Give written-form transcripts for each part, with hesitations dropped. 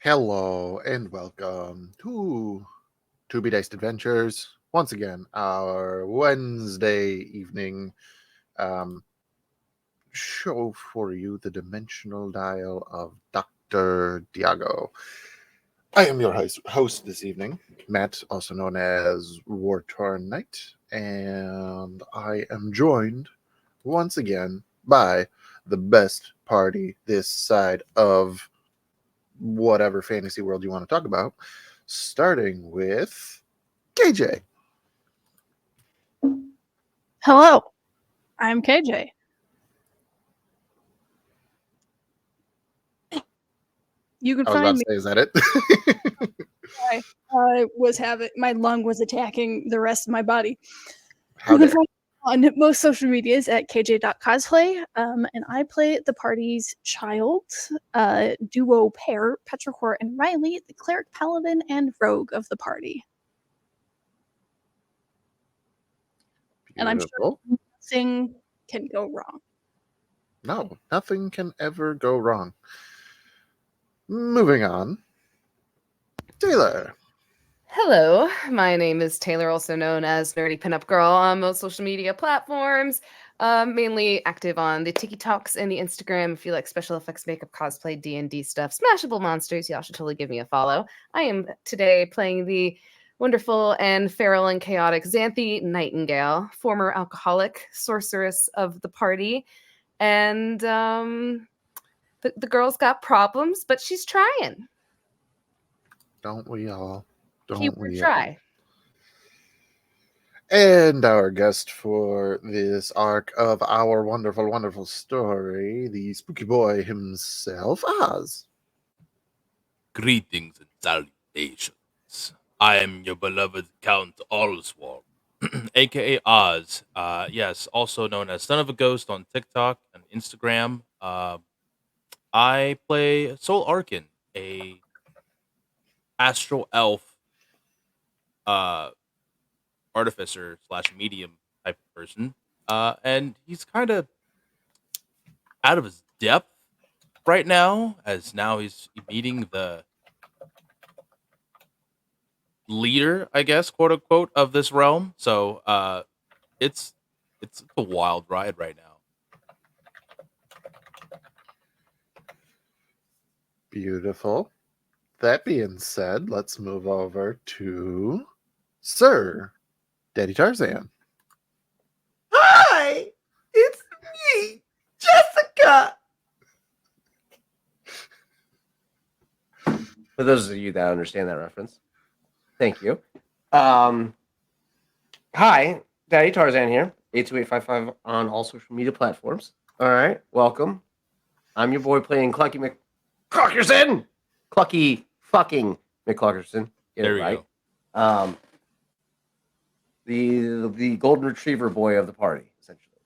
Hello and welcome to To Be Diced Adventures. Once again, our Wednesday evening show for you, the Dimensional Dial of Dr. Diago. I am your host this evening, Matt, also known as War Torn Knight, and I am joined once again by the best party this side of whatever fantasy world you want to talk about, starting with KJ. Hello, I'm KJ. You can I was about find to me. say, is that it? I was having my lung was attacking the rest of my body. How You can dare. find me on most social medias at kj.cosplay, and I play the party's child duo pair, Petrichor and Riley, the cleric paladin and rogue of the party. And I'm sure nothing can go wrong. No, nothing can ever go wrong. Moving on. Taylor. Hello, my name is Taylor, also known as Nerdy Pinup Girl on most social media platforms. Mainly active on the TikToks and the Instagram. If you like special effects, makeup, cosplay, D&D stuff, smashable monsters, y'all should totally give me a follow. I am today playing the wonderful and feral and chaotic Xanthe Nightingale, former alcoholic, sorceress of the party. And the girl's got problems, but she's trying. Don't we all? Keyword Don't we all? try. And our guest for this arc of our wonderful, wonderful story, the spooky boy himself, Oz. Greetings and salutations. I am your beloved Count Allswald, aka Oz. Yes, also known as Son of a Ghost on TikTok and Instagram. I play Soul Arkin, a astral elf, uh, artificer slash medium type of person. And he's kind of out of his depth right now, as now he's meeting the leader, I guess, quote unquote, of this realm. So it's a wild ride right now. Beautiful. That being said, let's move over to Sir Daddy Tarzan. Hi, it's me, Jessica. For those of you that understand that reference, thank you. Hi, Daddy Tarzan here, 82855 on all social media platforms. All right, welcome. I'm your boy playing Clucky McClockerson. Clucky fucking McClockerson. Get There it we right. go. The golden retriever boy of the party, essentially.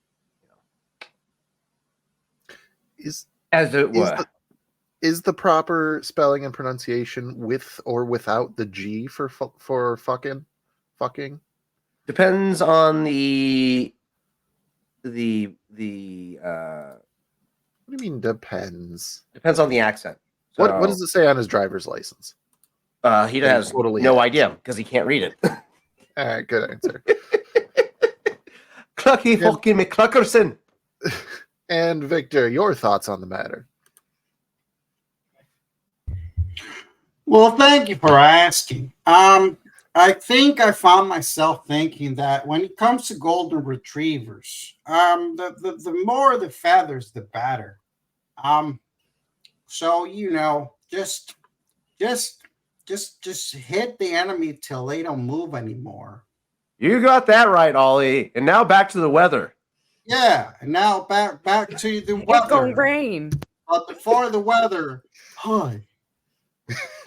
Is As it were. is the proper spelling and pronunciation with or without the G for fucking? Depends on the What do you mean depends? depends on the accent. What So, does it say on his driver's license? he has totally no is. idea because he can't read it. All right, good answer. Clucky fucking McCluckerson. And Victor, your thoughts on the matter? Well, thank you for asking. I think I found myself thinking that when it comes to golden retrievers, the more the feathers, the better. So just hit the enemy till they don't move anymore. You got that right, Ollie. And now back to the weather. Yeah, and now back to the It's gonna weather. rain. But before the weather, hi.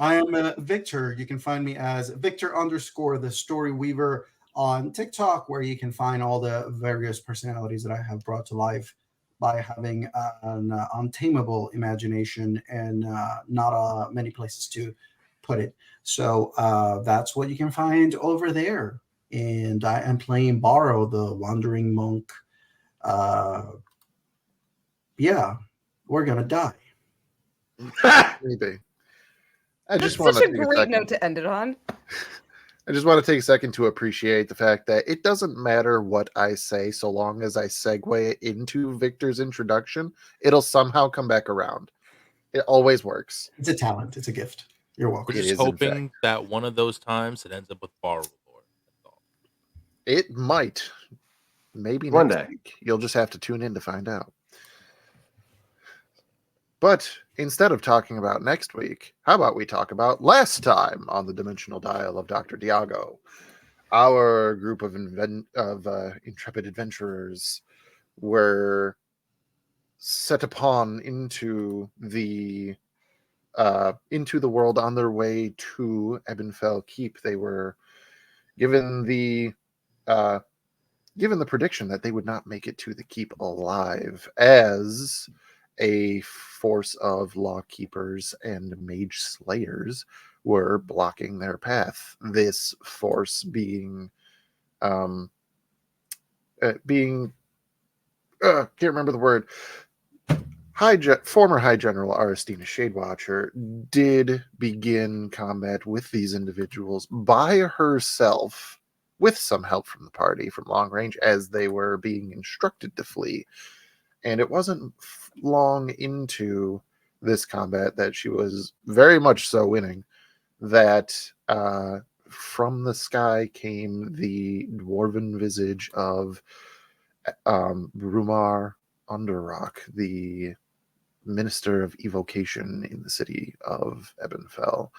I am Victor. You can find me as Victor _ the Story Weaver on TikTok, where you can find all the various personalities that I have brought to life by having an untamable imagination and not many places to put it. So that's what you can find over there. And I am playing Borrow, the Wandering Monk. Yeah, we're gonna die. Maybe. I That's just want such to a take a great second. note to end it on. I just want to take a second to appreciate the fact that it doesn't matter what I say, so long as I segue into Victor's introduction, it'll somehow come back around. It always works. It's a talent. It's a gift. You're welcome. We're It just is, in hoping that one of those times it ends up with Borrow Lord. That's all. It might. Maybe One next day. week. You'll just have to tune in to find out. But instead of talking about next week, how about we talk about last time on the Dimensional Dial of Dr. Diago? Our group of intrepid adventurers were set upon into the world on their way to Ebonfell Keep. They were given the prediction that they would not make it to the keep alive, as a force of law keepers and mage slayers were blocking their path. This force being can't remember the word. Former High General Aristina Shadewatcher did begin combat with these individuals by herself, with some help from the party from long range, as they were being instructed to flee. And it wasn't long into this combat that she was very much so winning that from the sky came the dwarven visage of Rumar Underrock, the minister of evocation in the city of Ebonfell.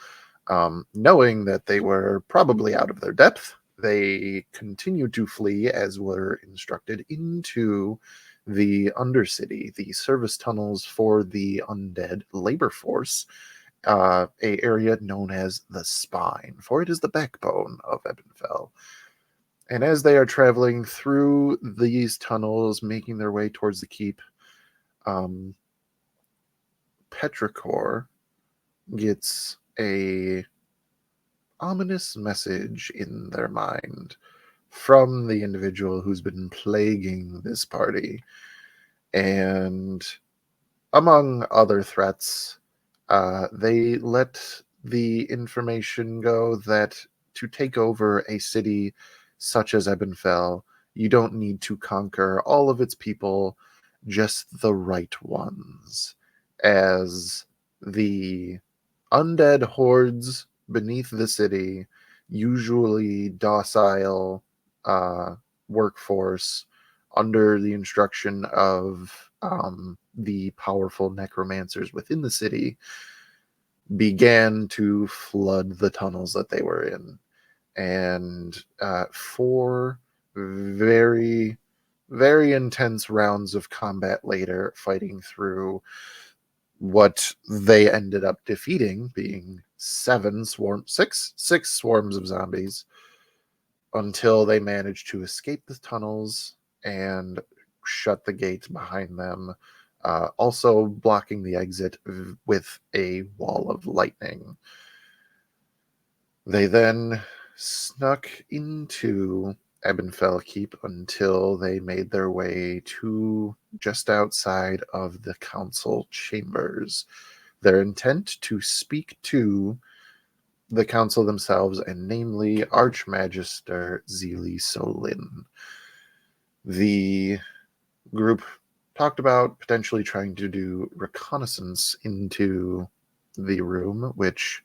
Knowing that they were probably out of their depth, they continued to flee, as were instructed, into the Undercity, the service tunnels for the undead labor force, a area known as the Spine, for it is the backbone of Ebonfell. And as they are traveling through these tunnels, making their way towards the keep, Petrichor gets a ominous message in their mind from the individual who's been plaguing this party. And among other threats, they let the information go that to take over a city such as Ebonfell, you don't need to conquer all of its people, just the right ones. As the undead hordes beneath the city, usually docile workforce under the instruction of the powerful necromancers within the city, began to flood the tunnels that they were in. And 4 very, very intense rounds of combat later, fighting through what they ended up defeating, being 6 swarms of zombies, until they managed to escape the tunnels and shut the gates behind them, also blocking the exit with a wall of lightning. They then snuck into Ebonfell Keep until they made their way to just outside of the council chambers. Their intent to speak to the council themselves, and namely Archmagister Zili Solin. The group talked about potentially trying to do reconnaissance into the room, which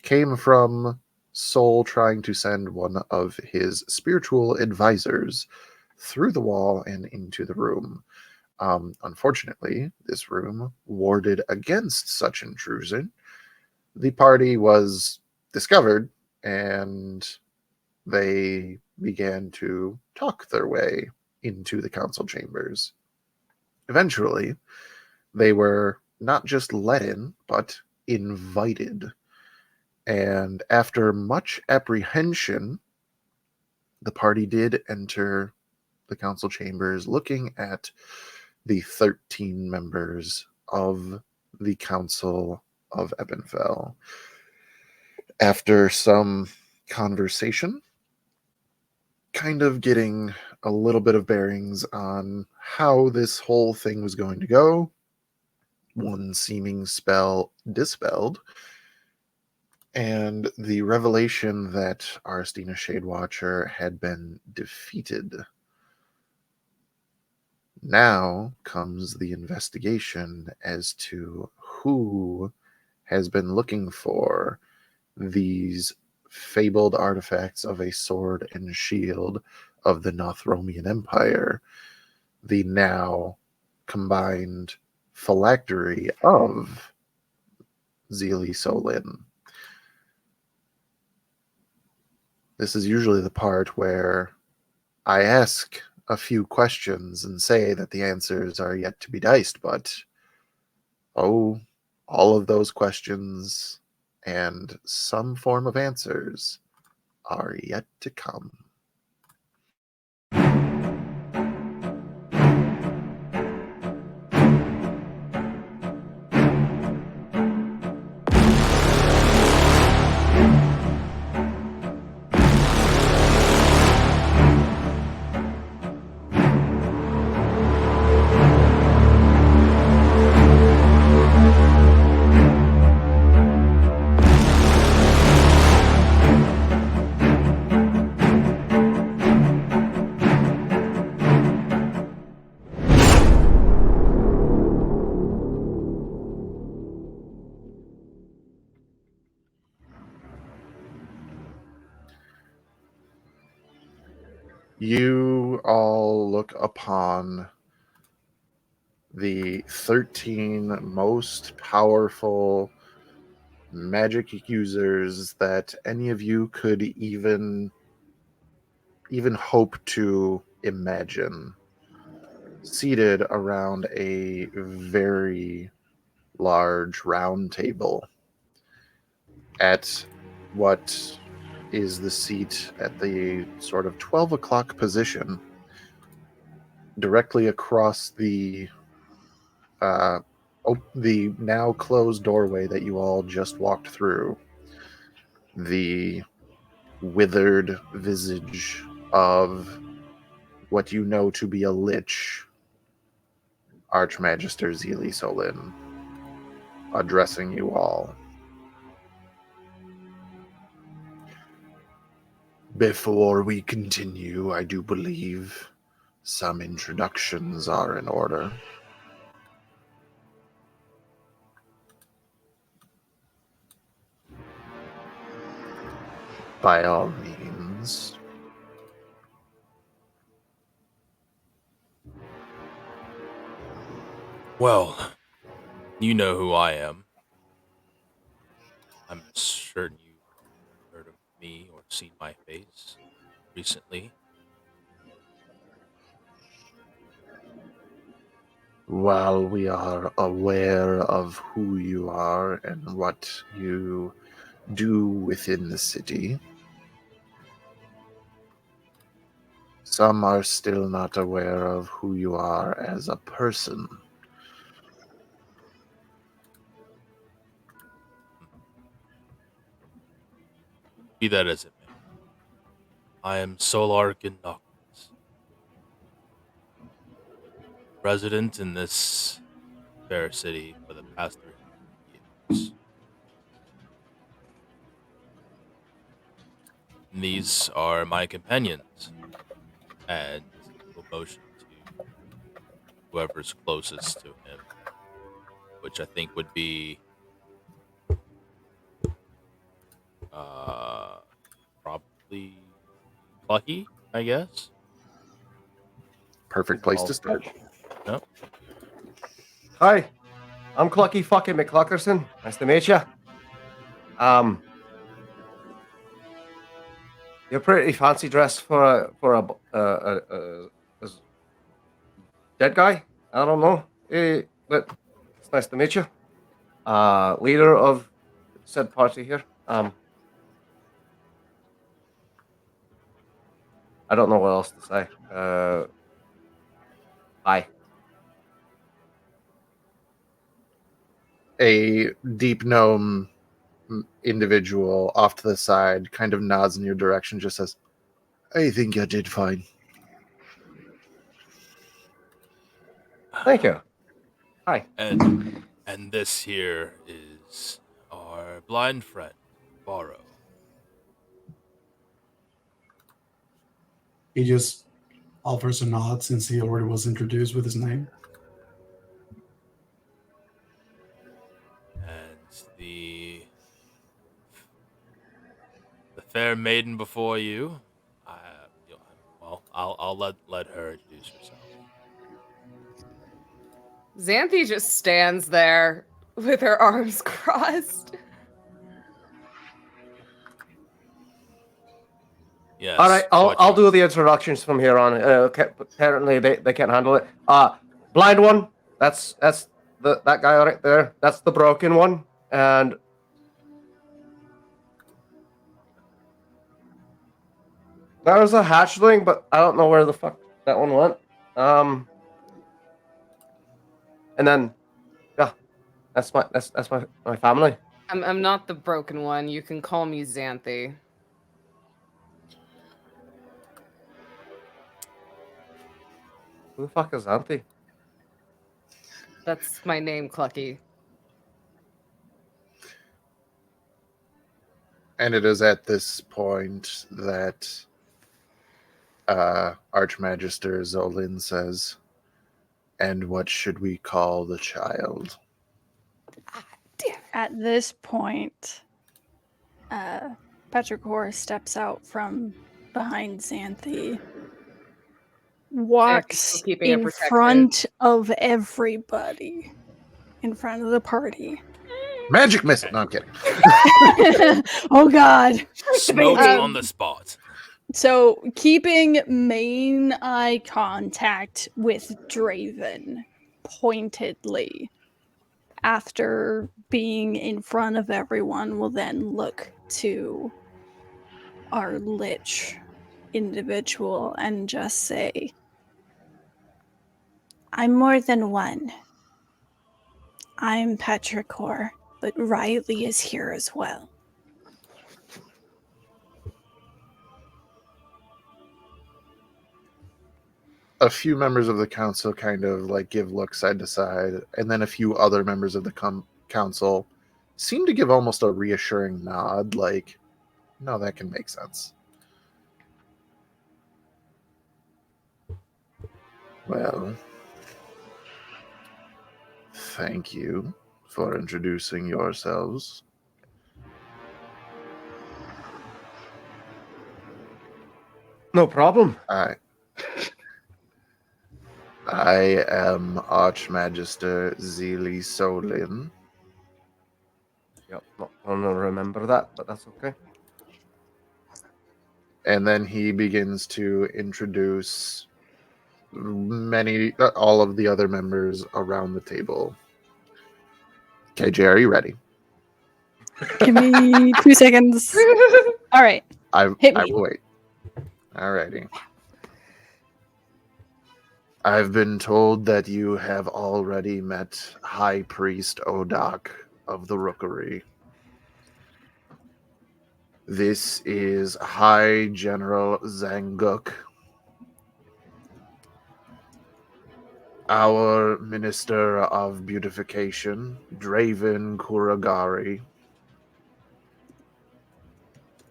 came from Sol trying to send one of his spiritual advisors through the wall and into the room. Unfortunately, this room warded against such intrusion. The party was discovered, and they began to talk their way into the council chambers. Eventually, they were not just let in, but invited. And after much apprehension, the party did enter the council chambers, looking at the 13 members of the Council of Ebonfell. After some conversation, kind of getting a little bit of bearings on how this whole thing was going to go, one seeming spell dispelled, and the revelation that Aristina Shadewatcher had been defeated. Now comes the investigation as to who has been looking for these fabled artifacts of a sword and shield of the Nothromian Empire, the now combined phylactery of Zili Solin. This is usually the part where I ask a few questions and say that the answers are yet to be diced, but all of those questions and some form of answers are yet to come. You all look upon the 13 most powerful magic users that any of you could even hope to imagine, seated around a very large round table at what is the seat at the sort of 12 o'clock position, directly across the the now closed doorway that you all just walked through. The withered visage of what you know to be a lich, Archmagister Zeely Solin, addressing you all. Before we continue, I do believe some introductions are in order. By all means. Well, you know who I am. I'm certain you've heard of me or seen my face recently. While we are aware of who you are and what you do within the city, some are still not aware of who you are as a person. Be that as it may, I am Solar Noctis, resident in this fair city for the past 300 years. And these are my companions, and will motion to whoever's closest to him, which I think would be probably Clucky, I guess. Perfect place to start. Yep. Hi, I'm Clucky fucking McCluckerson. Nice to meet you. You're pretty fancy dressed for a dead guy. I don't know, but it's nice to meet you. Leader of said party here. I don't know what else to say. Hi. A deep gnome individual off to the side kind of nods in your direction, just says, I think you did fine. Thank you. Hi. And this here is our blind friend, Borrow. He just offers a nod since he already was introduced with his name. And the fair maiden before you. I'll let her introduce herself. Xanthi just stands there with her arms crossed. Yes. All right, I'll do the introductions from here on. Apparently they can't handle it. Blind one. That's that guy right there. That's the broken one. And there was a hatchling, but I don't know where the fuck that one went. And then, yeah, that's my family. I'm not the broken one. You can call me Xanthi. Who the fuck is Auntie? That's my name, Clucky. And it is at this point that Archmagister Zolin says, and what should we call the child? At this point, Petrichor steps out from behind Xanthi walks keeping it in protected. front of everybody, in front of the party. Magic missile. No, I'm kidding. Oh God! Smoking Um, on the spot. So keeping main eye contact with Draven pointedly after being in front of everyone will then look to our lich individual and just say, I'm more than one. I'm Petrichor, but Riley is here as well. A few members of the council kind of like give looks side to side, and then a few other members of the council seem to give almost a reassuring nod, like, no, that can make sense. Well, thank you for introducing yourselves. No problem. I am Archmagister Zeely Solin. Yep, not gonna remember that, but that's okay. And then he begins to introduce all of the other members around the table. KJ, are you ready? Give me 2 seconds. All right. I Hit me. will wait. Alrighty. I've been told that you have already met High Priest Odak of the Rookery. This is High General Zanguk, our Minister of Beautification, Draven Kuragari,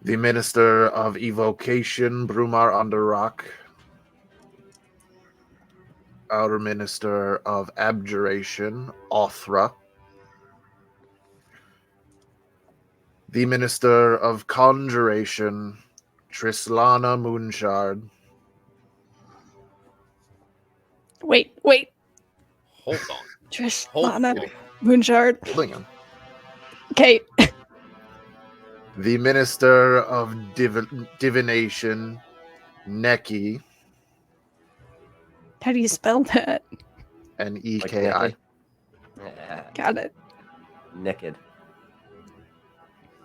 the Minister of Evocation, Brumar Underrock, our Minister of Abjuration, Othra, the Minister of Conjuration, Trislana Moonshard, Wait. Hold on. Trish, Hold Lana, on. Moonshard. holding him, Okay. the Minister of Divination, Neki, How do you spell that? and Like EKI. naked. Yeah, Got it. naked.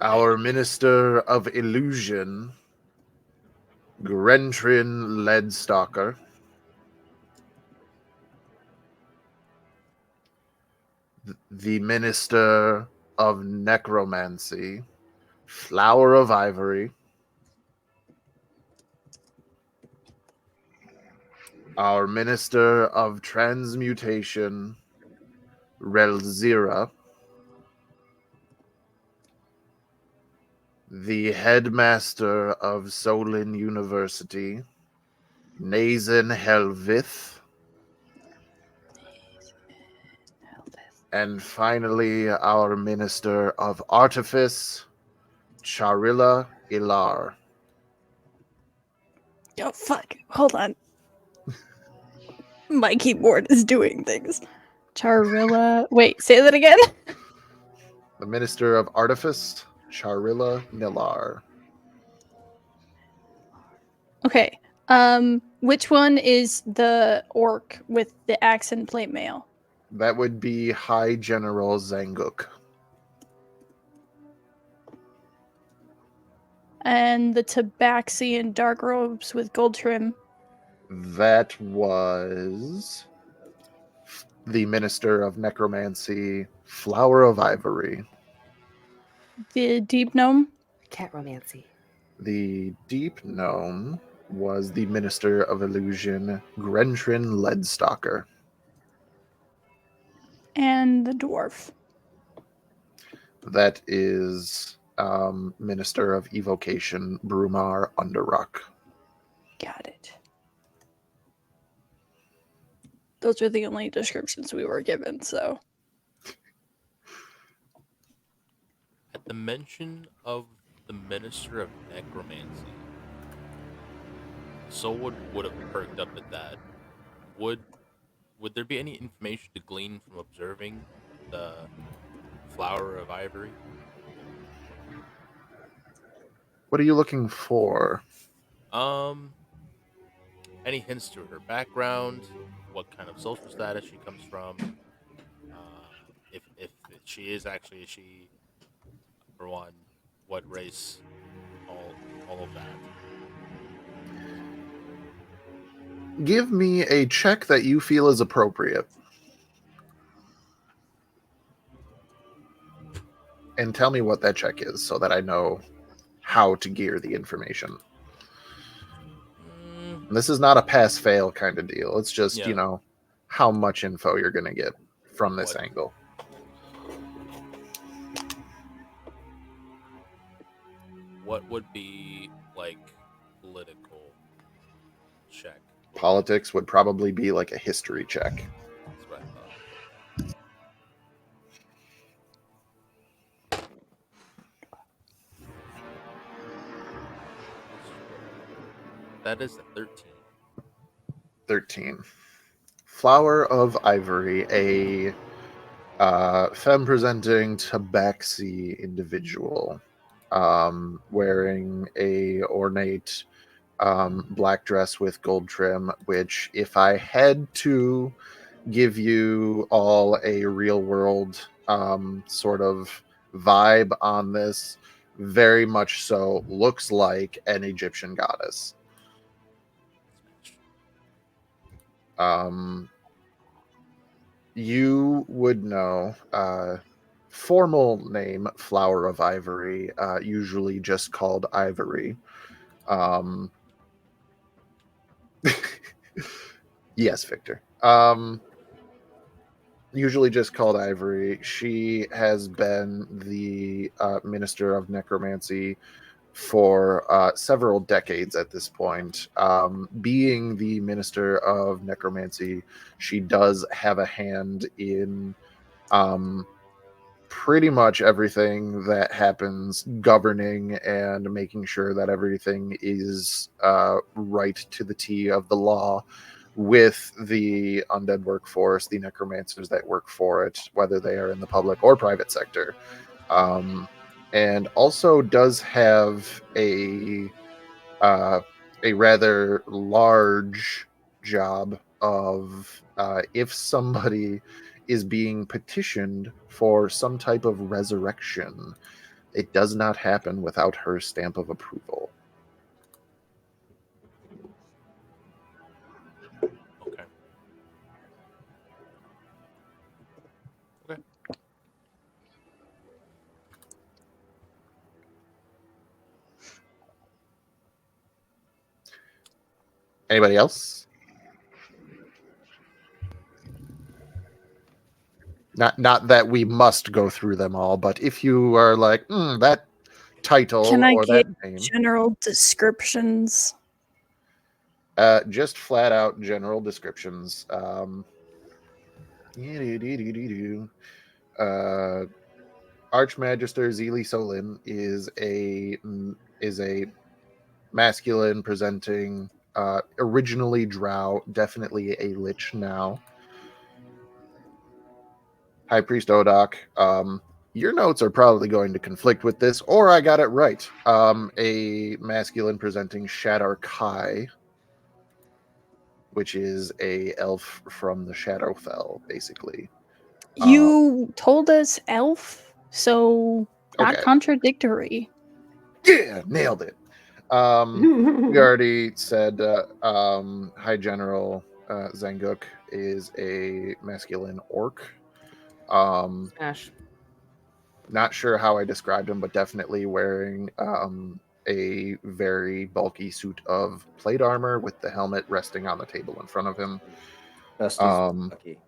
Our Minister of Illusion, Grentrin Leadstalker, the Minister of Necromancy, Flower of Ivory, our Minister of Transmutation, Relzira, the Headmaster of Solin University, Nazen Helvith, and finally our Minister of Artifice, Charilla Ilar. Oh, fuck. Hold on. My keyboard is doing things. Charilla. Wait, say that again? The Minister of Artifice, Charilla Nilar. Okay. Which one is the orc with the axe and plate mail? That would be High General Zanguk. And the tabaxi dark robes with gold trim. That was the Minister of Necromancy, Flower of Ivory. The deep gnome. Cat romancy. The Deep Gnome was the Minister of Illusion, Grentrin Leadstalker. And the dwarf. That is Minister of Evocation, Brumar Underrock. Got it. Those are the only descriptions we were given, so. At the mention of the Minister of Necromancy, Soul would have perked up at that. Would there be any information to glean from observing the flower of ivory? What are you looking for? Um, any hints to her background? What kind of social status she comes from? If she is actually she, for one, what race? All of that. Give me a check that you feel is appropriate. And tell me what that check is so that I know how to gear the information. And this is not a pass-fail kind of deal. It's just, Yeah. how much info you're going to get from this What? angle. What would be like political check? Politics would probably be like a history check. That's what I thought. That is a 13. 13. Flower of Ivory, a femme presenting tabaxi individual, wearing a ornate black dress with gold trim, which, if I had to give you all a real world sort of vibe on this, very much so looks like an Egyptian goddess. You would know, formal name Flower of Ivory, usually just called Ivory. Yes, Victor. Usually just called Ivory. She has been the Minister of Necromancy for several decades at this point. Being the Minister of Necromancy, she does have a hand in pretty much everything that happens, governing and making sure that everything is right to the T of the law with the undead workforce, the necromancers that work for it, whether they are in the public or private sector. And also does have a rather large job of if somebody is being petitioned for some type of resurrection, it does not happen without her stamp of approval. Okay. Okay. Anybody else? Not that we must go through them all, but if you are like, that title Can I or get that name, general descriptions? just flat out general descriptions. Archmagister Zeely Solin is a masculine presenting, originally drow, definitely a lich now. High Priest Odak, your notes are probably going to conflict with this, or I got it right. A masculine presenting Shadar Kai, which is a elf from the Shadowfell, basically. You told us elf, so not Okay. contradictory. Yeah, nailed it. We already said High General Zanguk is a masculine orc. Smash. Not sure how I described him, but definitely wearing a very bulky suit of plate armor with the helmet resting on the table in front of him. Lucky.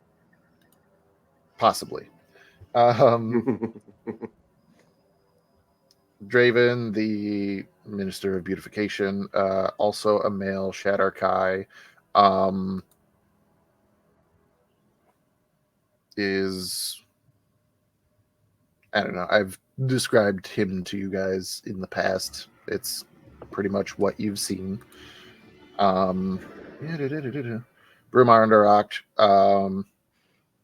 Possibly. Draven, the Minister of Beautification, also a male Shadar Kai, is, I don't know, I've described him to you guys in the past. It's pretty much what you've seen. Brumarndarak,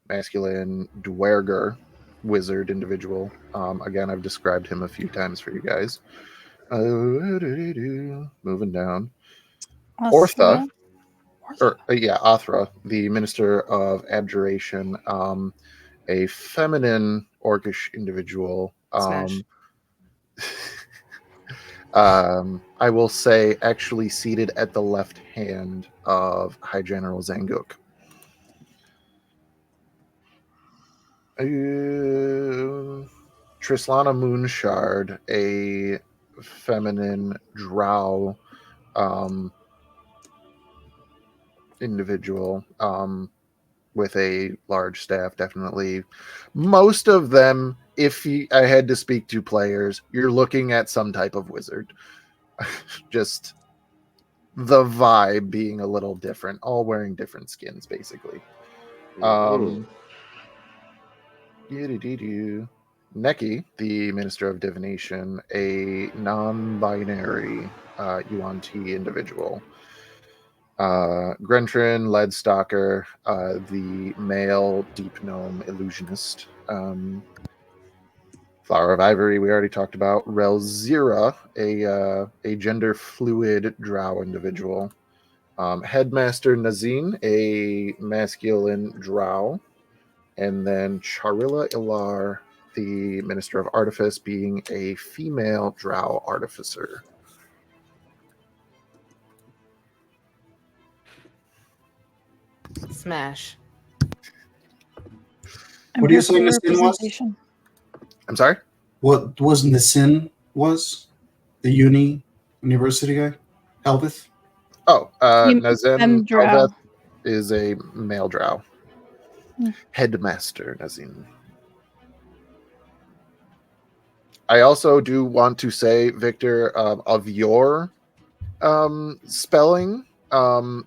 masculine dwerger wizard individual. Again, I've described him a few times for you guys. Moving down. Ortha, Othra, the Minister of Abjuration, a feminine orcish individual. Smash. I will say actually seated at the left hand of High General Zanguk. Trislana Moonshard, a feminine drow individual with a large staff, definitely. Most of them, I had to speak to players, you're looking at some type of wizard. Just the vibe being a little different, all wearing different skins, basically. Neki, the Minister of Divination, a non-binary UNT individual. Grentrin Leadstalker, the male deep gnome illusionist. Flower of Ivory, we already talked about. Relzira, a gender fluid drow individual. Headmaster Nazin, a masculine drow. And then Charilla Ilar, the Minister of Artifice, being a female drow artificer. Smash. What are you saying the sin was? I'm sorry? What wasn't the sin was? The university guy? Helveth? Oh, Nazin drow. Helveth is a male drow. Hmm. Headmaster Nazin. I also do want to say, Victor, of your spelling,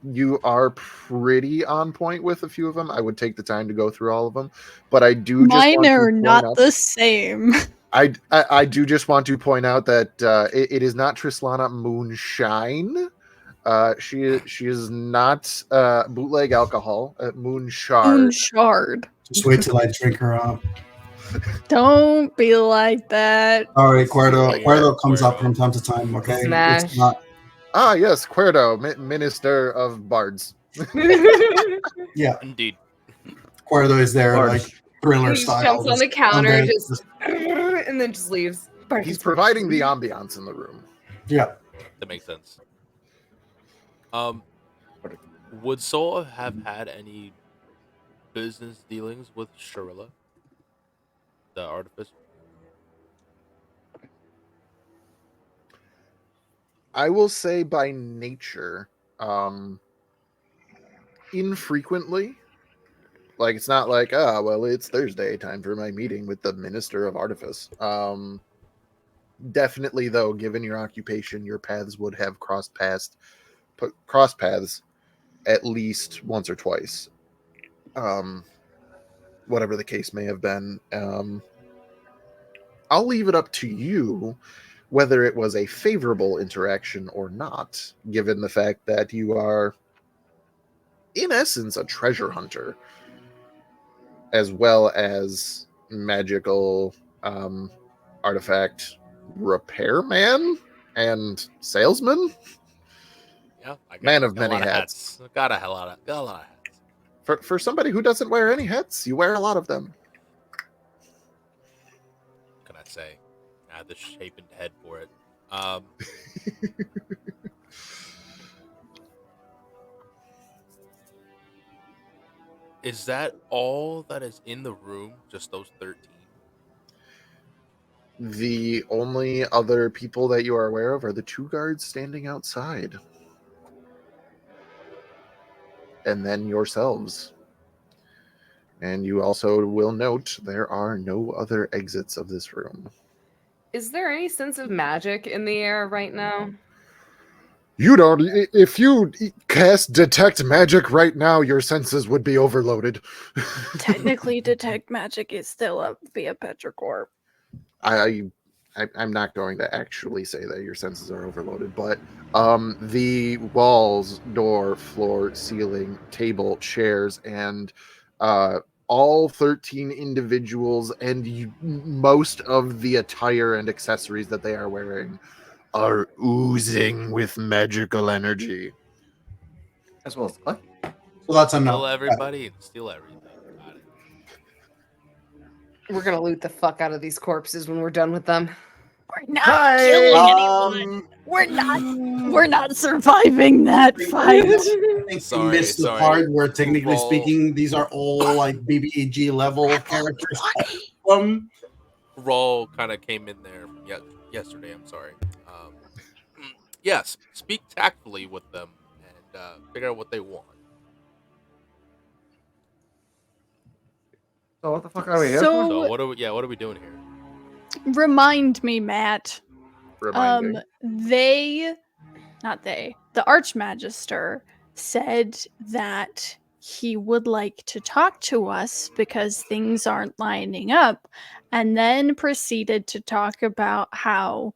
you are pretty on point with a few of them. I would take the time to go through all of them, but I do just Mine want to are point not out, the same. I do just want to point out that it is not Trislana Moonshine. She is not bootleg alcohol. Moonshard. Moonshard. Just wait till I drink her up. Don't be like that. All right, Cuerdo. Yeah, Cuerdo comes up Cuerdo. from time to time, okay? Smash. It's not, Ah, yes, Cuerdo, Minister of Bards. yeah, Indeed. Cuerdo is there, Bards. like thriller He just style. jumps on the just counter, someday just and then just leaves. He's providing the ambiance in the room. yeah. That makes sense. Would Soul have had any business dealings with Charilla, the artificer? I will say by nature, infrequently. Like, it's not like, well, it's Thursday, time for my meeting with the Minister of Artifice. Definitely, though, given your occupation, your paths would have crossed paths at least once or twice. Whatever the case may have been. I'll leave it up to you whether it was a favorable interaction or not, given the fact that you are, in essence, a treasure hunter, as well as magical artifact repairman and salesman. Yeah, I got, Man of got a many lot of hats. Got a lot of hats. For somebody who doesn't wear any hats, you wear a lot of them. What can I say? I had the shape and head for it. Is that all that is in the room? Just those 13? The only other people that you are aware of are the 2 guards standing outside. And then yourselves. And you also will note there are no other exits of this room. Is there any sense of magic in the air right now? You don't. If you cast Detect Magic right now, your senses would be overloaded. Technically, detect magic is still up via Petricorp. I I'm not going to actually say that your senses are overloaded, but the walls, door, floor, ceiling, table, chairs, and all 13 individuals and most of the attire and accessories that they are wearing are oozing with magical energy. As well as Clucky. So that's a Kill no. everybody and steal everything. Got it. We're gonna loot the fuck out of these corpses when we're done with them. We're not Hi. killing anyone. We're not surviving that fight. I think we Sorry, missed the sorry. part where, technically Roll. speaking, these are all like BBEG level characters. Roll kind of came in there from yesterday. I'm sorry. Yes, speak tactfully with them and figure out what they want. So what the fuck are we here So- for? So what are we doing here? Remind me, Matt. Reminder. The Archmagister said that he would like to talk to us because things aren't lining up, and then proceeded to talk about how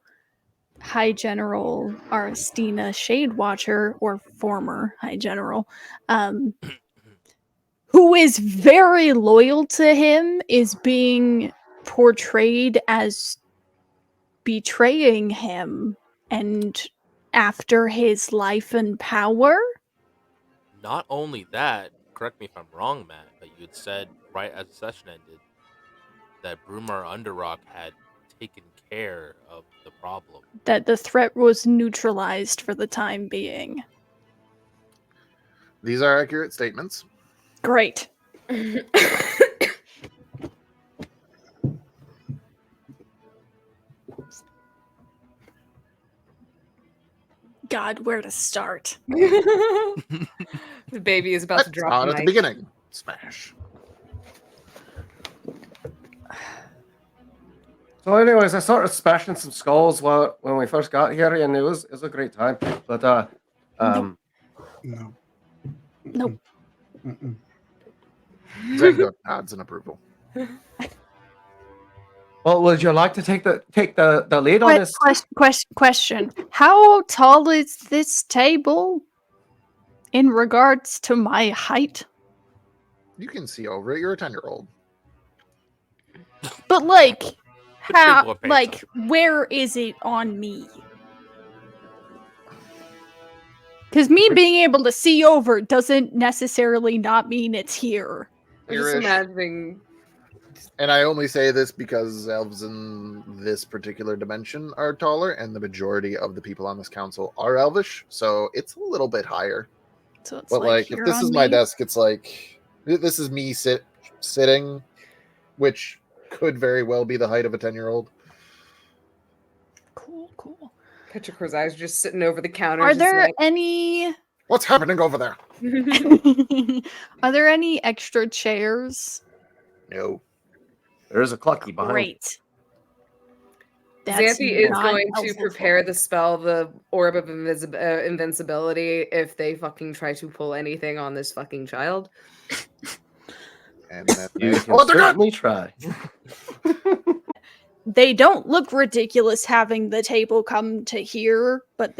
High General Aristina Shadewatcher, or former High General, who is very loyal to him, is being portrayed as betraying him and after his life and power. Not only that, correct me if I'm wrong, Matt, but you had said right as the session ended that Brumar Underrock had taken care of the problem. That the threat was neutralized for the time being. These are accurate statements. Great. God, where to start? The baby is about to Let's drop start the at the mic. beginning. Smash. So, anyways, I started smashing some skulls when we first got here, and it was a great time. But No. Nope. Mm-mm. Zango nods in approval. well, would you like to take the lead on this? Question. How tall is this table in regards to my height? You can see over it. You're a 10-year-old. But like, Put your how? boy pants Like, where is it on me? Because me being able to see over doesn't necessarily not mean it's here. I'm just Here-ish. imagining. And I only say this because elves in this particular dimension are taller, and the majority of the people on this council are elvish, so it's a little bit higher. So it's But like, if here this on is my me. desk, it's like this is me sitting, which could very well be the height of a 10-year-old. Cool. Petricor's eyes just sitting over the counter. Are just there like- any? What's happening over there? Are there any extra chairs? No. There is a Clucky behind. Great. Xanthi is not going to helpful. prepare the spell, the Orb of Invincibility, if they fucking try to pull anything on this fucking child. And then You can oh, they're good. certainly try. They don't look ridiculous having the table come to here, but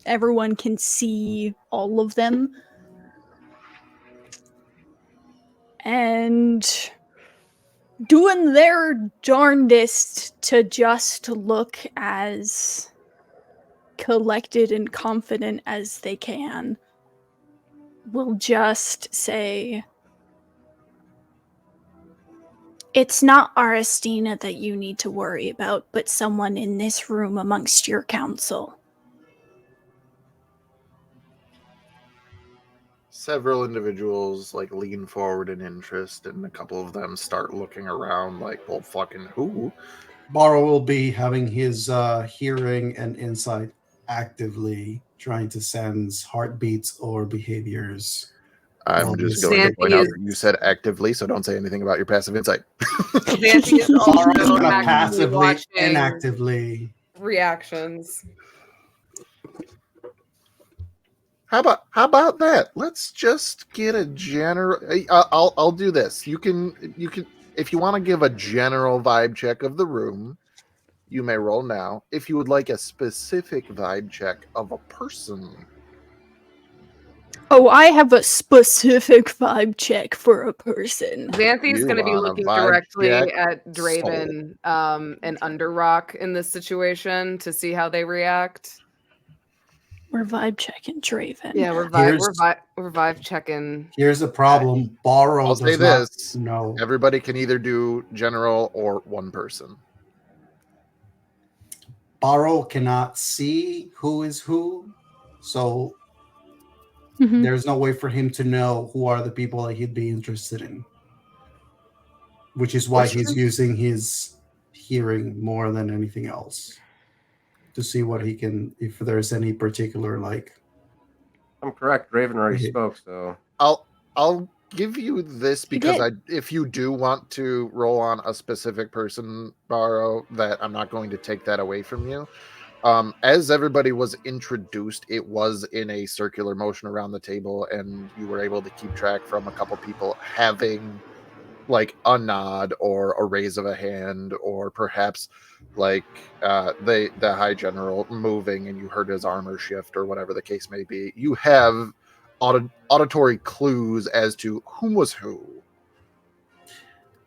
everyone can see all of them. And doing their darndest to just look as collected and confident as they can. Will just say, it's not Aristina that you need to worry about, but someone in this room amongst your council. Several individuals like lean forward in interest, and a couple of them start looking around like, well, fucking who? Baro will be having his hearing and insight actively trying to sense heartbeats or behaviors. I'm Well, just this going to Xanthi point out is- that you said actively, so don't say anything about your passive insight. Xanthi is Baro also is going to actively passively watching inactively. reactions. How about that? Let's just get a general. I'll do this. You can if you want to give a general vibe check of the room. you may roll now. If you would like a specific vibe check of a person, Oh, I have a specific vibe check for a person. Xanthi's You going to be want a looking vibe directly check? at Draven and Underrock in this situation to see how they react. We're vibe checking Draven. Yeah, we're Here's- vibe checking. Here's the problem. Borrow I'll does say not this. know. Everybody can either do general or one person. Borrow cannot see who is who, so Mhm. there's no way for him to know who are the people that he'd be interested in. Which is why he's using his hearing more than anything else to see what he can, if there's any particular like. I'm correct. Raven already Yeah. spoke, so I'll give you this He because did. if you do want to roll on a specific person, Borrow, that I'm not going to take that away from you. As everybody was introduced, it was in a circular motion around the table, and you were able to keep track from a couple people having like a nod or a raise of a hand, or perhaps like the high general moving and you heard his armor shift or whatever the case may be. You have auditory clues as to whom was who.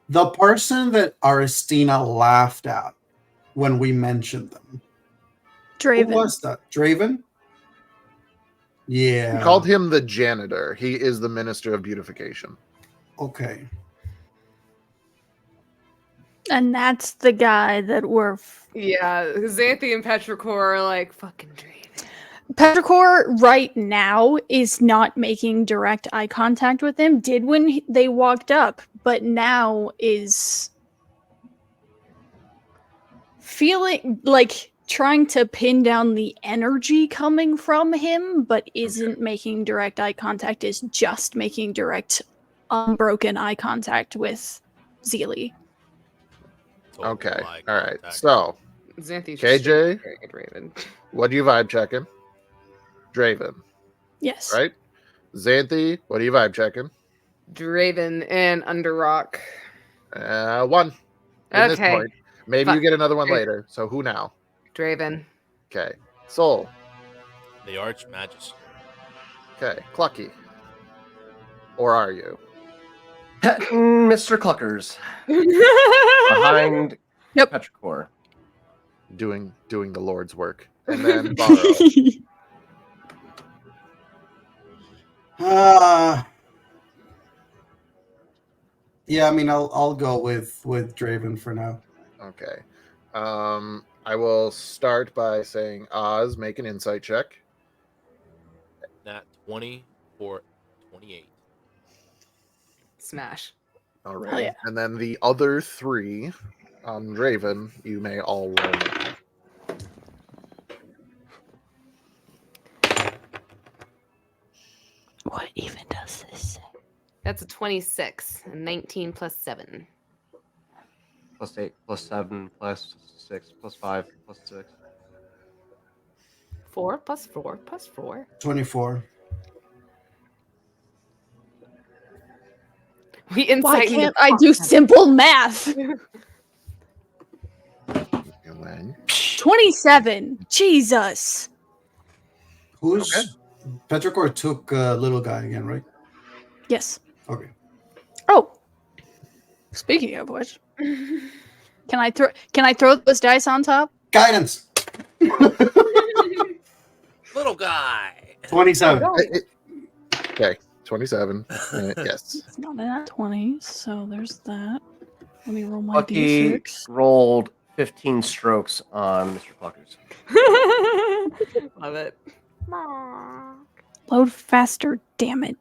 The person that Aristina laughed at when we mentioned them. Draven. Who was that? Draven? Yeah. We called him the janitor. He is the minister of beautification. Okay. And that's the guy that we're. Yeah, Xanthi and Petrichor are like fucking Draven. Petrichor right now is not making direct eye contact with him. Did when they walked up, but now is feeling like trying to pin down the energy coming from him, but isn't making direct eye contact, is just making direct, unbroken eye contact with Zeely. Total Okay. eye All right. contact. So, Xanthi's KJ? staring at Draven. what do you vibe checking? Draven, Yes. right? Xanthi, what are you vibe checking? Draven and Underrock. One. At this Okay. point. Maybe you Fuck. get another one later. So who now? Draven. Okay. Soul. The Archmagister. Okay. Clucky. Or are you? petting Mr. Cluckers behind Yep. Petrichor. Doing the Lord's work. And then Borrow. Yeah, I mean, I'll go with Draven for now. Okay. I will start by saying Oz, make an insight check. Nat 20 for 28. Smash. All Hell right. yeah. And then the other three on Draven, you may all roll now. What even does this say? That's a 26. 19 plus 7. Plus 8, plus 7, plus 6, plus 5, plus 6. 4 plus 4 plus 4. 24. We insight. Why into can't I do content. simple math? And then 27. Jesus. Who's Okay. Petrichor took little guy again, right? Yes. Okay. Oh. Speaking of which, can I throw those dice on top? Guidance. Little guy. 27. okay, 27. Yes. It's not at 20, so there's that. Let me roll my Lucky d6. rolled 15 strokes on Mr. Cluckers. Love it. Load faster, damn it.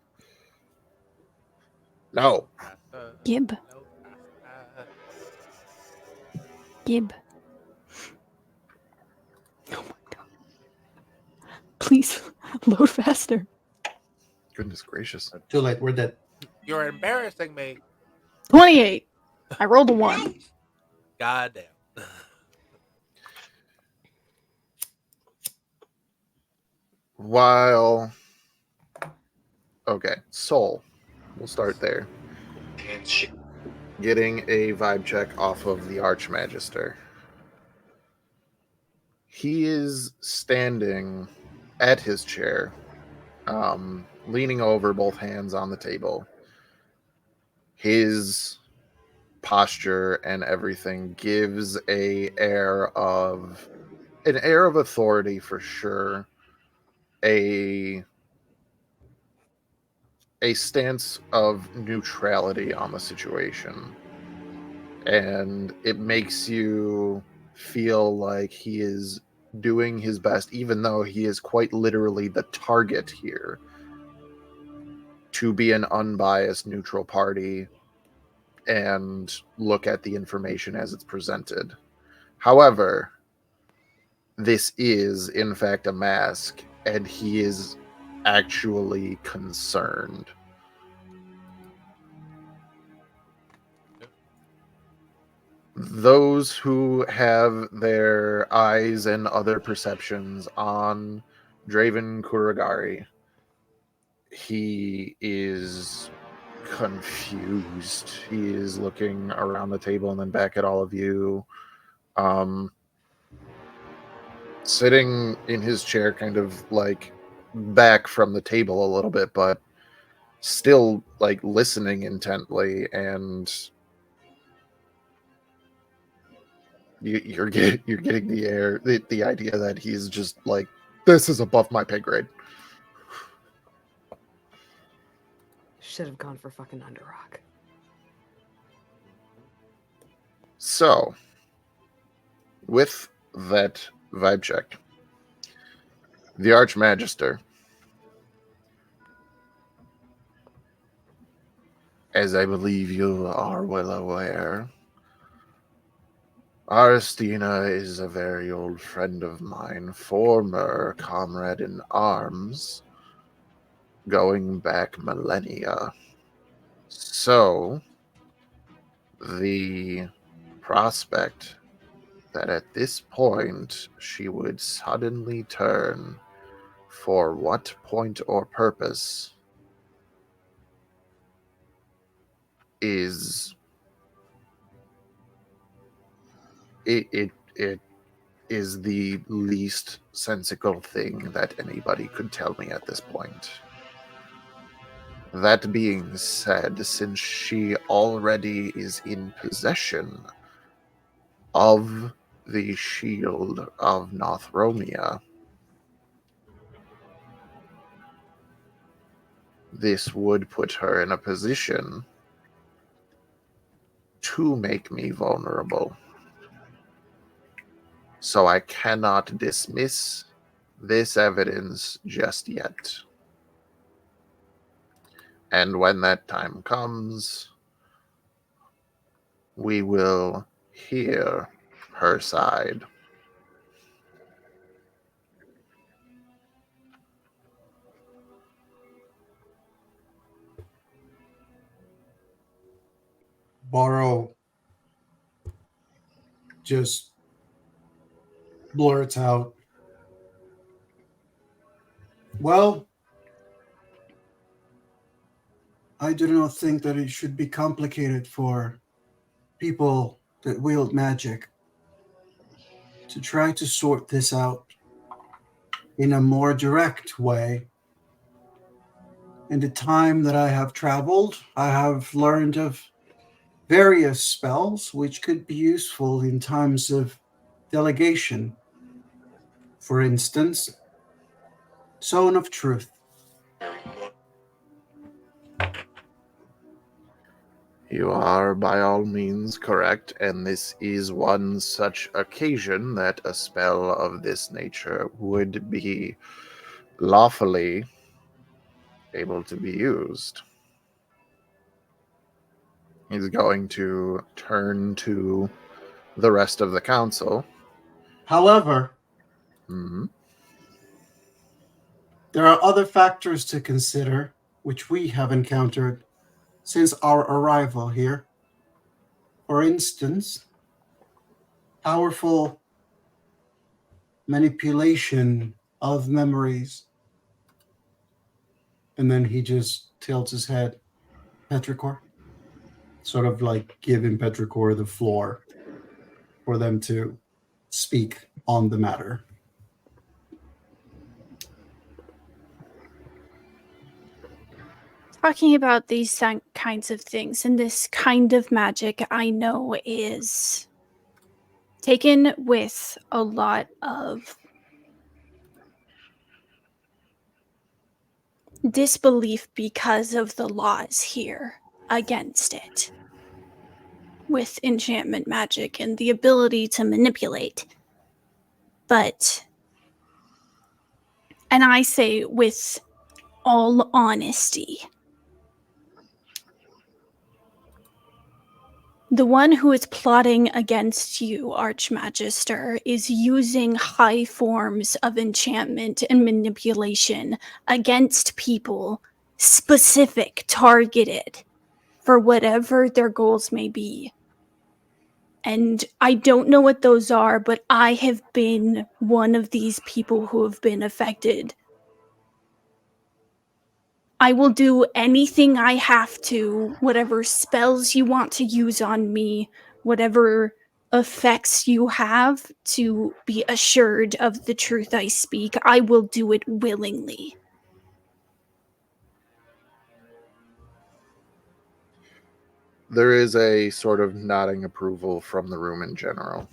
No. Gib. Gib. Oh my god. Please load faster. Goodness gracious. Too late. We're dead. You're embarrassing me. 28. I rolled a 1. Goddamn. While okay, Soul. We'll start there. Getting a vibe check off of the Archmagister. He is standing at his chair, leaning over, both hands on the table. His posture and everything gives an air of authority for sure. A stance of neutrality on the situation. And it makes you feel like he is doing his best, even though he is quite literally the target here, to be an unbiased, neutral party and look at the information as it's presented. However, this is, in fact, a mask, and he is actually concerned. Those who have their eyes and other perceptions on Draven Kuragari, he is confused. He is looking around the table and then back at all of you. Sitting in his chair, kind of like back from the table a little bit, but still like listening intently, and you're getting the idea that he's just like, this is above my pay grade. Should have gone for fucking Underrock. So, with that vibe check, the Archmagister, as I believe you are well aware, Aristina is a very old friend of mine, former comrade in arms, going back millennia. So, the prospect that at this point she would suddenly turn, for what point or purpose, is it is the least sensical thing that anybody could tell me at this point. That being said, since she already is in possession of the shield of Northromia, this would put her in a position to make me vulnerable. So I cannot dismiss this evidence just yet. And when that time comes, we will hear her side. Borrow just blurts out, well, I do not think that it should be complicated for people that wield magic to try to sort this out in a more direct way. In the time that I have traveled, I have learned of various spells which could be useful in times of delegation. For instance, Zone of Truth. You are by all means correct, and this is one such occasion that a spell of this nature would be lawfully able to be used. He's going to turn to the rest of the council. However, Mm-hmm. there are other factors to consider which we have encountered since our arrival here. For instance, powerful manipulation of memories. And then he just tilts his head. Petrichor. Sort of like giving Petrichor the floor for them to speak. on the matter. Talking about these kinds of things and this kind of magic, I know is taken with a lot of disbelief because of the laws here against it. With enchantment magic and the ability to manipulate. But, and I say with all honesty, the one who is plotting against you, Archmagister, is using high forms of enchantment and manipulation against people, specific, targeted, for whatever their goals may be. And I don't know what those are, but I have been one of these people who have been affected. I will do anything I have to, whatever spells you want to use on me, whatever effects you have to be assured of the truth I speak, I will do it willingly. There is a sort of nodding approval from the room in general.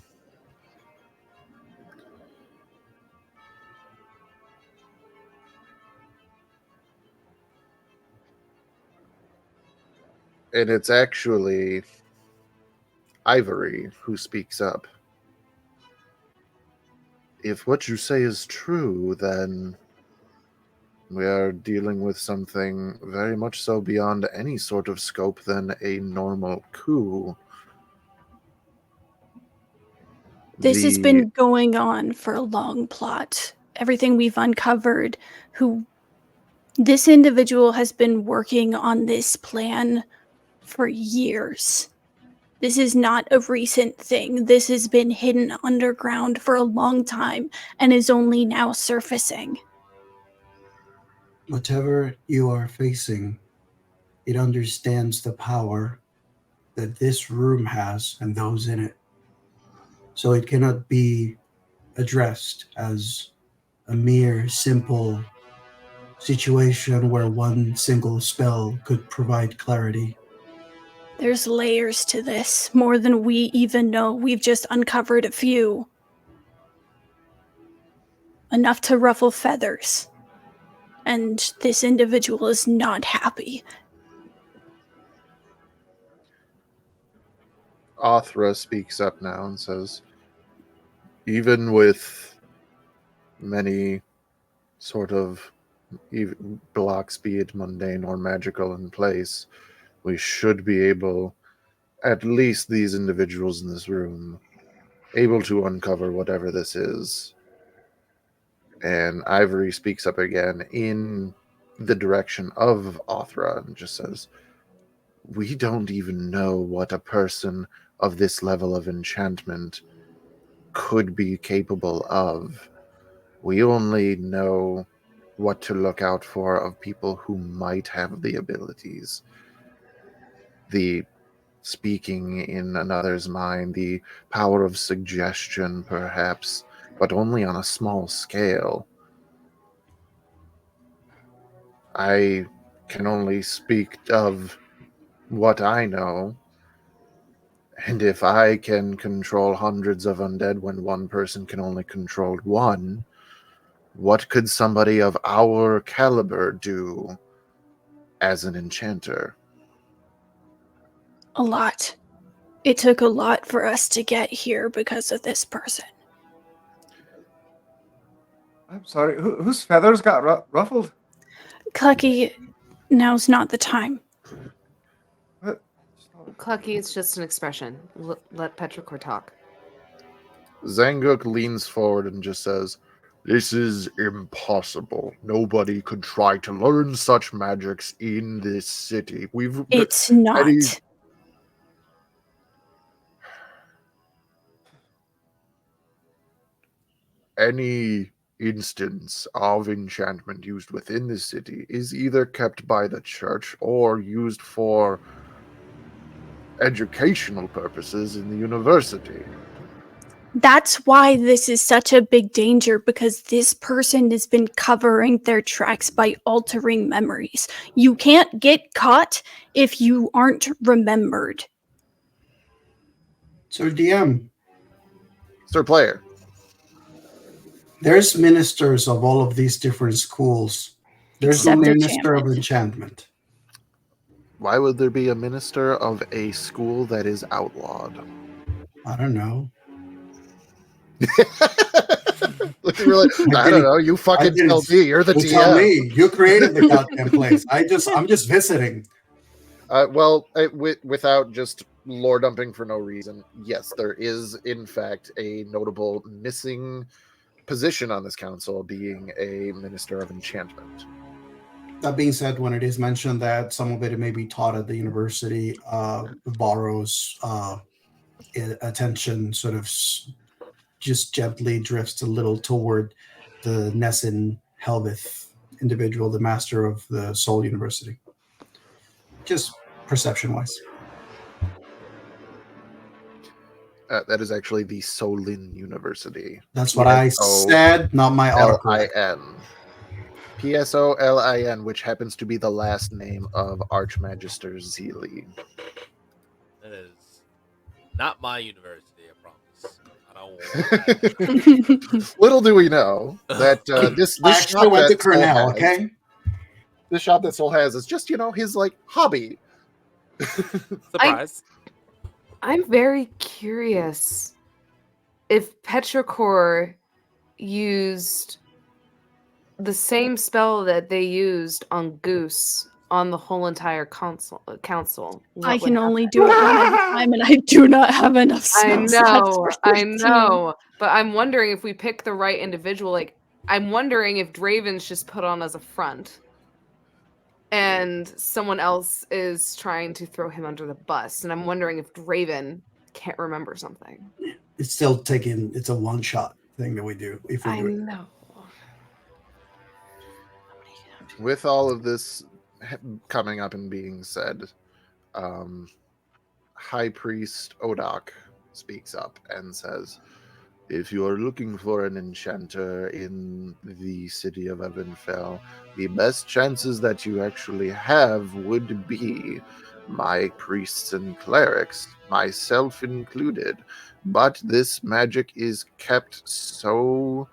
And it's actually Ivory who speaks up. If what you say is true, then we are dealing with something very much so beyond any sort of scope than a normal coup. This has been going on for a long plot. Everything we've uncovered, this individual has been working on this plan for years. This is not a recent thing. This has been hidden underground for a long time and is only now surfacing. Whatever you are facing, it understands the power that this room has and those in it. So it cannot be addressed as a mere simple situation where one single spell could provide clarity. There's layers to this, more than we even know. We've just uncovered a few. Enough to ruffle feathers. And this individual is not happy. Othra speaks up now and says, even with many sort of blocks, be it mundane or magical, in place, we should be able, at least these individuals in this room, able to uncover whatever this is. And Ivory speaks up again in the direction of Othra and just says, we don't even know what a person of this level of enchantment could be capable of. We only know what to look out for of people who might have the abilities. The speaking in another's mind, the power of suggestion, perhaps, but only on a small scale. I can only speak of what I know, and if I can control hundreds of undead when one person can only control one, what could somebody of our caliber do as an enchanter? A lot. It took a lot for us to get here because of this person. I'm sorry, whose feathers got ruffled? Clucky, now's not the time. What? Clucky, it's just an expression. Let Petrichor talk. Zanguk leans forward and just says, this is impossible. Nobody could try to learn such magics in this city. It's not. Any instance of enchantment used within the city is either kept by the church or used for educational purposes in the university. That's why this is such a big danger, because this person has been covering their tracks by altering memories. You can't get caught if you aren't remembered. So, DM, Sir Player. there's ministers of all of these different schools. There's no Except minister of enchantment. enchantment. Why would there be a minister of a school that is outlawed? I don't know. Look, you were like, I don't know. You fucking tell me. You're the You DM. tell me. You created the goddamn place. I'm just visiting. Without just lore dumping for no reason, yes, there is in fact a notable missing position on this council, being a minister of enchantment. That being said, when it is mentioned that some of it may be taught at the university, Borrow's attention sort of just gently drifts a little toward the Nessin Helvith individual, the master of the Soul University. Just perception-wise. That is actually the Solin University. That's what I said, not my autocorrect. L-I-N. P-S-O-L-I-N, which happens to be the last name of Archmagister Zeely. That is not my university, I promise. I don't. Little do we know that this I actually shop went to that Sol Cornell, has- okay? This shop that Sol has is just, his like hobby. Surprise. I'm very curious if Petrichor used the same spell that they used on Goose on the whole entire council. I can only do it one at a time, and I do not have enough I spells. That's know, for I 13. know. But I'm wondering if we pick the right individual. Like, I'm wondering if Draven's just put on as a front and someone else is trying to throw him under the bus. And I'm wondering if Draven can't remember something. It's still it's a one-shot thing that we do. If we I do it. know. With all of this coming up and being said, High Priest Odak speaks up and says, if you are looking for an enchanter in the city of Ebonfell, the best chances that you actually have would be my priests and clerics, myself included. But this magic is kept so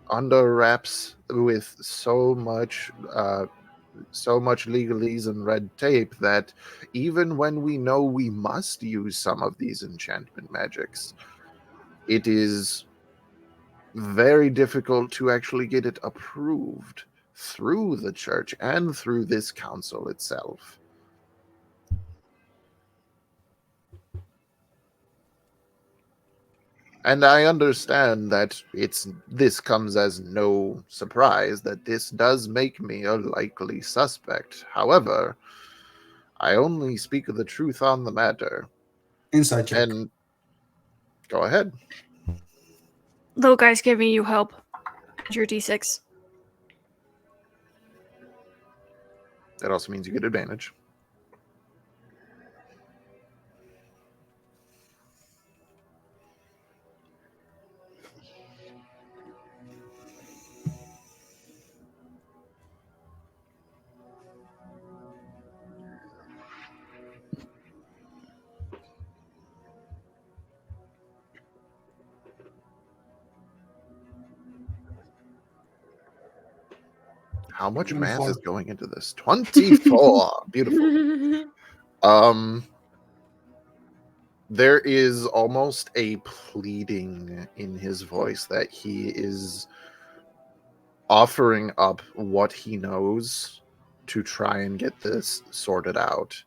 under wraps with so much legalese and red tape that even when we know we must use some of these enchantment magics, it is very difficult to actually get it approved through the church and through this council itself. And I understand that this comes as no surprise that this does make me a likely suspect. However, I only speak the truth on the matter. Inside check. And go ahead. Little guy's giving you help. Add your d6. That also means you get advantage. How much math 24. is going into this? 24. Beautiful. There is almost a pleading in his voice that he is offering up what he knows to try and get this sorted out.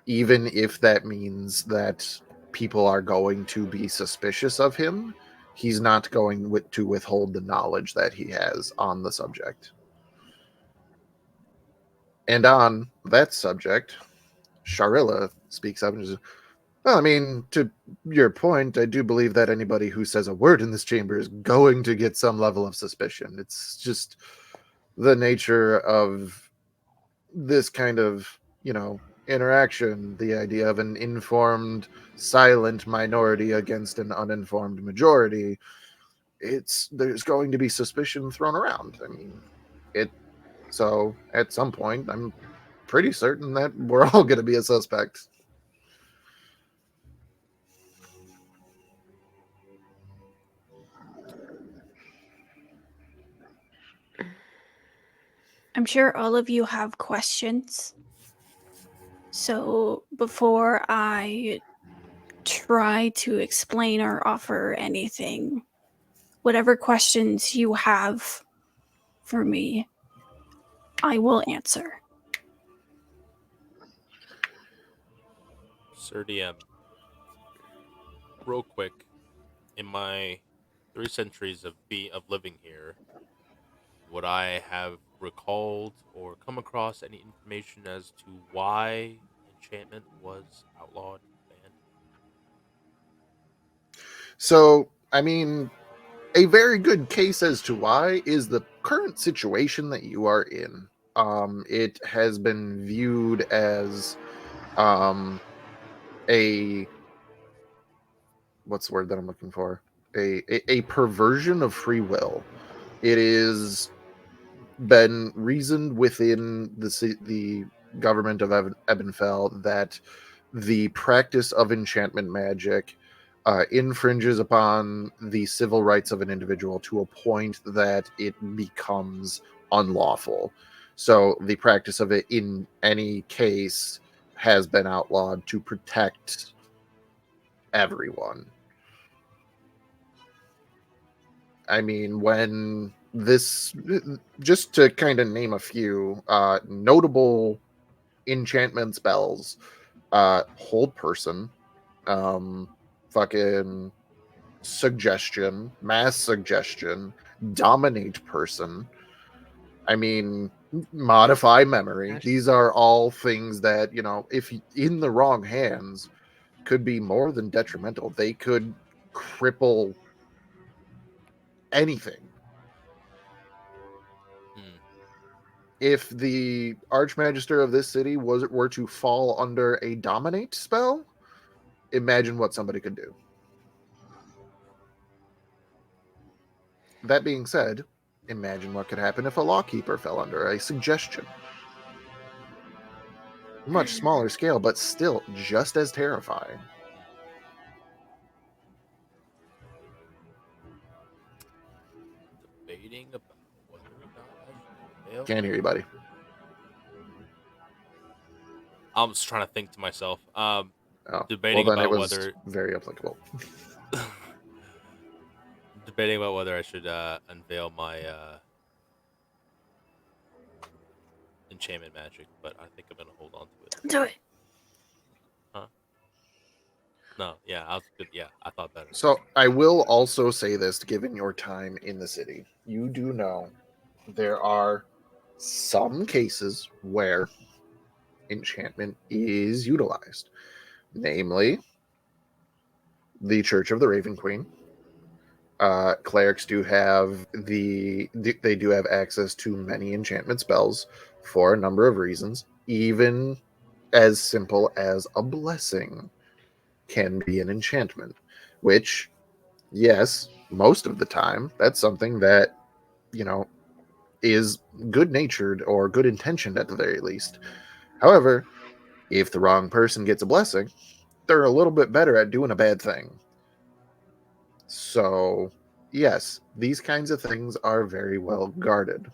Even if that means that people are going to be suspicious of him, he's not going to withhold the knowledge that he has on the subject. And on that subject, Sharilla speaks up and says, well, I mean, to your point, I do believe that anybody who says a word in this chamber is going to get some level of suspicion. It's just the nature of this kind of, interaction, the idea of an informed, silent minority against an uninformed majority, there's going to be suspicion thrown around. I mean, so at some point, I'm pretty certain that we're all going to be a suspect. I'm sure all of you have questions. So before I try to explain or offer anything, whatever questions you have for me, I will answer. Sir DM, real quick, in my 3 centuries of living here, would I have recalled or come across any information as to why enchantment was outlawed, banned? So, I mean, a very good case as to why is the current situation that you are in. It has been viewed as a what's the word that I'm looking for? A perversion of free will. It is been reasoned within the government of Ebonfell that the practice of enchantment magic infringes upon the civil rights of an individual to a point that it becomes unlawful. So the practice of it in any case has been outlawed to protect everyone. I mean, when this, just to kind of name a few notable enchantment spells, hold person, fucking suggestion, mass suggestion, dominate person. I mean, modify memory. These are all things that, if in the wrong hands, could be more than detrimental. They could cripple anything. If the Archmagister of this city were to fall under a dominate spell, imagine what somebody could do. That being said, imagine what could happen if a lawkeeper fell under a suggestion. Much smaller scale, but still just as terrifying. Debating about whether or not I should avail. Can't hear you, buddy. I was trying to think to myself. well, Debating then about it was whether very applicable. debating about whether I should unveil my enchantment magic, but I think I'm gonna hold on to it. Do it. Huh? No, yeah, I was good. Yeah, I thought better. So I will also say this, given your time in the city, you do know there are some cases where enchantment is utilized, namely the Church of the Raven Queen. Clerics do have they do have access to many enchantment spells for a number of reasons. Even as simple as a blessing can be an enchantment, which, yes, most of the time that's something that is good natured or good intentioned at the very least. However, if the wrong person gets a blessing, they're a little bit better at doing a bad thing. So, yes, these kinds of things are very well guarded.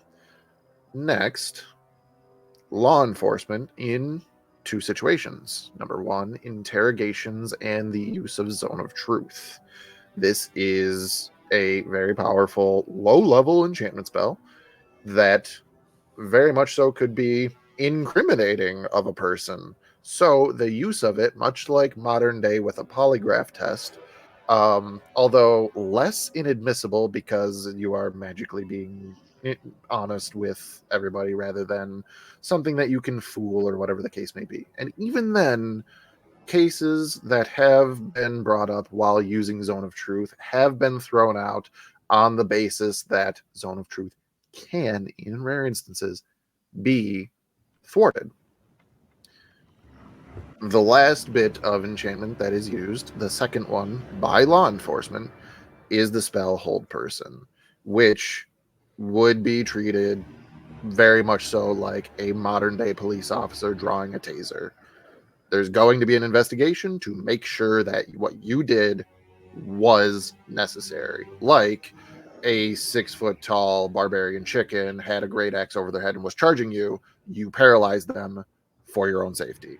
Next, law enforcement in 2 situations. Number 1, interrogations and the use of zone of truth. This is a very powerful low-level enchantment spell that very much so could be incriminating of a person. So the use of it, much like modern day with a polygraph test, although less inadmissible because you are magically being honest with everybody rather than something that you can fool or whatever the case may be. And even then, cases that have been brought up while using Zone of Truth have been thrown out on the basis that Zone of Truth can, in rare instances, be thwarted. The last bit of enchantment that is used, the second one by law enforcement, is the spell Hold Person, which would be treated very much so like a modern day police officer drawing a taser. There's going to be an investigation to make sure that what you did was necessary. Like a 6 foot tall barbarian chicken had a great axe over their head and was charging you, you paralyzed them for your own safety.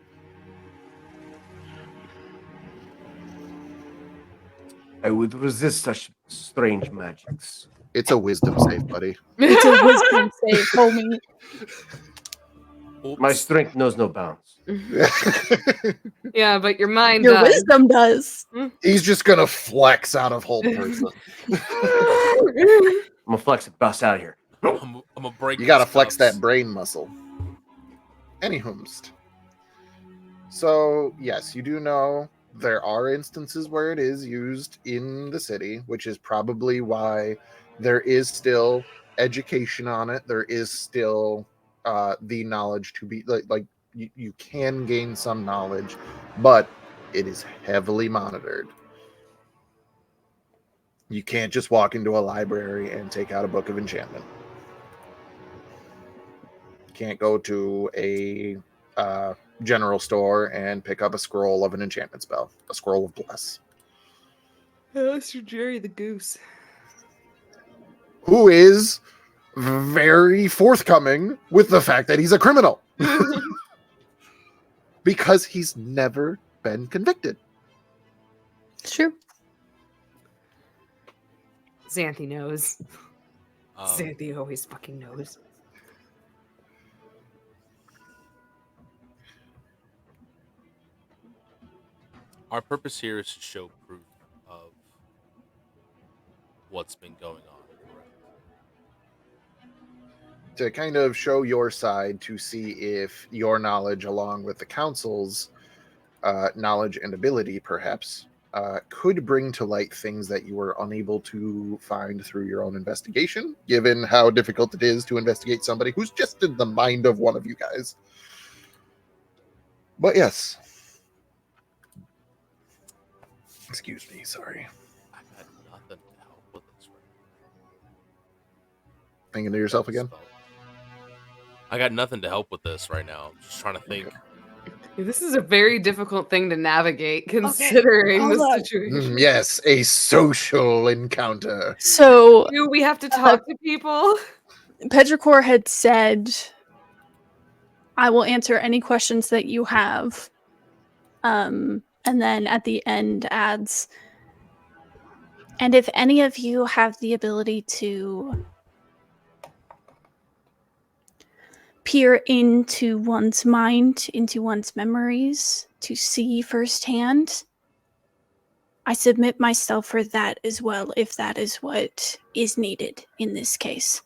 I would resist such strange magics. It's a wisdom save, buddy. It's a wisdom save, homie. My Oops. strength knows no bounds. Yeah, but your mind Your does. wisdom does. He's just gonna flex out of Hold Person. I'm gonna flex it, bust out of here. I'm gonna break. You gotta these flex that cuffs. brain muscle. Anyhoomst. So, yes, you do know there are instances where it is used in the city, which is probably why there is still education on it. There is still the knowledge to be like you can gain some knowledge, but it is heavily monitored. You can't just walk into a library and take out a book of enchantment. You can't go to a general store and pick up a scroll of an enchantment spell, a scroll of bless. That's your Jerry the Goose. Who is very forthcoming with the fact that he's a criminal because he's never been convicted. It's true. Xanthi knows. Um, Xanthi always fucking knows. Our purpose here is to show proof of what's been going on. Correct? To kind of show your side to see if your knowledge, along with the council's knowledge and ability, perhaps, could bring to light things that you were unable to find through your own investigation, given how difficult it is to investigate somebody who's just in the mind of one of you guys. But yes. Excuse me, sorry. I got nothing to help with this right Thinking to yourself now. again? I got nothing to help with this right now. I'm just trying to think. Okay. This is a very difficult thing to navigate considering hold the on. situation. Yes, a social encounter. So Do we have to talk to people? Petrichor had said, I will answer any questions that you have. And then at the end adds, and if any of you have the ability to peer into one's mind, into one's memories, to see firsthand, I submit myself for that as well, if that is what is needed in this case.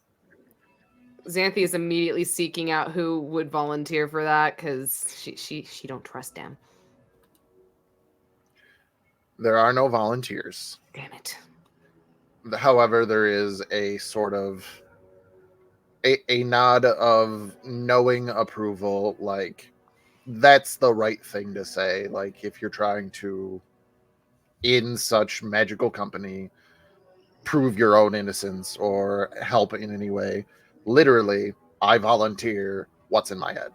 Xanthi is immediately seeking out who would volunteer for that because she don't trust him. There are no volunteers. Damn it. However, there is a sort of a nod of knowing approval, like that's the right thing to say. Like if you're trying to, in such magical company, prove your own innocence or help in any way, literally, I volunteer what's in my head.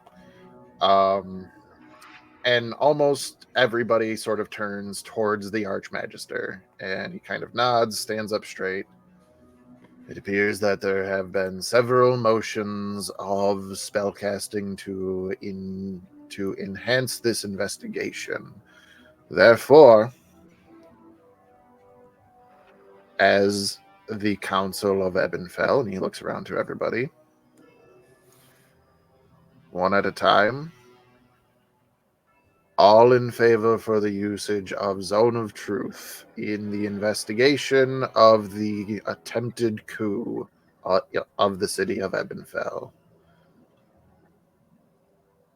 And almost everybody sort of turns towards the Archmagister, and he kind of nods, stands up straight. It appears that there have been several motions of spellcasting to enhance this investigation. Therefore, as the Council of Ebonfell, and he looks around to everybody, one at a time, all in favor for the usage of Zone of Truth in the investigation of the attempted coup of the city of Ebonfell.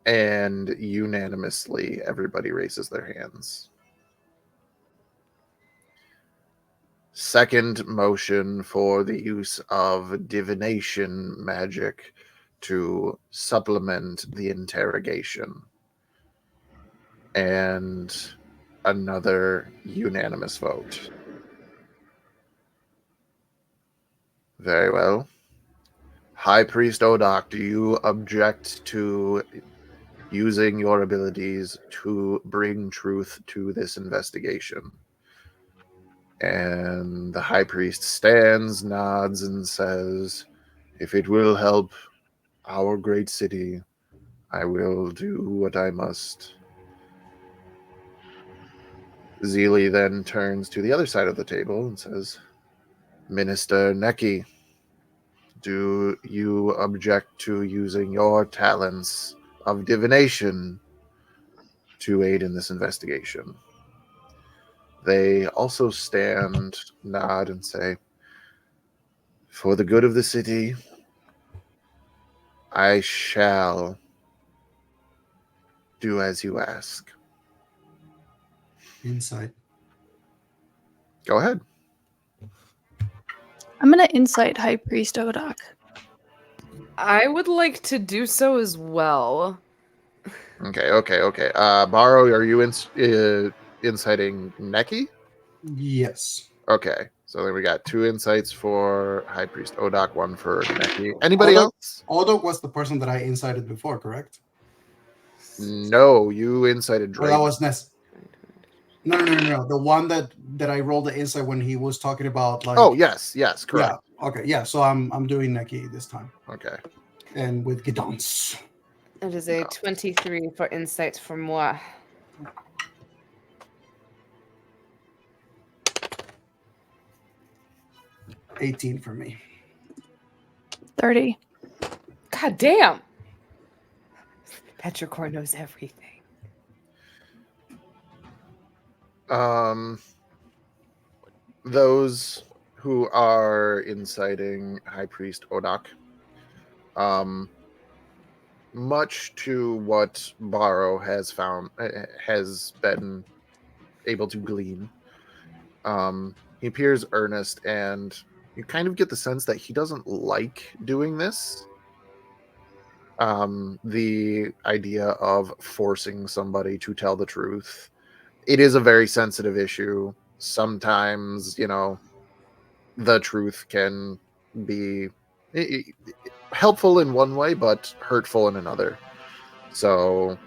And unanimously, everybody raises their hands. Second motion for the use of divination magic to supplement the interrogation. And another unanimous vote. Very well. High Priest Odak, do you object to using your abilities to bring truth to this investigation? And the High Priest stands, nods, and says, if it will help our great city, I will do what I must. Zeely then turns to the other side of the table and says, Minister Neki, do you object to using your talents of divination to aid in this investigation? They also stand, nod, and say, for the good of the city, I shall do as you ask. Insight. Go ahead. I'm gonna insight High Priest Odak. I would like to do so as well. Okay. Baro, are you inciting Neki? Yes. Okay, so then we got 2 insights for High Priest Odak, 1 for Neki. Anybody Odak- else? Odak was the person that I incited before, correct? No, you incited Or that Draven. was Ness. No. The one that I rolled the insight when he was talking about like. Oh yes, correct. Yeah. Okay. Yeah. So I'm doing Neki this time, Okay. and with Gidons. It is a No. 23 for insight for moi. $18 for me. 30. God damn! Petrichor knows everything. Those who are inciting High Priest Odak, much to what Baro has been able to glean, he appears earnest, and you kind of get the sense that he doesn't like doing this. The idea of forcing somebody to tell the truth. It is a very sensitive issue. Sometimes, the truth can be helpful in one way, but hurtful in another. So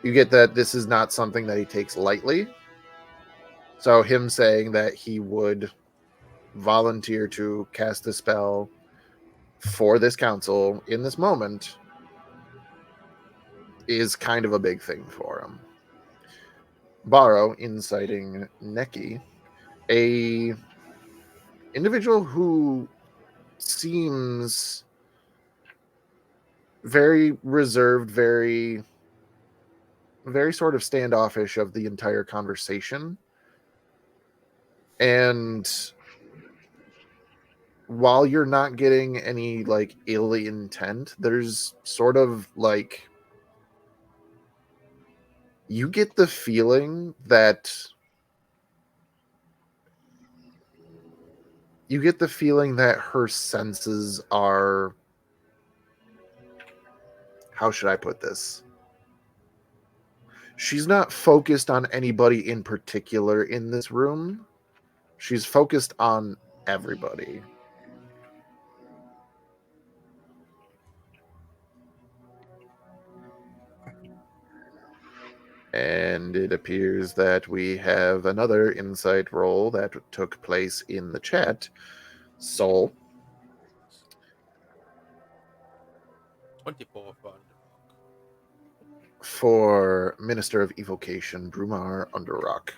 you get that this is not something that he takes lightly. So him saying that he would volunteer to cast a spell for this council in this moment is kind of a big thing for him. Baro inciting Neki, a individual who seems very reserved, very sort of standoffish of the entire conversation. And while you're not getting any like ill intent, there's sort of like you get the feeling that her senses are, how should I put this? She's not focused on anybody in particular in this room. She's focused on everybody. And it appears that we have another insight roll that took place in the chat. Soul. 24 for Underdog. For Minister of Evocation, Brumar Underrock.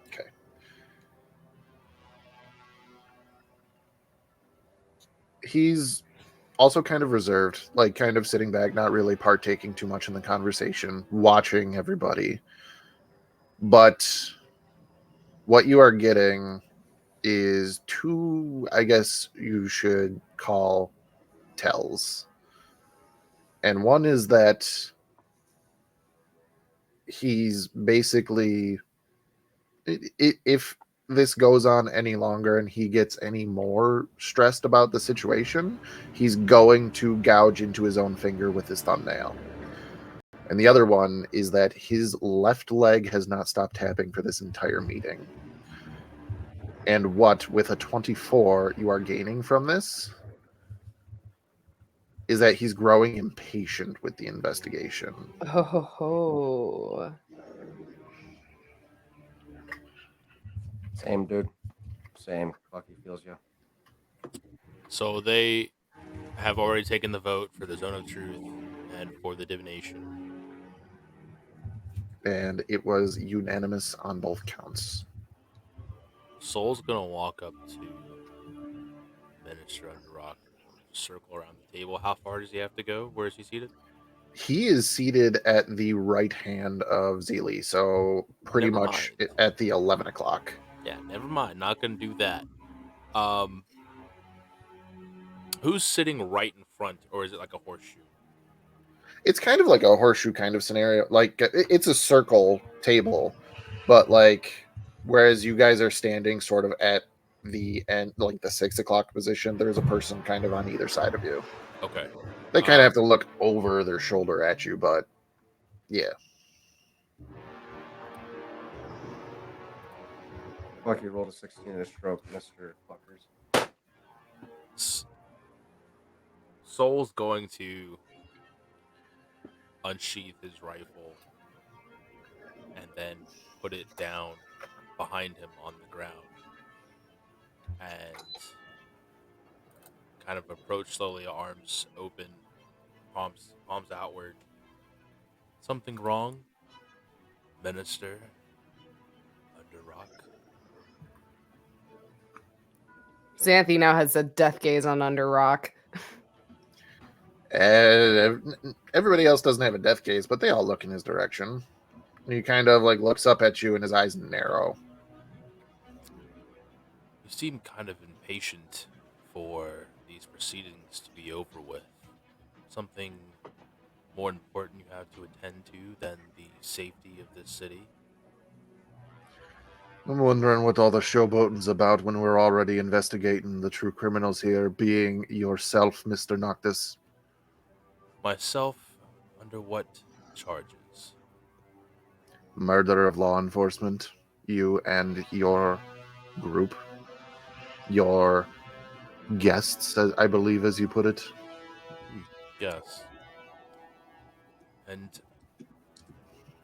Okay. He's also kind of reserved, like kind of sitting back, not really partaking too much in the conversation, watching everybody. But what you are getting is 2, I guess you should call tells. And one is that he's basically, if this goes on any longer and he gets any more stressed about the situation, he's going to gouge into his own finger with his thumbnail. And the other one is that his left leg has not stopped tapping for this entire meeting. And what, with a 24, you are gaining from this is that he's growing impatient with the investigation. Ho ho ho. Same, dude. Same. Lucky feels you. So they have already taken the vote for the zone of truth and for the divination. And it was unanimous on both counts. Soul's gonna walk up to Minister Underrock, circle around the table. How far does he have to go? Where is he seated? He is seated at the right hand of Zeely, so pretty Never much mind. at the 11 o'clock. Yeah, never mind. Not gonna do that. Who's sitting right in front, or is it like a horseshoe? It's kind of like a horseshoe kind of scenario. Like, it's a circle table, but like, whereas you guys are standing sort of at the end, like the 6 o'clock position, there's a person kind of on either side of you. Okay. They kind of have to look over their shoulder at you, but yeah. Lucky rolled a 16 in a stroke, Mr. Fuckers. Soul's going to unsheath his rifle and then put it down behind him on the ground and kind of approach slowly, arms open, palms outward. Something wrong, Minister Underrock? Xanthi now has a death gaze on Underrock. And everybody else doesn't have a death gaze, but they all look in his direction. He kind of like looks up at you and his eyes narrow. You seem kind of impatient for these proceedings to be over with. Something more important you have to attend to than the safety of this city? I'm wondering what all the showboating's about when we're already investigating the true criminals here, being yourself, Mr. Noctis. Myself, under what charges? Murder of law enforcement. You and your group. Your guests, I believe, as you put it. Yes. And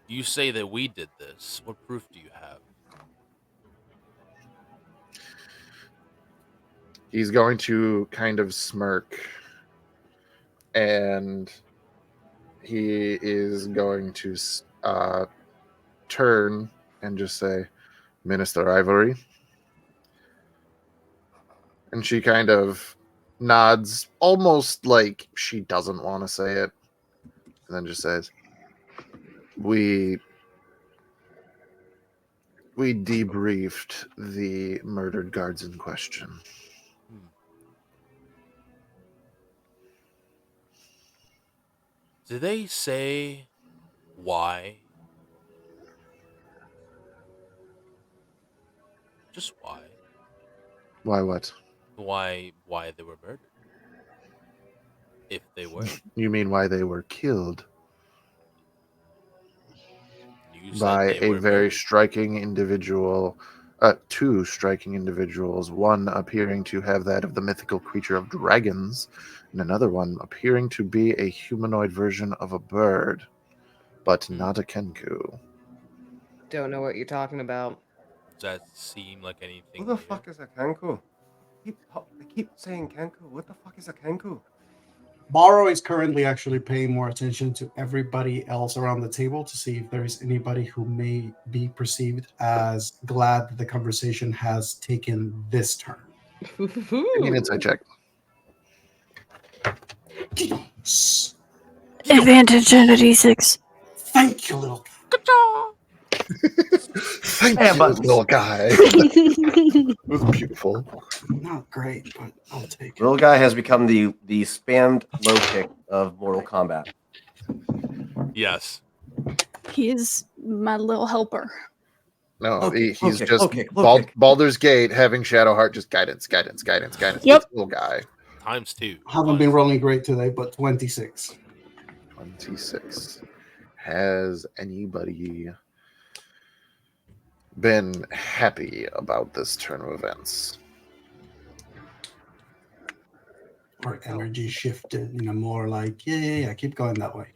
you say that we did this. What proof do you have? He's going to kind of smirk. And he is going to turn and just say, Minister Ivory. And she kind of nods, almost like she doesn't want to say it. And then just says, We debriefed the murdered guards in question. Did they say why? Just why? Why what? Why they were murdered? If they were. You mean why they were killed? You said By they a were very murdered. striking individual, two striking individuals, one appearing to have that of the mythical creature of dragons, and another one appearing to be a humanoid version of a bird, but not a Kenku. Don't know what you're talking about. Does that seem like anything? Who the new? fuck is a Kenku? They keep saying Kenku. What the fuck is a Kenku? Borrow is currently actually paying more attention to everybody else around the table to see if there is anybody who may be perceived as glad that the conversation has taken this turn. Give me an insight check. Advantage on a d6. Thank you, little Thank Yeah, you, but- little guy. It was beautiful. Not great, but I'll take it. Little guy has become the spammed low kick of Mortal Kombat. Yes. He is my little helper. No, Okay, he's okay, just okay, okay. Baldur's Gate having Shadowheart, just guidance. Yep. It's a little guy. Times 2. Haven't been rolling great today, but 26. 26. Has anybody been happy about this turn of events? Our energy shifted, more like, yeah, keep going that way.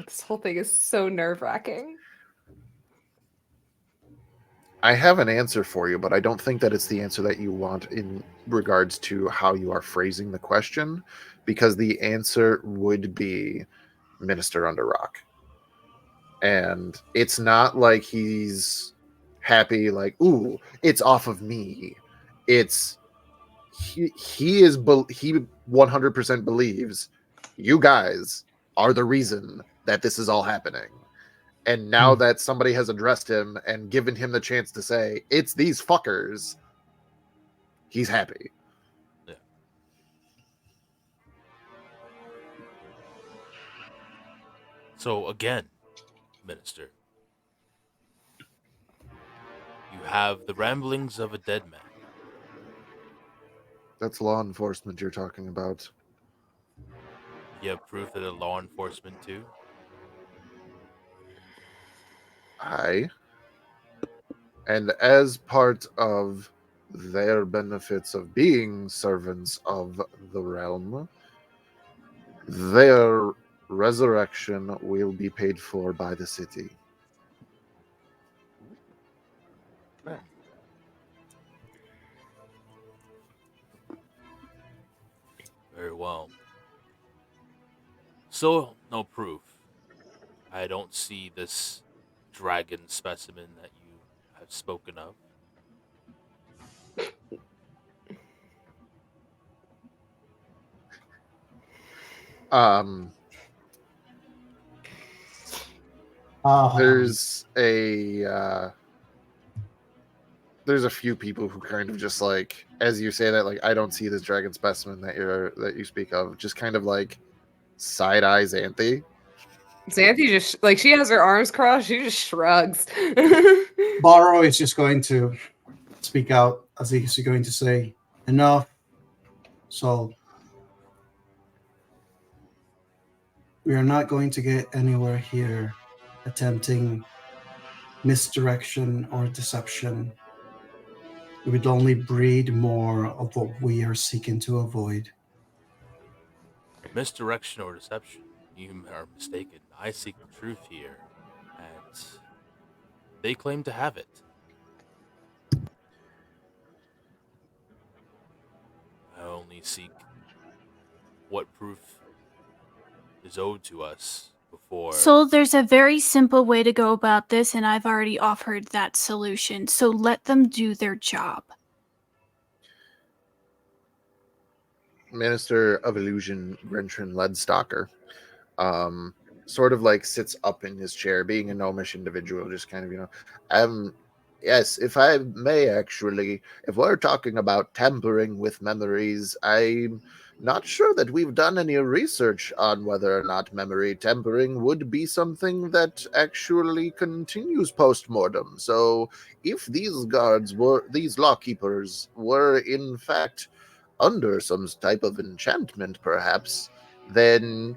This whole thing is so nerve-wracking. I have an answer for you, but I don't think that it's the answer that you want in regards to how you are phrasing the question, because the answer would be Minister Under Rock. And it's not like he's happy, like, ooh, it's off of me. It's he 100% believes you guys are the reason that this is all happening. And now that somebody has addressed him and given him the chance to say, it's these fuckers, he's happy. Yeah. So again, Minister, you have the ramblings of a dead man. That's law enforcement you're talking about. You have proof that a law enforcement too? And as part of their benefits of being servants of the realm, their resurrection will be paid for by the city. Very well. So, no proof. I don't see this dragon specimen that you have spoken of. There's a few people who kind of just like, as you say that, like, I don't see this dragon specimen that you speak of, just kind of like side eye Xanthi. Xanthi just, like, she has her arms crossed, she just shrugs. Borrow is just going to speak out as he's going to say, enough. So we are not going to get anywhere here attempting misdirection or deception. It would only breed more of what we are seeking to avoid. Misdirection or deception? You are mistaken. I seek the truth here, and they claim to have it. I only seek what proof is owed to us before. So there's a very simple way to go about this, and I've already offered that solution. So let them do their job. Minister of Illusion, Grenchen Ledstalker, sort of like sits up in his chair, being a gnomish individual, just kind of, yes, if I may, actually, if we're talking about tampering with memories, I'm not sure that we've done any research on whether or not memory tampering would be something that actually continues post-mortem. So if these lawkeepers were in fact under some type of enchantment, perhaps, then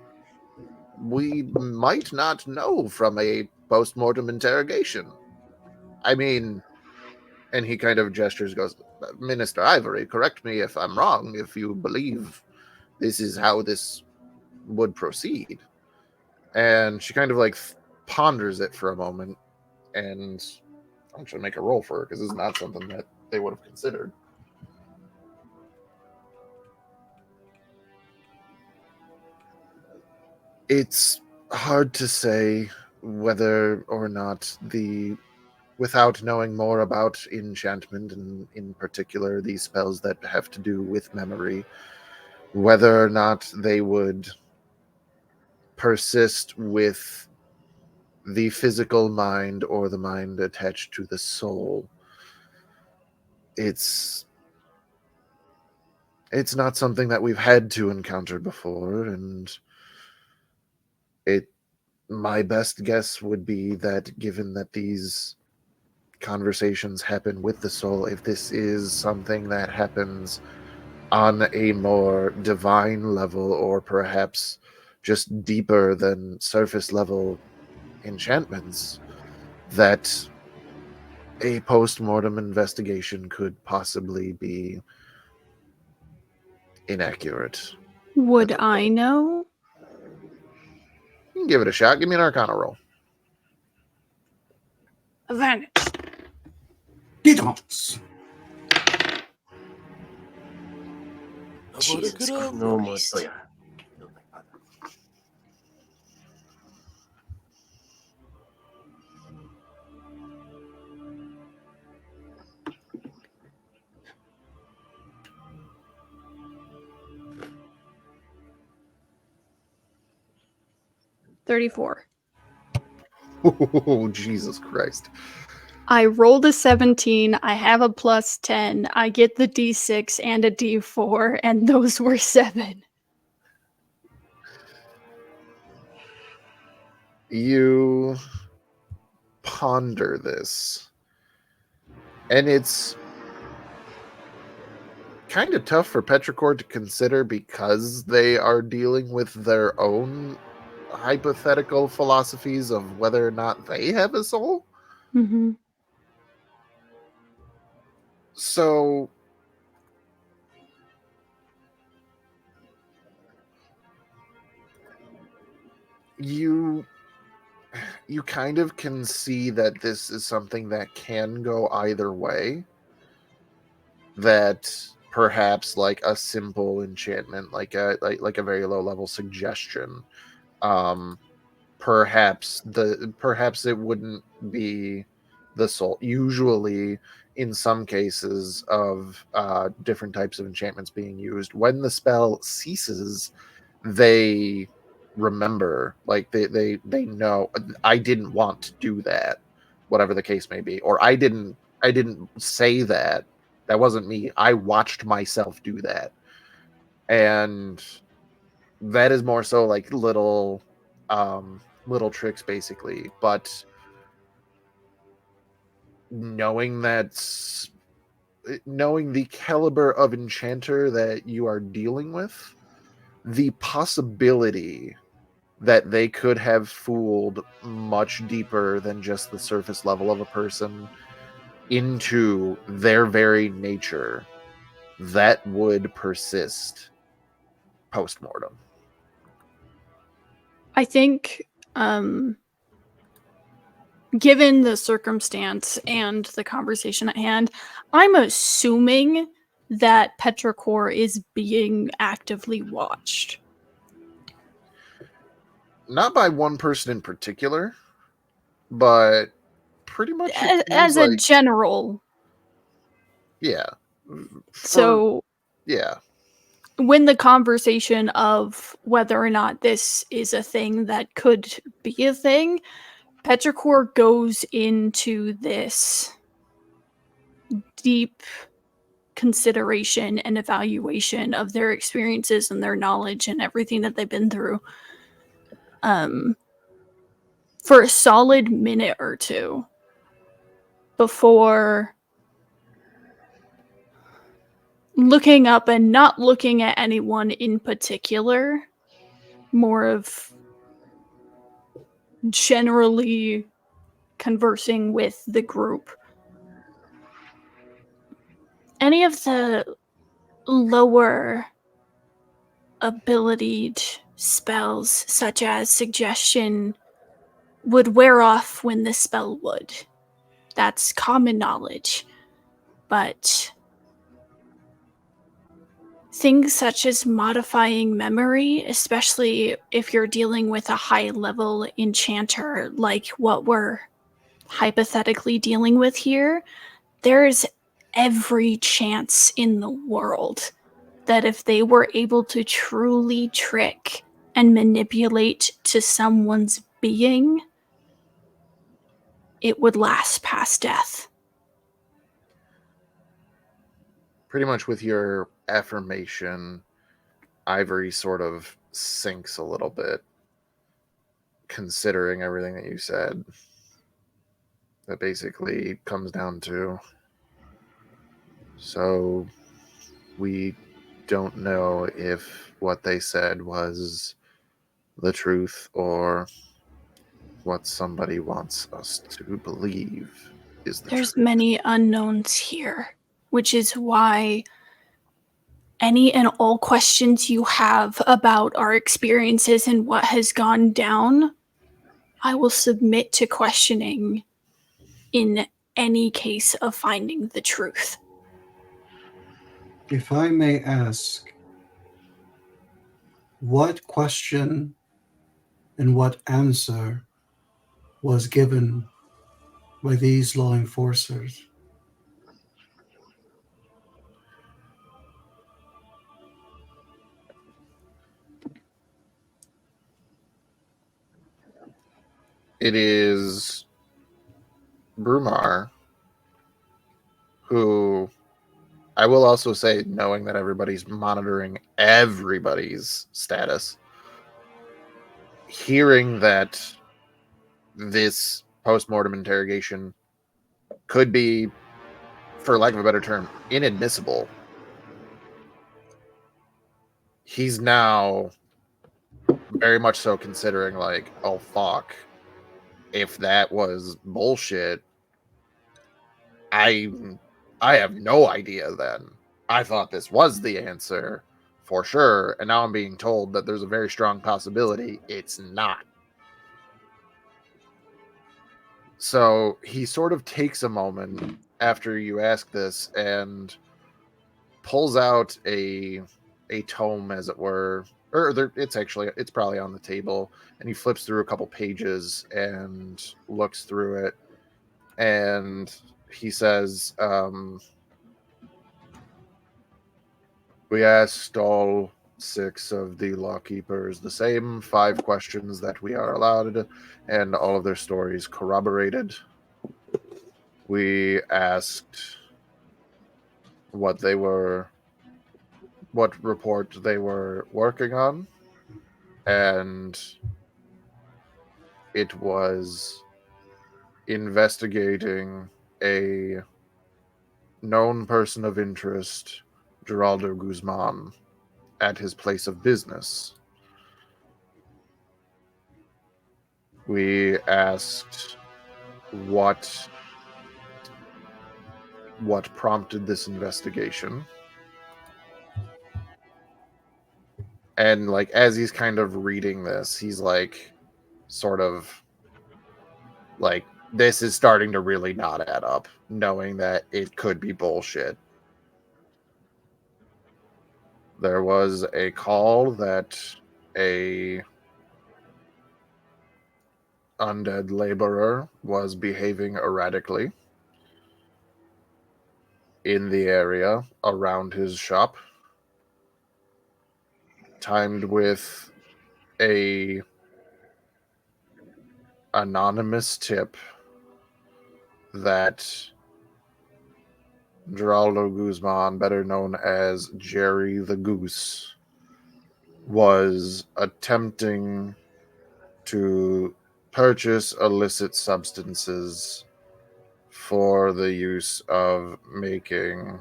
we might not know from a post-mortem interrogation. I mean, and he kind of gestures, goes, Minister Ivory, correct me if I'm wrong, if you believe this is how this would proceed. And she kind of like ponders it for a moment, and I'm trying to make a roll for her because this is not something that they would have considered. It's hard to say whether or not without knowing more about enchantment, and in particular these spells that have to do with memory, whether or not they would persist with the physical mind or the mind attached to the soul. It's not something that we've had to encounter before, and My best guess would be that given that these conversations happen with the soul, if this is something that happens on a more divine level, or perhaps just deeper than surface level enchantments, that a post-mortem investigation could possibly be inaccurate. Would I know? You can give it a shot. Give me an Arcana roll. Advantage. Guidance. Jesus No more. Christ. Oh, yeah. 34. Oh, Jesus Christ. I rolled a 17. I have a plus 10. I get the d6 and a d4, and those were 7. You ponder this, and it's kind of tough for Petrichor to consider because they are dealing with their own hypothetical philosophies of whether or not they have a soul. Mm-hmm. So you kind of can see that this is something that can go either way. That perhaps like a simple enchantment, like a very low level suggestion, perhaps it wouldn't be the soul. Usually, in some cases of different types of enchantments being used, when the spell ceases, they remember, like they know, I didn't want to do that, whatever the case may be, or I didn't say that. That wasn't me. I watched myself do that. And that is more so like little tricks basically, but knowing the caliber of enchanter that you are dealing with, the possibility that they could have fooled much deeper than just the surface level of a person into their very nature, that would persist post-mortem. I think, given the circumstance and the conversation at hand, I'm assuming that Petrichor is being actively watched. Not by one person in particular, but pretty much it As seems a like, general. yeah. So Yeah. when the conversation of whether or not this is a thing that could be a thing, Petrichor goes into this deep consideration and evaluation of their experiences and their knowledge and everything that they've been through, for a solid minute or two before looking up and not looking at anyone in particular, more of generally conversing with the group. Any of the lower abilitied spells, such as suggestion, would wear off when the spell would. That's common knowledge. But things such as modifying memory, especially if you're dealing with a high level enchanter like what we're hypothetically dealing with here, there's every chance in the world that if they were able to truly trick and manipulate to someone's being, it would last past death. Pretty much with your affirmation, Ivory sort of sinks a little bit. considering everything that you said, that basically comes down to, so we don't know if what they said was the truth or what somebody wants us to believe is the There's truth. many unknowns here, which is why any and all questions you have about our experiences and what has gone down, I will submit to questioning in any case of finding the truth. If I may ask, what question and what answer was given by these law enforcers? It is Brumar who, I will also say, knowing that everybody's monitoring everybody's status, hearing that this post-mortem interrogation could be, for lack of a better term, inadmissible, he's now very much so considering, like, oh fuck, if that was bullshit, I have no idea then. I thought this was the answer for sure, and now I'm being told that there's a very strong possibility it's not. So he sort of takes a moment after you ask this and pulls out a tome, as it were, or it's probably on the table, and he flips through a couple pages and looks through it, and he says, we asked all 6 of the lawkeepers the same 5 questions that we are allowed, and all of their stories corroborated. We asked what report they were working on, and it was investigating a known person of interest, Geraldo Guzman, at his place of business. We asked what prompted this investigation. And like as he's kind of reading this, he's like sort of like, this is starting to really not add up, knowing that it could be bullshit. There was a call that a undead laborer was behaving erratically in the area around his shop, timed with a anonymous tip that Geraldo Guzman, better known as Jerry the Goose, was attempting to purchase illicit substances for the use of making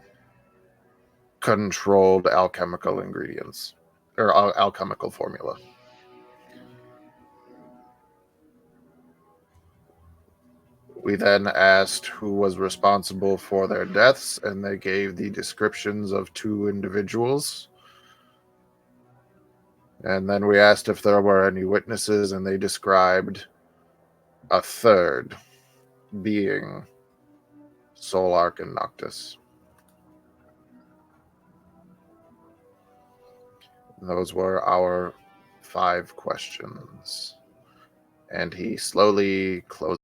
controlled alchemical ingredients or alchemical formula. We then asked who was responsible for their deaths, and they gave the descriptions of 2 individuals. And then we asked if there were any witnesses, and they described a third being Solark and Noctis. Those were our 5 questions. And he slowly closed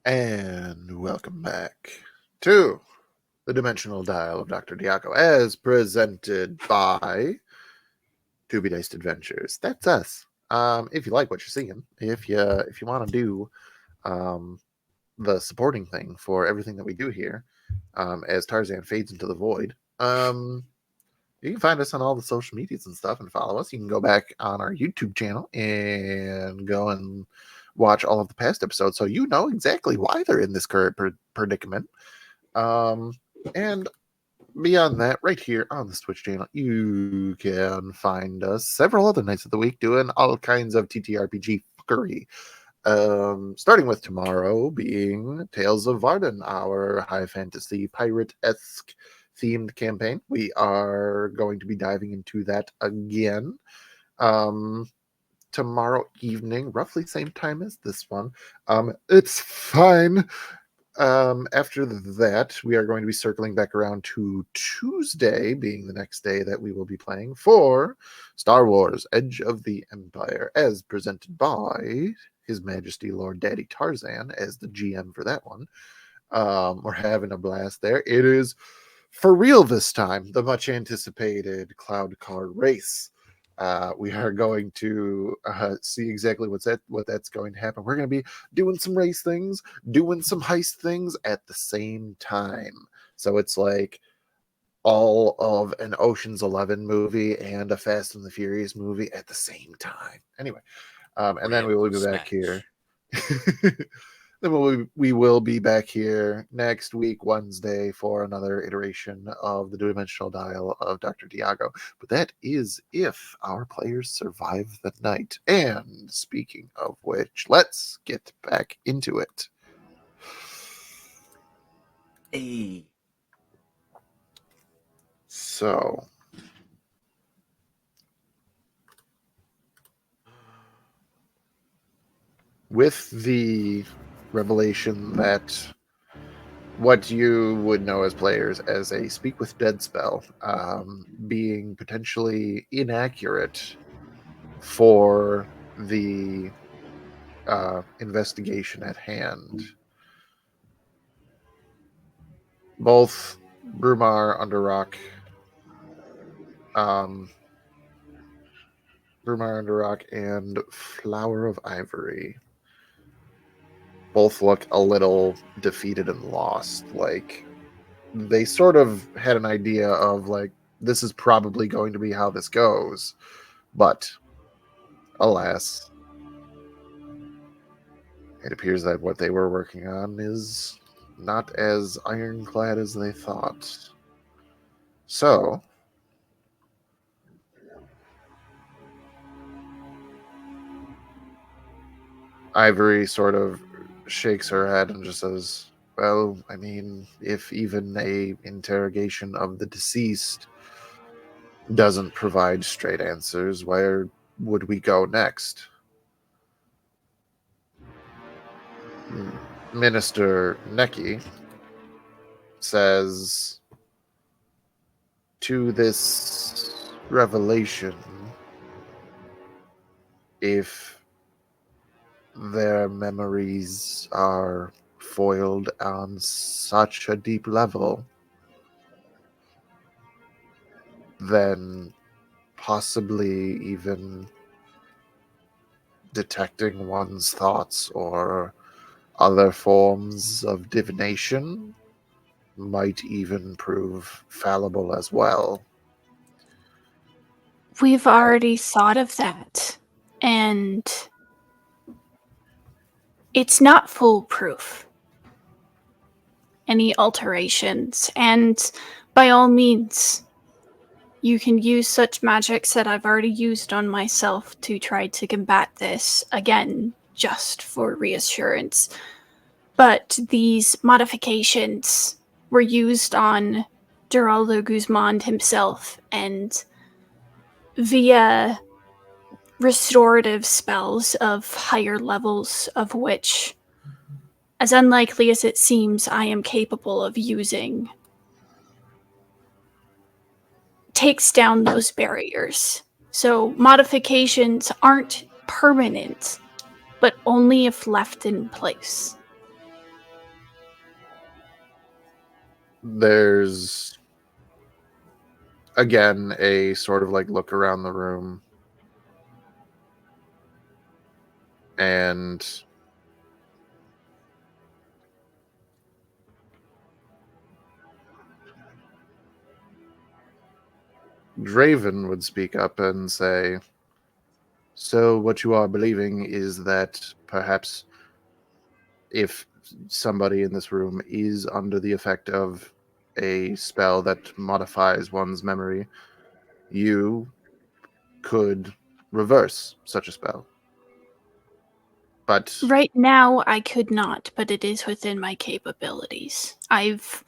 And welcome back to the Dimensional Dial of Dr. Diago, as presented by Tubi Diced Adventures. That's us. If you like what you're seeing, if you want to do the supporting thing for everything that we do here, as Tarzan fades into the void, you can find us on all the social medias and stuff and follow us. You can go back on our YouTube channel and go and watch all of the past episodes so you know exactly why they're in this current predicament. And beyond that, right here on this Twitch channel, you can find us several other nights of the week doing all kinds of TTRPG fuckery. Starting with tomorrow being Tales of Varden, our high fantasy pirate-esque themed campaign. We are going to be diving into that again. Tomorrow evening, roughly same time as this one. It's fine. After that, we are going to be circling back around to Tuesday, being the next day that we will be playing for Star Wars Edge of the Empire, as presented by His Majesty Lord Daddy Tarzan as the GM for that one. We're having a blast there. It is for real this time, the much anticipated Cloud Car Race. We are going to see exactly what that's going to happen. We're going to be doing some race things, doing some heist things at the same time. So it's like all of an Ocean's 11 movie and a Fast and the Furious movie at the same time. Anyway, and then we will be back here. Then we will be back here next week, Wednesday, for another iteration of the Dimensional Dial of Dr. Diago. But that is if our players survive the night. And speaking of which, let's get back into it. Hey. So, with the revelation that what you would know as players as a Speak with Dead spell being potentially inaccurate for the investigation at hand, both Brumar Underrock and Flower of Ivory both look a little defeated and lost. Like, they sort of had an idea of, like, this is probably going to be how this goes. But, alas, it appears that what they were working on is not as ironclad as they thought. So, Ivory sort of shakes her head and just says, well, I mean, if even a interrogation of the deceased doesn't provide straight answers, where would we go next? Minister Neki says, to this revelation, if their memories are foiled on such a deep level, then possibly even detecting one's thoughts or other forms of divination might even prove fallible as well. We've already thought of that, and it's not foolproof. Any alterations, and by all means, you can use such magics that I've already used on myself to try to combat this, again, just for reassurance. But these modifications were used on Geraldo Guzman himself, and via restorative spells of higher levels, of which, as unlikely as it seems, I am capable of using, takes down those barriers. So modifications aren't permanent, but only if left in place. There's again a sort of like look around the room, and Draven would speak up and say, "So what you are believing is that perhaps if somebody in this room is under the effect of a spell that modifies one's memory, you could reverse such a spell. But Right now, I could not, but it is within my capabilities. I've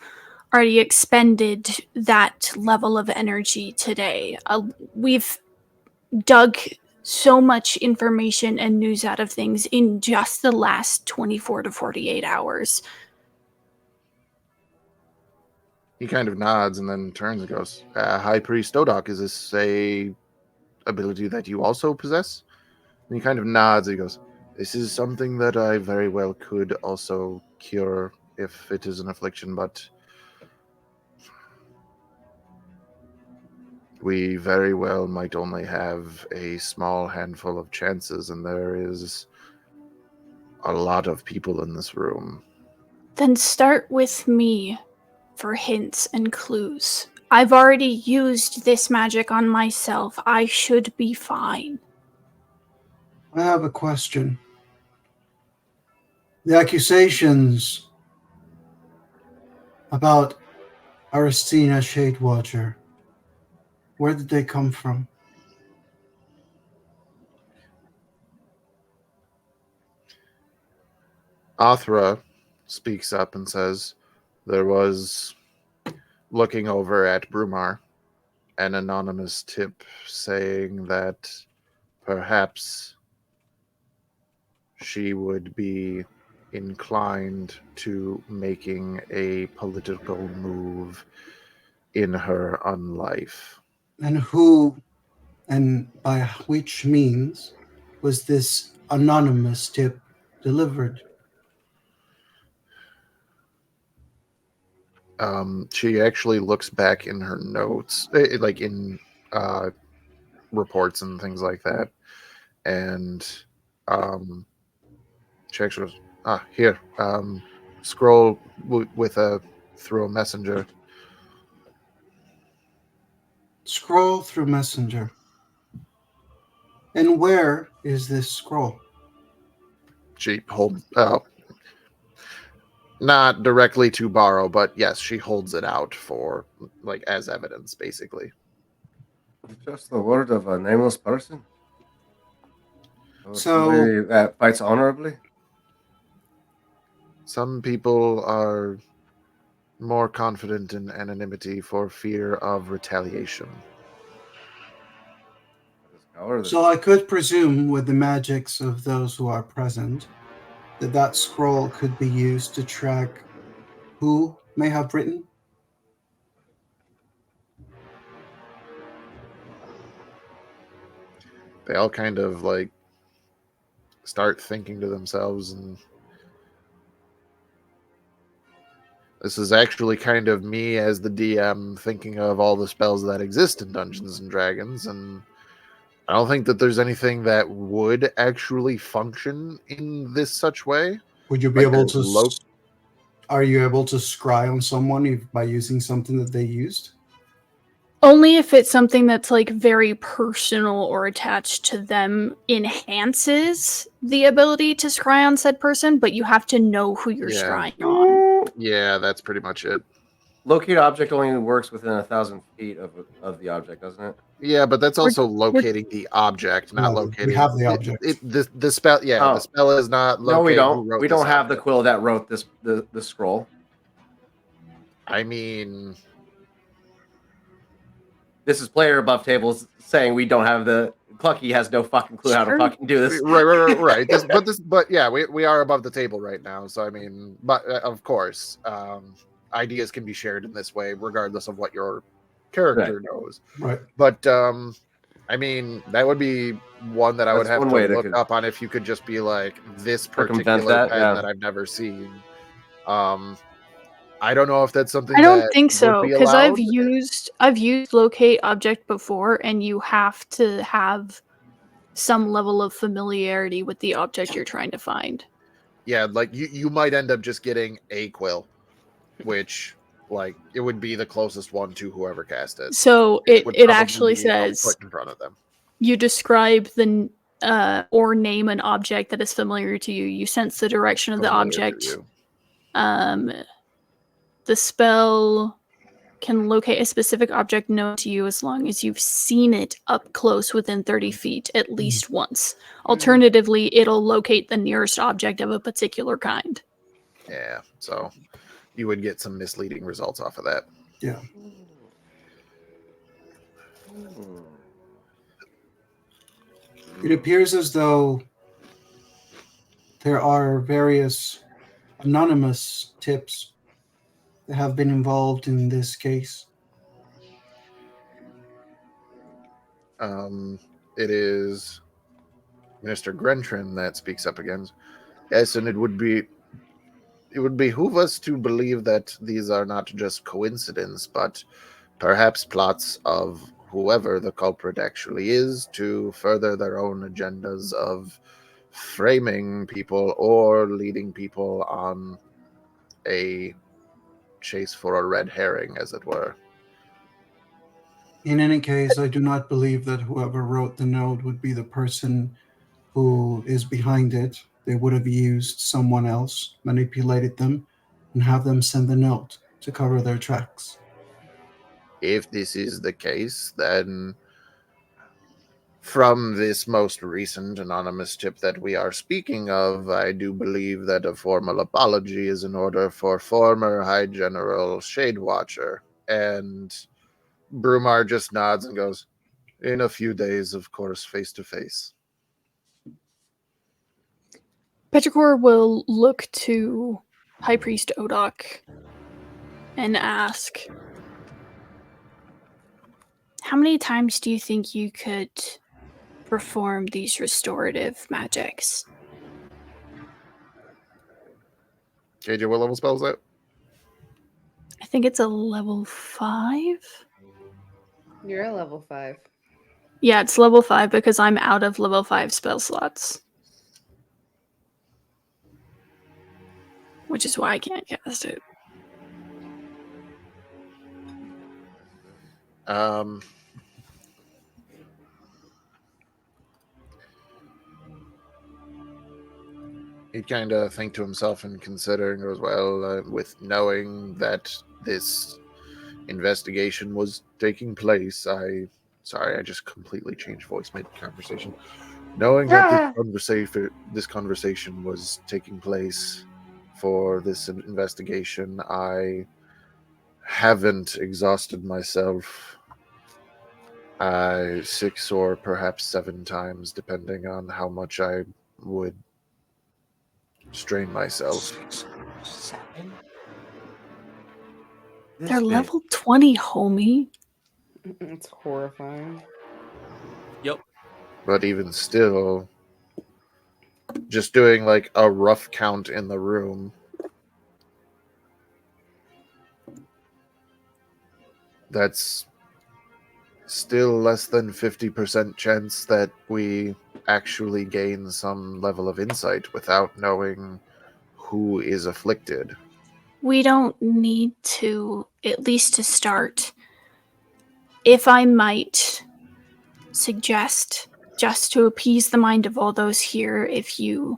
already expended that level of energy today. We've dug so much information and news out of things in just the last 24 to 48 hours. he kind of nods and then turns and goes, High Priest Odok, is this a ability that you also possess? And he kind of nods and he goes, this is something that I very well could also cure if it is an affliction, but we very well might only have a small handful of chances, and there is a lot of people in this room. Then start with me for hints and clues. I've already used this magic on myself. I should be fine. I have a question. The accusations about Aristina Shadewatcher, where did they come from? Athra speaks up and says, there was, looking over at Brumar, an anonymous tip saying that perhaps she would be inclined to making a political move in her unlife. And who, and by which means, was this anonymous tip delivered? She actually looks back in her notes, like in reports and things like that, and she actually goes, here, scroll through a messenger. Scroll through messenger. And where is this scroll? She holds, not directly to borrow, but yes, she holds it out for, like, as evidence, basically. Just the word of a nameless person. So- Somebody that fights honorably. Some people are more confident in anonymity for fear of retaliation. So I could presume, with the magics of those who are present, that scroll could be used to track who may have written. They all kind of like start thinking to themselves, and this is actually kind of me as the DM thinking of all the spells that exist in Dungeons and Dragons, and I don't think that there's anything that would actually function in this such way. Would you be Like, able there's to? Are you able to scry on someone by using something that they used? Only if it's something that's like very personal or attached to them enhances the ability to scry on said person, but you have to know who you're scrying on. Yeah, that's pretty much it. Locate object only works within 1,000 feet of the object, doesn't it? Yeah, but that's also locating the object, not locating. We have the object. The spell. Yeah, the spell is not. No, we don't. We don't have the quill that wrote the scroll. I mean, this is player above tables saying we don't have the. Clucky has no fucking clue how to fucking do this. Right. But yeah, we are above the table right now. So I mean, but of course, ideas can be shared in this way, regardless of what your character knows. Right. But I mean, that would be one that I would have to look up on if you could just be like this particular pen that I've never seen. I don't know if that's something I don't that think would so, be because I've allowed. used locate object before, and you have to have some level of familiarity with the object you're trying to find. Yeah, like you might end up just getting a quill, which like it would be the closest one to whoever cast it. So It would it probably actually be a says foot in front of them. you describe or name an object that is familiar to you. You sense the direction of the Familiar to object. you. The spell can locate a specific object known to you as long as you've seen it up close within 30 feet at least once. Alternatively, it'll locate the nearest object of a particular kind. Yeah, so you would get some misleading results off of that. Yeah. It appears as though there are various anonymous tips that have been involved in this case. It is Minister Grentrin that speaks up again. Yes, and it would behoove us to believe that these are not just coincidence, but perhaps plots of whoever the culprit actually is to further their own agendas of framing people or leading people on a chase for a red herring, as it were. In any case, I do not believe that whoever wrote the note would be the person who is behind it. They would have used someone else, manipulated them, and have them send the note to cover their tracks. If this is the case, then from this most recent anonymous tip that we are speaking of, I do believe that a formal apology is in order for former High General Shadewatcher. And Brumar just nods and goes, in a few days, of course, face to face. Petrichor will look to High Priest Odok and ask, how many times do you think you could perform these restorative magics? KJ, what level spell is that? I think it's a level 5. You're a level 5. Yeah, it's level 5 because I'm out of level 5 spell slots. Which is why I can't cast it. He'd kind of think to himself and consider and goes, well, with knowing that this investigation was taking place, I just completely changed voice mid-conversation. Knowing that this conversation was taking place for this investigation, I haven't exhausted myself 6 or perhaps 7 times, depending on how much I would strain myself. 6 or 7? They're level 20, homie. It's horrifying. Yep. But even still, just doing like a rough count in the room, that's still less than 50% chance that we actually gain some level of insight without knowing who is afflicted. We don't need to, at least to start. If I might suggest, just to appease the mind of all those here, if you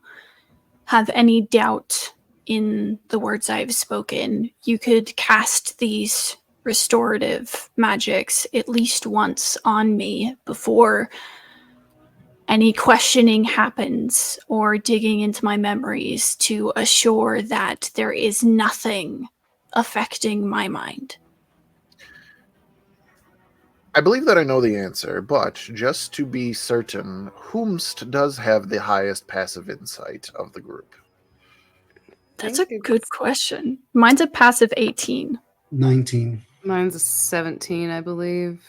have any doubt in the words I've spoken, you could cast these restorative magics at least once on me before any questioning happens or digging into my memories to assure that there is nothing affecting my mind. I believe that I know the answer, but just to be certain, whomst does have the highest passive insight of the group? That's a good question. Mine's a passive 18. 19. Mine's a 17, I believe.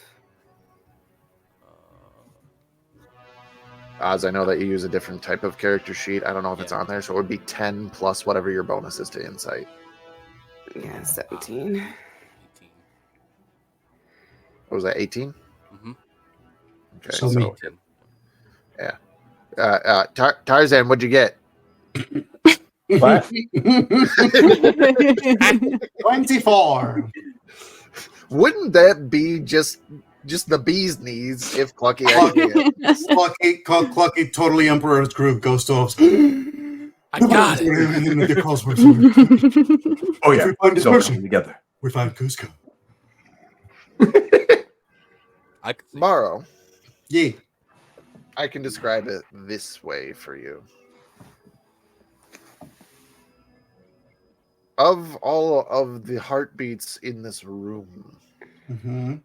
Oz, I know that you use a different type of character sheet. I don't know if it's on there, so it would be 10 plus whatever your bonus is to insight. Yeah, 17. 18. What was that, 18? Mm-hmm. Okay, So so, me. 18. Tarzan, what'd you get? What? 24. Wouldn't that be just the bee's knees if Clucky actually hit? Clucky, totally Emperor's Groove goes to us. I got it. Oh If yeah, we find this it's all person, coming together. we find Cusco. I could see. Morrow, Yeah. I can describe it this way for you. Of all of the heartbeats in this room, Mm-hmm.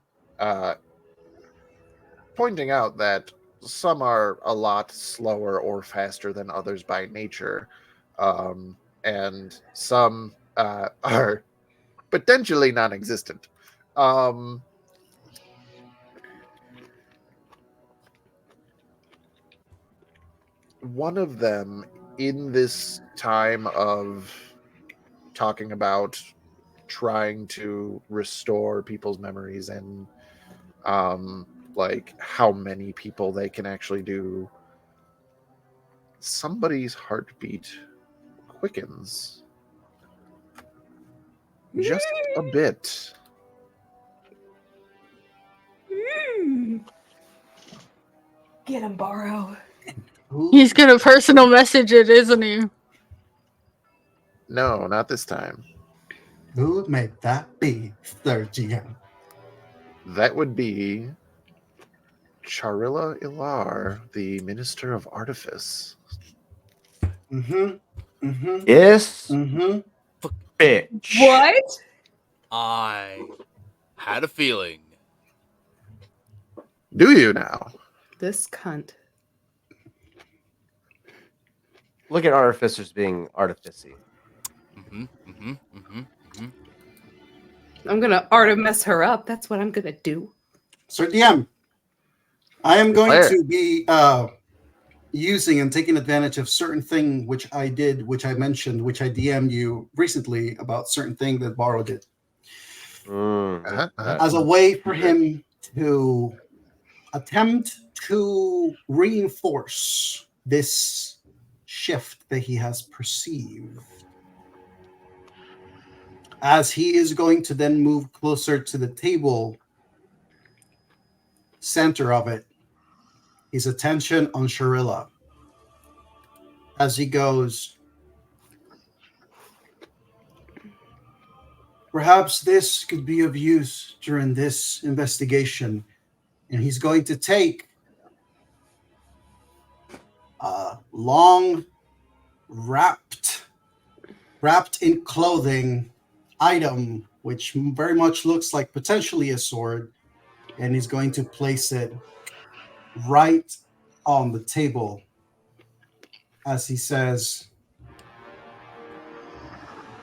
pointing out that some are a lot slower or faster than others by nature, and some are potentially non-existent. One of them, in this time of talking about trying to restore people's memories and like how many people they can actually do, somebody's heartbeat quickens just a bit. Get him, Borrow. He's gonna personal message it, isn't he? No, not this time. Who may that be, Sir GM? That would be Charilla Ilar, the Minister of Artifice. Mm-hmm. Mm-hmm. Yes, Mm-hmm. bitch. What? I had a feeling. Do you now? This cunt. Look at artificers being artificy. Mm-hmm. Mm-hmm. Mm-hmm. Mm-hmm. I'm gonna Artemis her up. That's what I'm gonna do. Sir DM, I am going Declare. to be using and taking advantage of certain thing which I did, which I mentioned, which I DM'd you recently about certain thing that Borrow did, as a way for him to attempt to reinforce this shift that he has perceived. As he is going to then move closer to the table center of it, his attention on Sharilla. As he goes, perhaps this could be of use during this investigation. And he's going to take a long, wrapped in clothing item, which very much looks like potentially a sword, and he's going to place it right on the table as he says,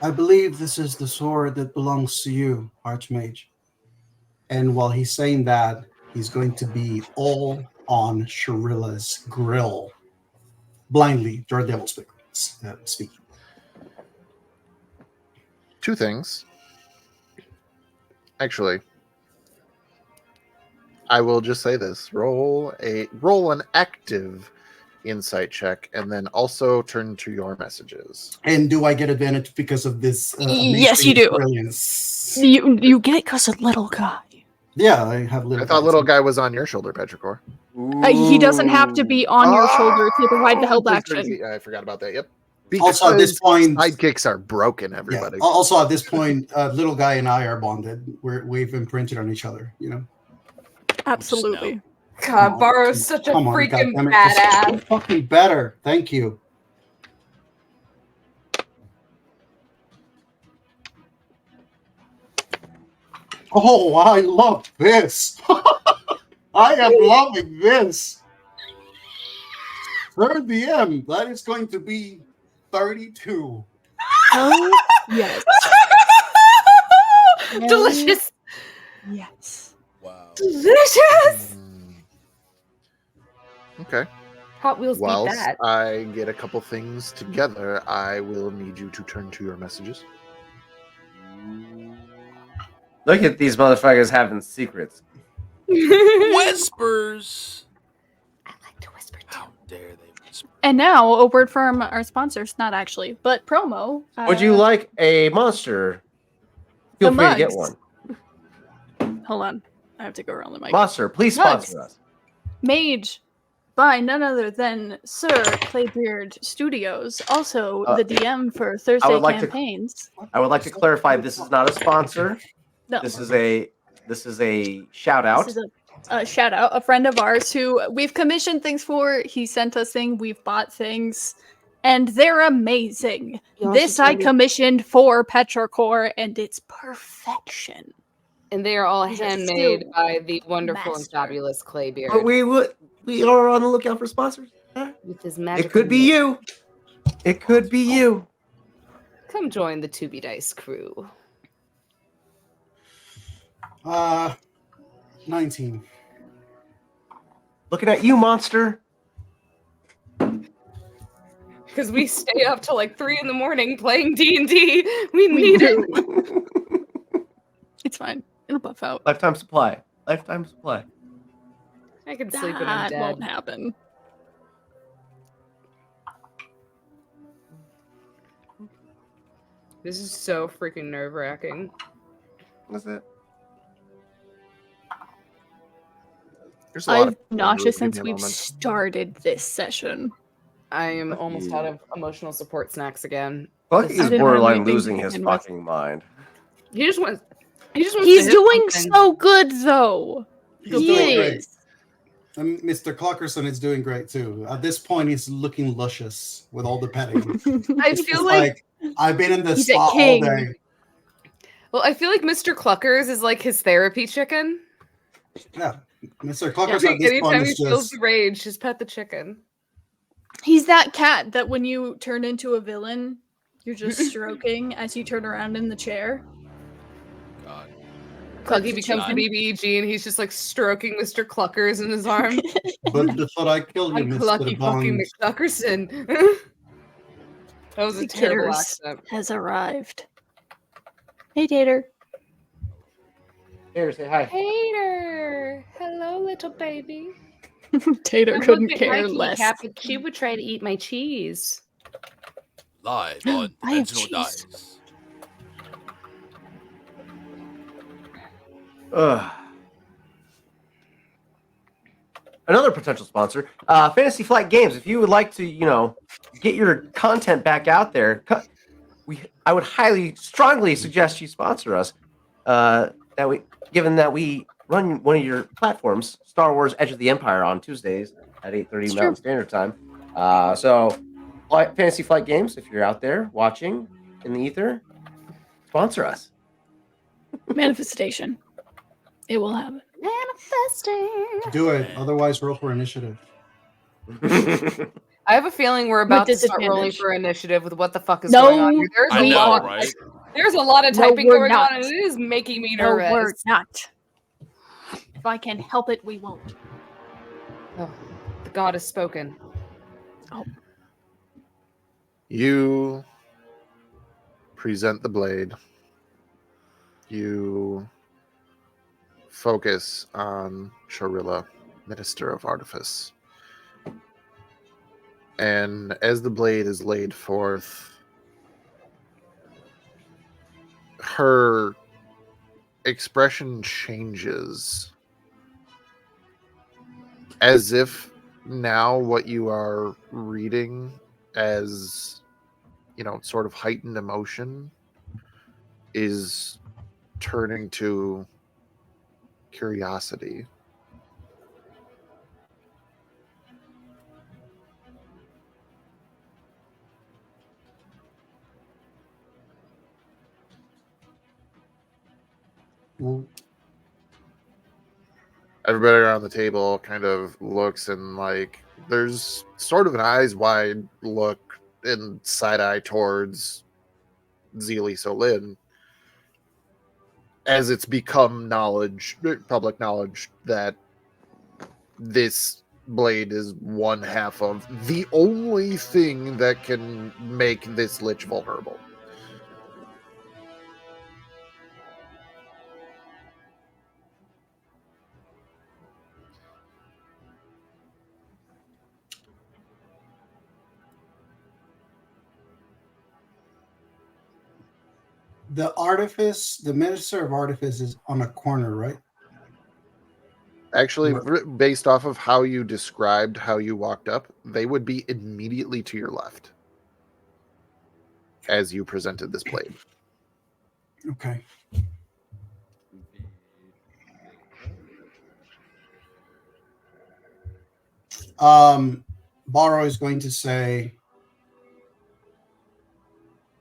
I believe this is the sword that belongs to you, Archmage. And while he's saying that, he's going to be all on Sharilla's grill, blindly, Daredevil speaking. Two things. Actually, I will just say this: roll an active insight check, and then also turn to your messages. And do I get advantage because of this? Yes, you do. Brilliance? You get it because of little guy. Yeah, I have little. I thought little guy was on your shoulder, Petrichor. He doesn't have to be on your shoulder to provide the help action. I forgot about that. Yep. Also, at this point, sidekicks are broken. yeah. Everybody. Also, at this point, little guy and I are bonded. We've imprinted on each other. You know. Absolutely. God, Borrow's such a freaking badass. Fucking better. Thank you. Oh, I love this. I am loving this. Third DM, that is going to be 32. Oh, yes. Delicious. Yes. Wow. Delicious. Okay. Hot Wheels beat Whilst that. I get a couple things together, I will need you to turn to your messages. Look at these motherfuckers having secrets. Whispers. I like to whisper too. How dare they whisper? And now a word from our sponsors, not actually, but promo. Would you like a monster? Feel the free to get mugs. one. Hold on. I have to go around the mic. Monster, please Mugs. sponsor us. Made by none other than Sir Claybeard Studios, also the DM for Thursday would like to- campaigns. I would like to clarify this is not a sponsor. No, This is a shout out. this is a shout out. A friend of ours who we've commissioned things for. He sent us things. We've bought things, and they're amazing. This I commissioned for Petrichor, and it's perfection. And they are all These are handmade still by the wonderful and master. fabulous Claybeard. But we are on the lookout for sponsors. With his magic. It could be you. It could be you. Come join the Tubi Dice crew. 19. Looking at you, monster. Because we stay up till like 3 a.m. playing D&D. We need it. It's fine. It'll buff out. Lifetime supply. Lifetime supply. I can sleep when I'm That dead. won't happen. This is so freaking nerve-wracking. That's it. There's a lot I've of been nauseous Give since me a we've moment. started this session. I am Fuck almost you. out of emotional support snacks again. Bucky I is didn't have borderline anything to losing his begin with. fucking mind. He just wants. He's to hit doing something. so good, though. He's He doing great. is. And Mr. Cluckerson is doing great too. At this point, he's looking luscious with all the petting. I It's feel just like. I've been in the He's a spa all king. day. Well, I feel like Mr. Cluckers is like his therapy chicken. Yeah, Mr. Cluckerson at this Anytime point he is feels just the rage, just pet the chicken. He's that cat that when you turn into a villain, you're just stroking as you turn around in the chair. God. Clucky the becomes the chicken. BBEG and he's just like stroking Mr. Cluckers in his arm. But before I kill you, I'm Mr. Clucky fucking Bond, McCluckerson. That was a The terrible Kitters accent. has arrived. Hey, Tater. Here, say hi. Hater! Hello, little baby. Tater I couldn't looked at my care kitty less. cat, but she would try to eat my cheese. Live on I have Dimensional cheese. Dice. Ugh. Another potential sponsor, Fantasy Flight Games. If you would like to, get your content back out there, I would highly, strongly suggest you sponsor us. Given that we run one of your platforms, Star Wars: Edge of the Empire, on Tuesdays at 8:30 It's Mountain true. Standard Time. So, Fantasy Flight Games, if you're out there watching in the ether, sponsor us. Manifestation. It will happen. Manifesting. do it. Otherwise, roll for initiative. I have a feeling we're about to start rolling disadvantage. for initiative with what the fuck is No, going on here. There's I a we know, lot. aren't. right? There's a lot of No, typing we're going not. on, and it is making me No, nervous. we're not. If I can help it, we won't. Oh, the god has spoken. You present the blade. You focus on Charilla, Minister of Artifice. And as the blade is laid forth, her expression changes. As if now what you are reading as, sort of heightened emotion is turning to curiosity. Well, Everybody around the table kind of looks and there's sort of an eyes wide look and side eye towards Zeely Solin, as it's become public knowledge, that this blade is one half of the only thing that can make this lich vulnerable. The artifice, the Minister of Artifice is on a corner, right? Actually, Right. based off of how you described how you walked up, they would be immediately to your left as you presented this blade. Okay. Borrow is going to say,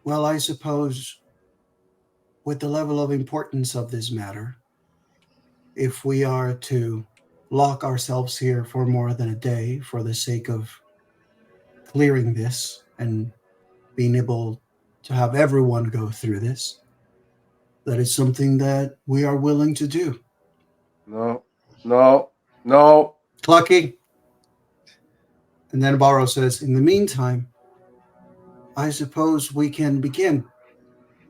well, I suppose with the level of importance of this matter, if we are to lock ourselves here for more than a day for the sake of clearing this and being able to have everyone go through this, that is something that we are willing to do. No, no, no. Clucky. And then Borrow says, in the meantime, I suppose we can begin.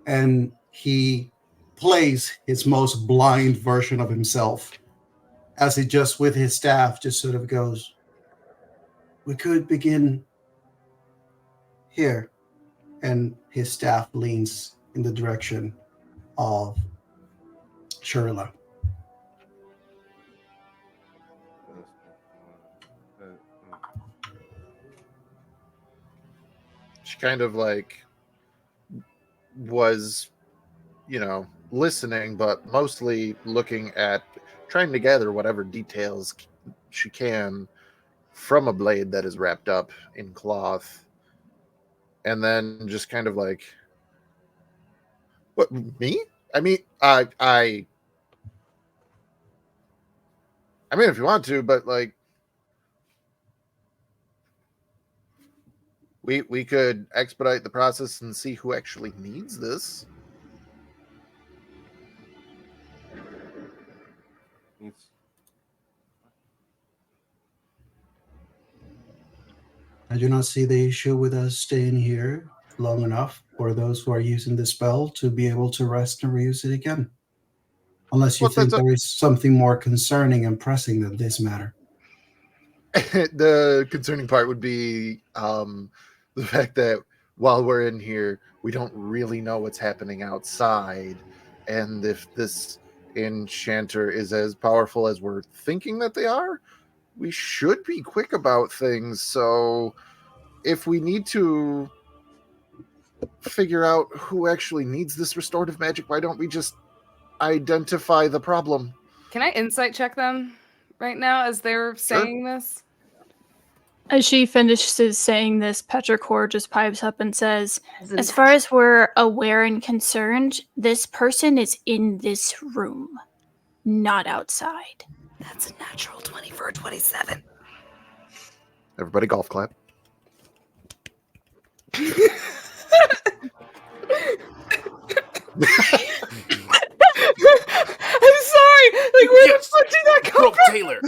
And he plays his most blind version of himself as he just with his staff just sort of goes, we could begin here. And his staff leans in the direction of Shirla. She kind of like was, listening, but mostly looking at trying to gather whatever details she can from a blade that is wrapped up in cloth. And then just kind of like, what, me? I mean, I mean, if you want to, but like, we could expedite the process and see who actually needs this. I do not see the issue with us staying here long enough for those who are using the spell to be able to rest and reuse it again. Unless you Well, think that's there is something more concerning and pressing than this matter. The concerning part would be the fact that while we're in here, we don't really know what's happening outside. And if this enchanter is as powerful as we're thinking that they are, we should be quick about things. So if we need to figure out who actually needs this restorative magic, why don't we just identify the problem? Can I insight check them right now as they're saying this? As she finishes saying this, Petrichor just pipes up and says, as far as we're aware and concerned, this person is in this room, not outside. That's a natural 20 for a 27. Everybody golf clap. I'm sorry. Like, where the fuck did that come Broke from? Taylor.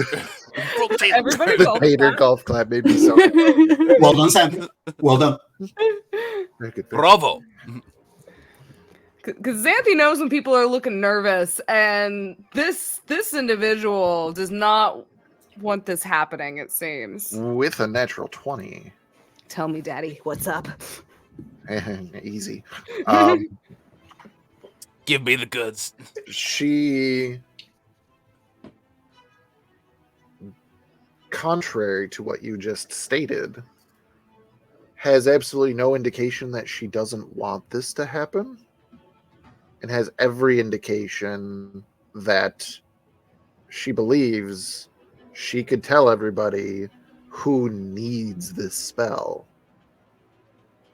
Broke Taylor. Everybody The golf Hater clap. golf clap made me so Well done, Sam. Well done. very good. Bravo. Because Xanthi knows when people are looking nervous, and this individual does not want this happening, it seems. With a natural 20. Tell me, Daddy, what's up? Easy. Give me the goods. She, contrary to what you just stated, has absolutely no indication that she doesn't want this to happen, and has every indication that she believes she could tell everybody who needs this spell,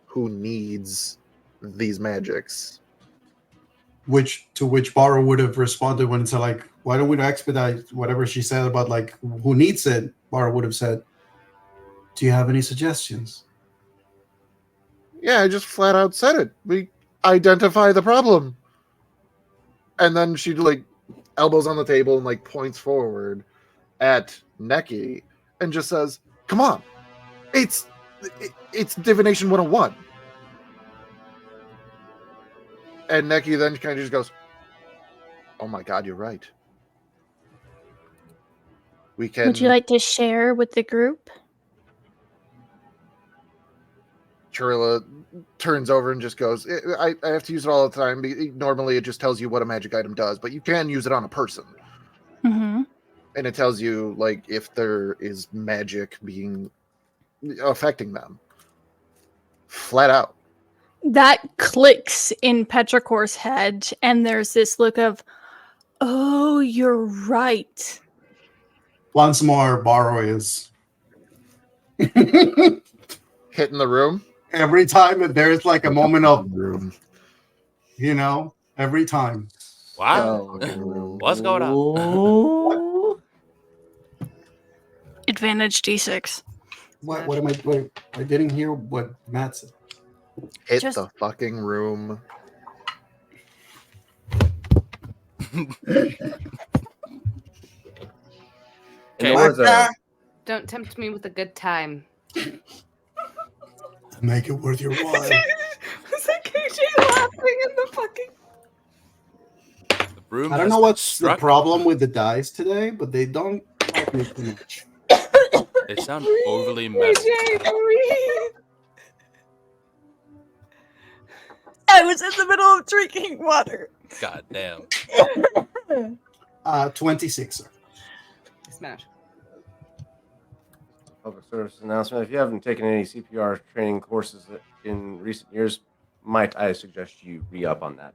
who needs these magics. To which Borrow would have responded when it's like, why don't we expedite whatever she said about like who needs it? Borrow would have said, do you have any suggestions? Yeah, I just flat out said it. We identify the problem. And then she like elbows on the table and like points forward at Neki and just says, come on, it's divination 101. And Neki then kind of just goes, oh my god, you're right. We can Would you like to share with the group? Churilla turns over and just goes, I have to use it all the time. Normally it just tells you what a magic item does, but you can use it on a person. Mm-hmm. And it tells you, like, if there is magic affecting them. Flat out. That clicks in Petrichor's head, and there's this look of, oh, you're right. Once more, Borrow is. Hitting the room. Every time that there's like a moment of, room. Every time. Wow. What's going on? on? Advantage D6. What am I? Wait, I didn't hear what Matt said. Hit Just- the fucking room. Okay. Don't tempt me with a good time. Make it worth your while. Was that KJ laughing in the fucking... The room I don't has know been what's the struck. problem with the dice today, but they don't like me too much. They sound overly messy. KJ, breathe. I was in the middle of drinking water. God damn. 26, sir. Smash. Public service announcement. If you haven't taken any CPR training courses in recent years, might I suggest you re-up on that?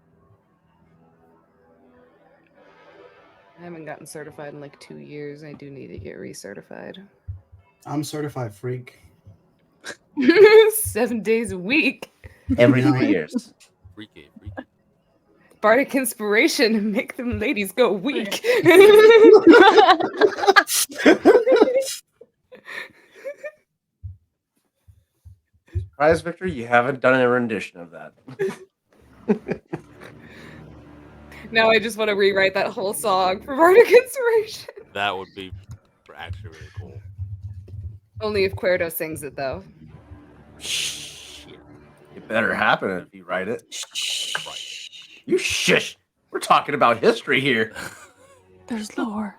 I haven't gotten certified in like 2 years. I do need to get recertified. I'm certified freak. 7 days a week. Every Yeah. 3 years. Freaky. Bardic inspiration and make them ladies go weak. Surprise, Victor, you haven't done a rendition of that. Now I just want to rewrite that whole song for Bardic inspiration. That would be actually really cool. Only if Querdo sings it though. Shit. It better happen if you write it. Right. You shush. We're talking about history here. There's lore.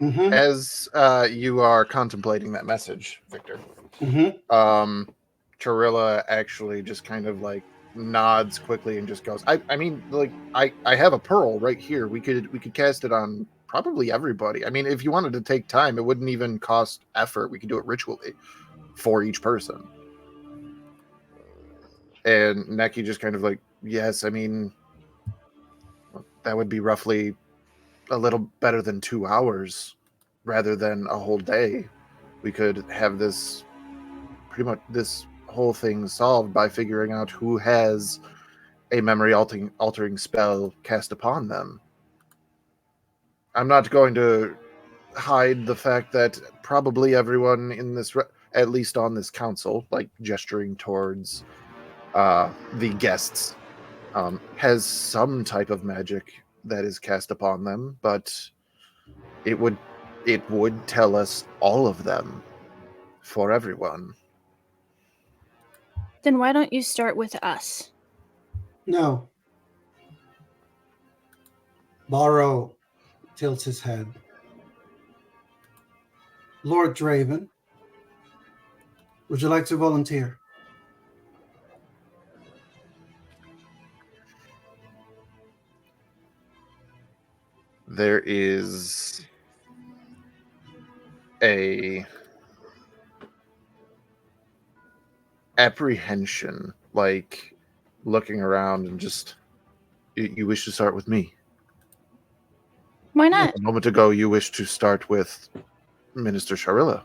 Mm-hmm. As you are contemplating that message, Victor, Mm-hmm. Churilla actually just kind of like nods quickly and just goes, I mean, like, I have a pearl right here. We could cast it on probably everybody. I mean, if you wanted to take time, it wouldn't even cost effort. We could do it ritually for each person. And Neki just kind of like, yes, I mean, that would be roughly a little better than 2 hours rather than a whole day. We could have this pretty much this whole thing solved by figuring out who has a memory altering spell cast upon them. I'm not going to hide the fact that probably everyone in this, at least on this council, like gesturing towards the guests, has some type of magic that is cast upon them, but it would tell us all of them for everyone. Then why don't you start with us? No. Borrow tilts his head. Lord Draven, would you like to volunteer? There is a apprehension, like looking around and just, you wish to start with me. Why not? A moment ago, you wished to start with Minister Sharilla.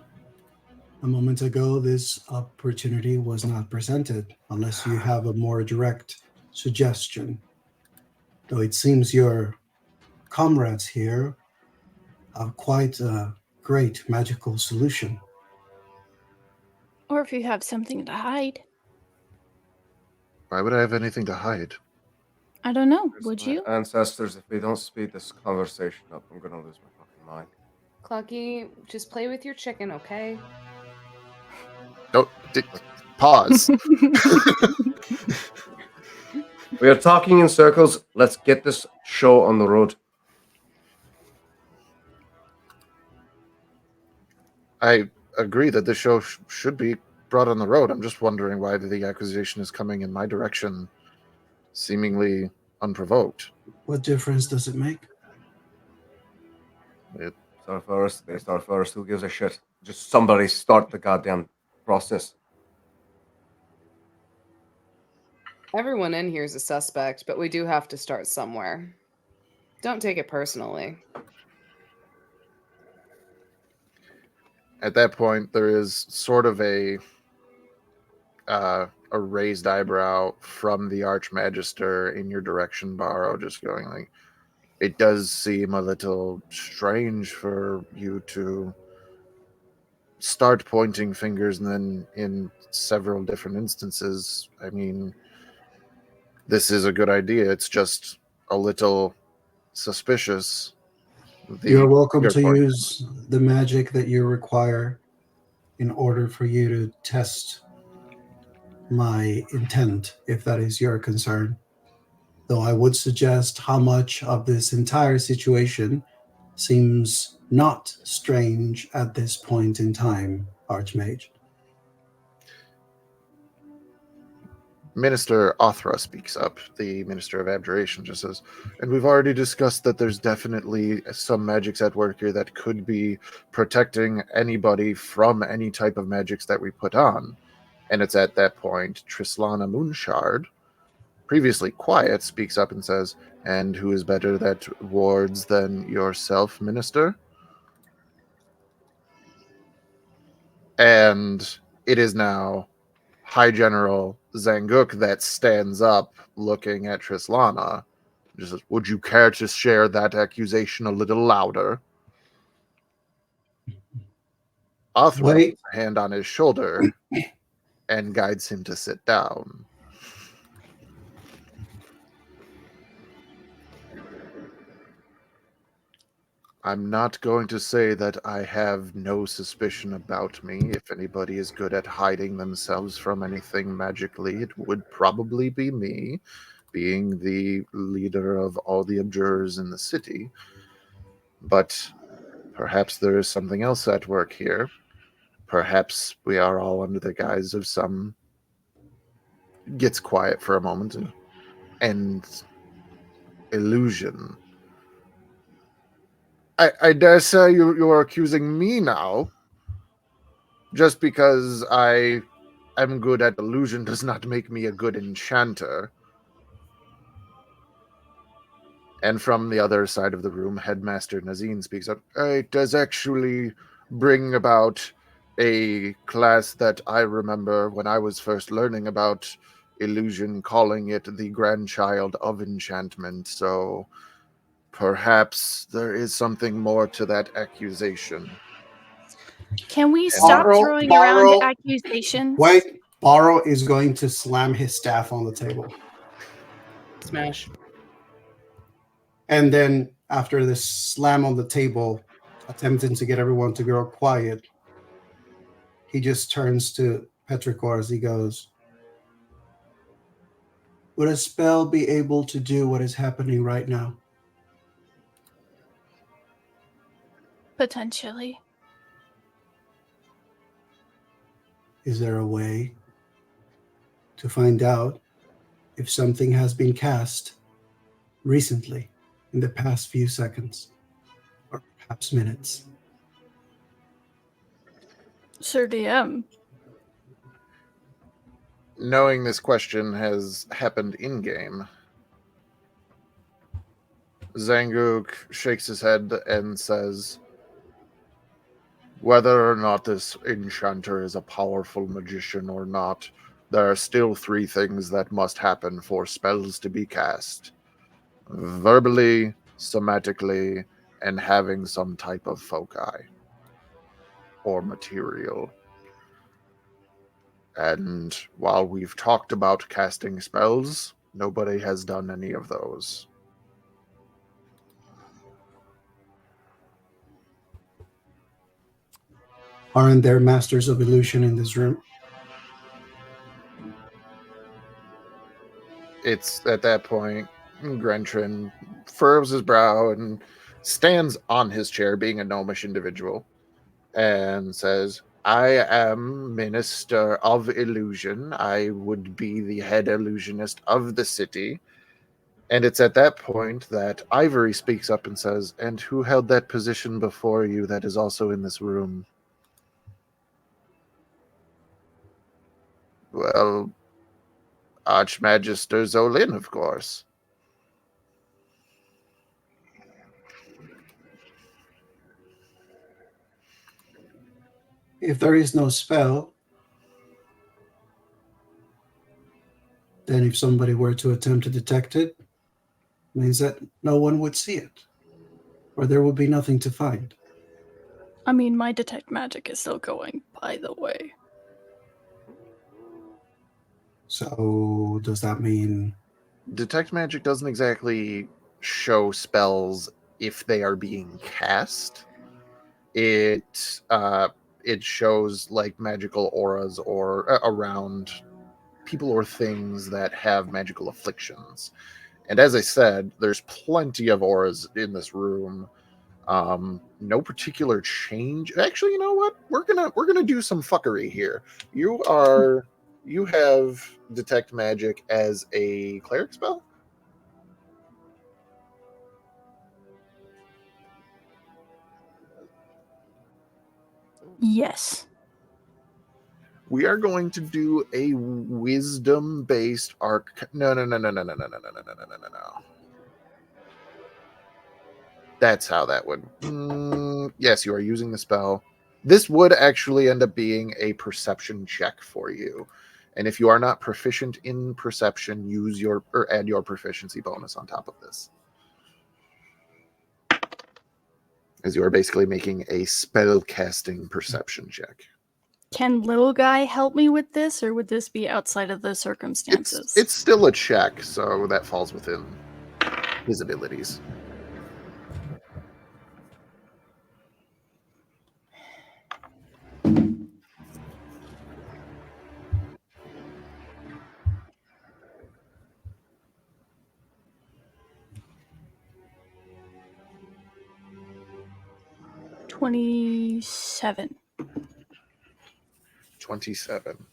A moment ago, this opportunity was not presented unless you have a more direct suggestion. Though it seems your comrades here have quite a great magical solution. Or if you have something to hide. Why would I have anything to hide? I don't know. There's Would my you? Ancestors, if we don't speed this conversation up, I'm gonna lose my fucking mind. Clucky, just play with your chicken, okay? Don't pause. We are talking in circles. Let's get this show on the road. I agree that this show should be brought on the road. I'm just wondering why the accusation is coming in my direction, seemingly unprovoked. What difference does it make? Start first. They start first. Who gives a shit? Just somebody start the goddamn process. Everyone in here is a suspect, but we do have to start somewhere. Don't take it personally. At that point, there is sort of a raised eyebrow from the Archmagister in your direction, Barrow, just going like, it does seem a little strange for you to start pointing fingers and then in several different instances. I mean, this is a good idea. It's just a little suspicious. You're welcome your to point. use the magic that you require in order for you to test my intent, if that is your concern. Though I would suggest how much of this entire situation seems not strange at this point in time, Archmage. Minister Othra speaks up, the Minister of Abjuration, just says, and we've already discussed that there's definitely some magics at work here that could be protecting anybody from any type of magics that we put on. And it's at that point Trislana Moonshard, previously quiet, speaks up and says, and who is better at wards than yourself, Minister? And it is now High General Zanguk that stands up looking at Trislana. Just says, would you care to share that accusation a little louder? Othra puts a hand on his shoulder and guides him to sit down. I'm not going to say that I have no suspicion about me. If anybody is good at hiding themselves from anything magically, it would probably be me, being the leader of all the abjurers in the city. But perhaps there is something else at work here. Perhaps we are all under the guise of some... Gets quiet for a moment and illusion. I dare say you are accusing me now. Just because I am good at illusion does not make me a good enchanter. And from the other side of the room, Headmaster Nazine speaks up. It does actually bring about a class that I remember when I was first learning about illusion, calling it the grandchild of enchantment. So perhaps there is something more to that accusation. Can we stop throwing around accusations? Wait, Barrow is going to slam his staff on the table. Smash. And then after this slam on the table, attempting to get everyone to grow quiet, he just turns to Petrichor as he goes, would a spell be able to do what is happening right now? Potentially. Is there a way to find out if something has been cast recently, in the past few seconds, or perhaps minutes? Sir DM. Knowing this question has happened in-game, Zanguk shakes his head and says, whether or not this enchanter is a powerful magician or not, there are still three things that must happen for spells to be cast. Verbally, somatically, and having some type of foci or material. And while we've talked about casting spells, nobody has done any of those. Aren't there masters of illusion in this room? It's at that point, Grentrin furrows his brow and stands on his chair, being a gnomish individual, and says, I am Minister of Illusion. I would be the head illusionist of the city. And it's at that point that Ivory speaks up and says, "And who held that position before you that is also in this room?" Well, Archmagister Zolin, of course. If there is no spell, then if somebody were to attempt to detect it, means that no one would see it, or there would be nothing to find. I mean, my detect magic is still going, by the way. So does that mean Detect magic doesn't exactly show spells if they are being cast. It shows like magical auras or around people or things that have magical afflictions. And as I said, there's plenty of auras in this room. No particular change. Actually, you know what? We're gonna do some fuckery here. You have detect magic as a cleric spell. Yes. We are going to do a wisdom-based arc. No. That's how that would. Yes, you are using the spell. This would actually end up being a perception check for you. And if you are not proficient in perception, use your or add your proficiency bonus on top of this. As you are basically making a spell casting perception check. Can little guy help me with this, or would this be outside of the circumstances? It's still a check, so that falls within his abilities. $27. 27.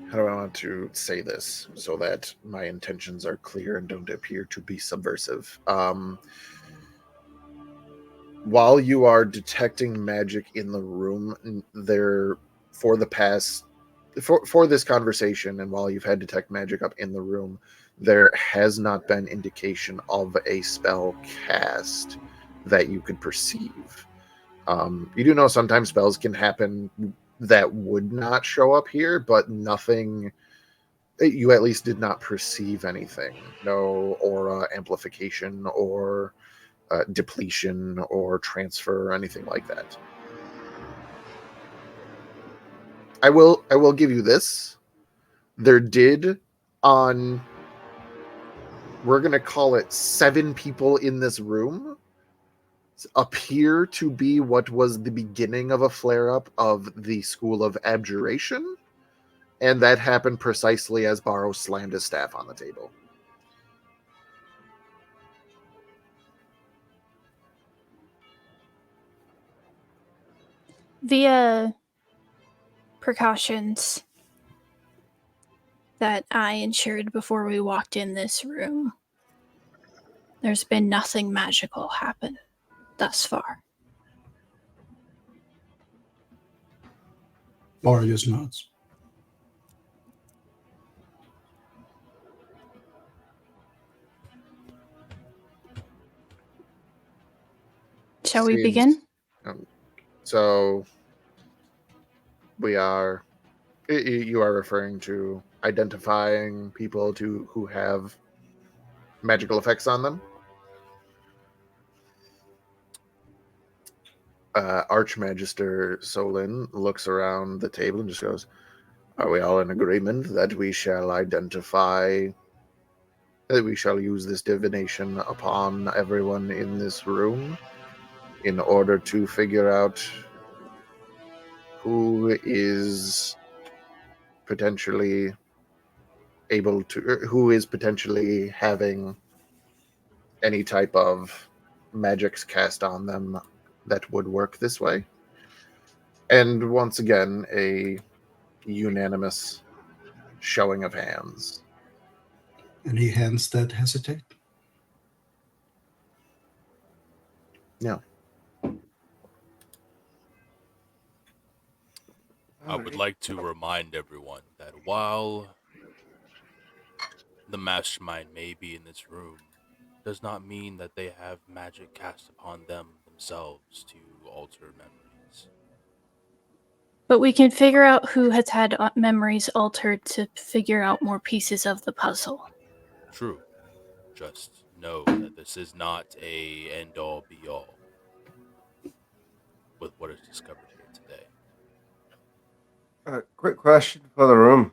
How do I want to say this so that my intentions are clear and don't appear to be subversive? While you are detecting magic in the room, there for the past for this conversation, and while you've had detect magic up in the room, there has not been indication of a spell cast that you could perceive. You do know sometimes spells can happen that would not show up here, but nothing. You at least did not perceive anything. No aura amplification or depletion or transfer or anything like that. I will give you this. There did on. We're gonna call it 7 people in this room appear to be what was the beginning of a flare-up of the School of Abjuration, and that happened precisely as Barrow slammed his staff on the table. The precautions that I ensured before we walked in this room, there's been nothing magical happen thus far. Marius nods? Shall we Seems- begin? So we are. You are referring to identifying people who have magical effects on them. Archmagister Solin looks around the table and just goes, "Are we all in agreement that we shall identify, that we shall use this divination upon everyone in this room in order to figure out who is potentially able to, who is potentially having any type of magics cast on them that would work this way. And once again, a unanimous showing of hands. Any hands that hesitate? No. I would like to remind everyone that while the mastermind may be in this room, does not mean that they have magic cast upon them themselves to alter memories. But we can figure out who has had memories altered to figure out more pieces of the puzzle. True. Just know that this is not a end-all be-all with what is discovered here today. Quick question for the room.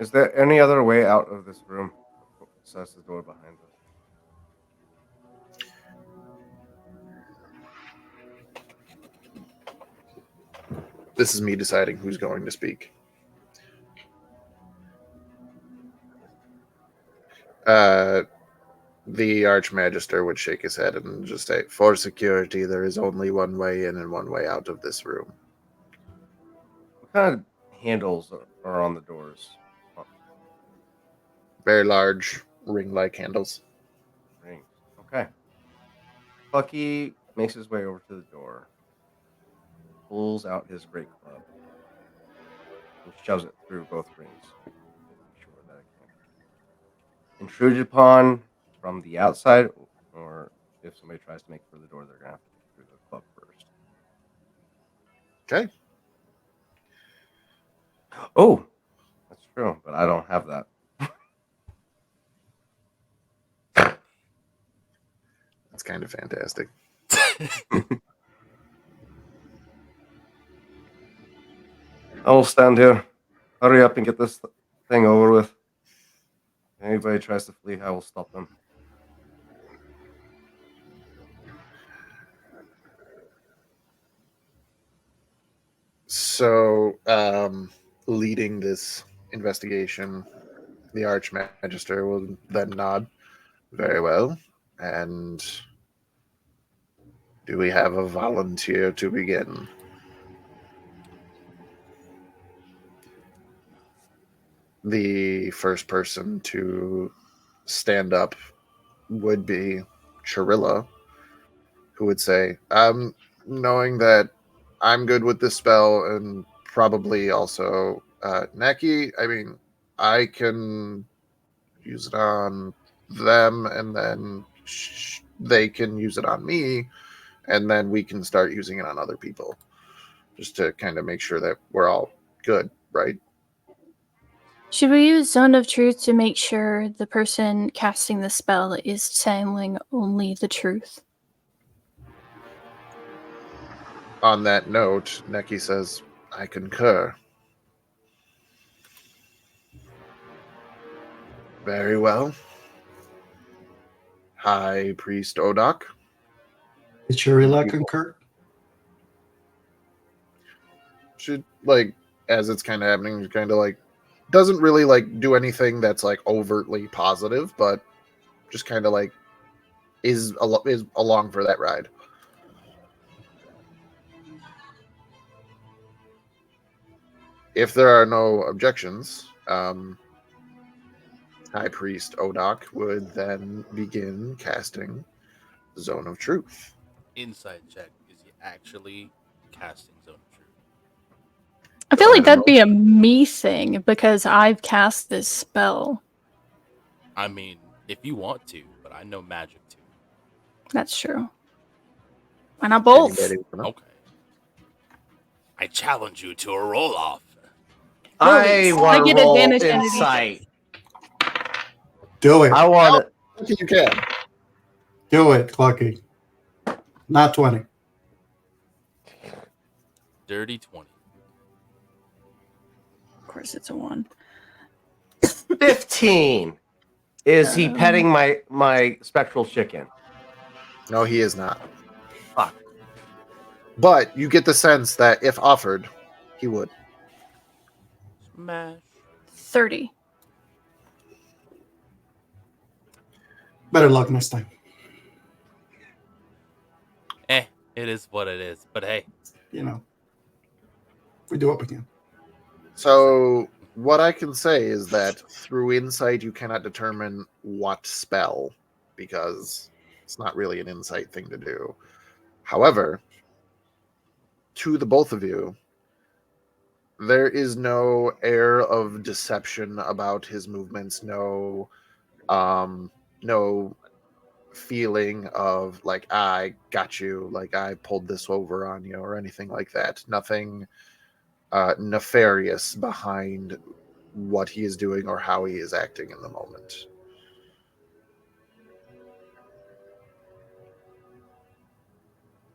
Is there any other way out of this room besides the door behind us? This is me deciding who's going to speak. The Archmagister would shake his head and just say, "For security, there is only one way in and one way out of this room." What kind of handles are on the doors? Very large ring-like handles. Rings. Okay. Bucky makes his way over to the door, pulls out his great club, and shoves it through both rings. Make sure that it can't be intruded upon from the outside, or if somebody tries to make it through the door, they're gonna have to get through the club first. Okay. Oh, that's true, but I don't have that. That's kind of fantastic. I will stand here. Hurry up and get this thing over with. If anybody tries to flee, I will stop them. So, leading this investigation, the Archmagister will then nod. Very well. And do we have a volunteer to begin? The first person to stand up would be Chirilla, who would say, knowing that I'm good with this spell and probably also Neki, I mean, I can use it on them and then they can use it on me and then we can start using it on other people just to kind of make sure that we're all good, right? Should we use Zone of Truth to make sure the person casting the spell is channeling only the truth? On that note, Neki says, I concur. Very well. High Priest Odak. Did Chirilla concur? Should, like, as it's kind of happening, kind of like, doesn't really, like, do anything that's, like, overtly positive, but just kind of, like, is along for that ride. If there are no objections, High Priest Odak would then begin casting Zone of Truth. Insight check. Is he actually casting Zone of Truth? I feel like that'd be a me thing because I've cast this spell. I mean, if you want to, but I know magic too. That's true. Why not both? Okay. I challenge you to a roll off. I want to get roll advantage on insight. Do it. I want to. You can. Do it, Clucky. Not 20. Dirty 20. Of course, it's a 1. 15. Is he petting my spectral chicken? No, he is not. Fuck. But you get the sense that if offered, he would. Smash. 30. Better luck next time. It is what it is. But hey, You know, we do what we can. So what I can say is that through insight, you cannot determine what spell, because it's not really an insight thing to do. However, to the both of you, there is no air of deception about his movements, no feeling of like, I got you, like I pulled this over on you, or anything like that. Nothing nefarious behind what he is doing or how he is acting in the moment.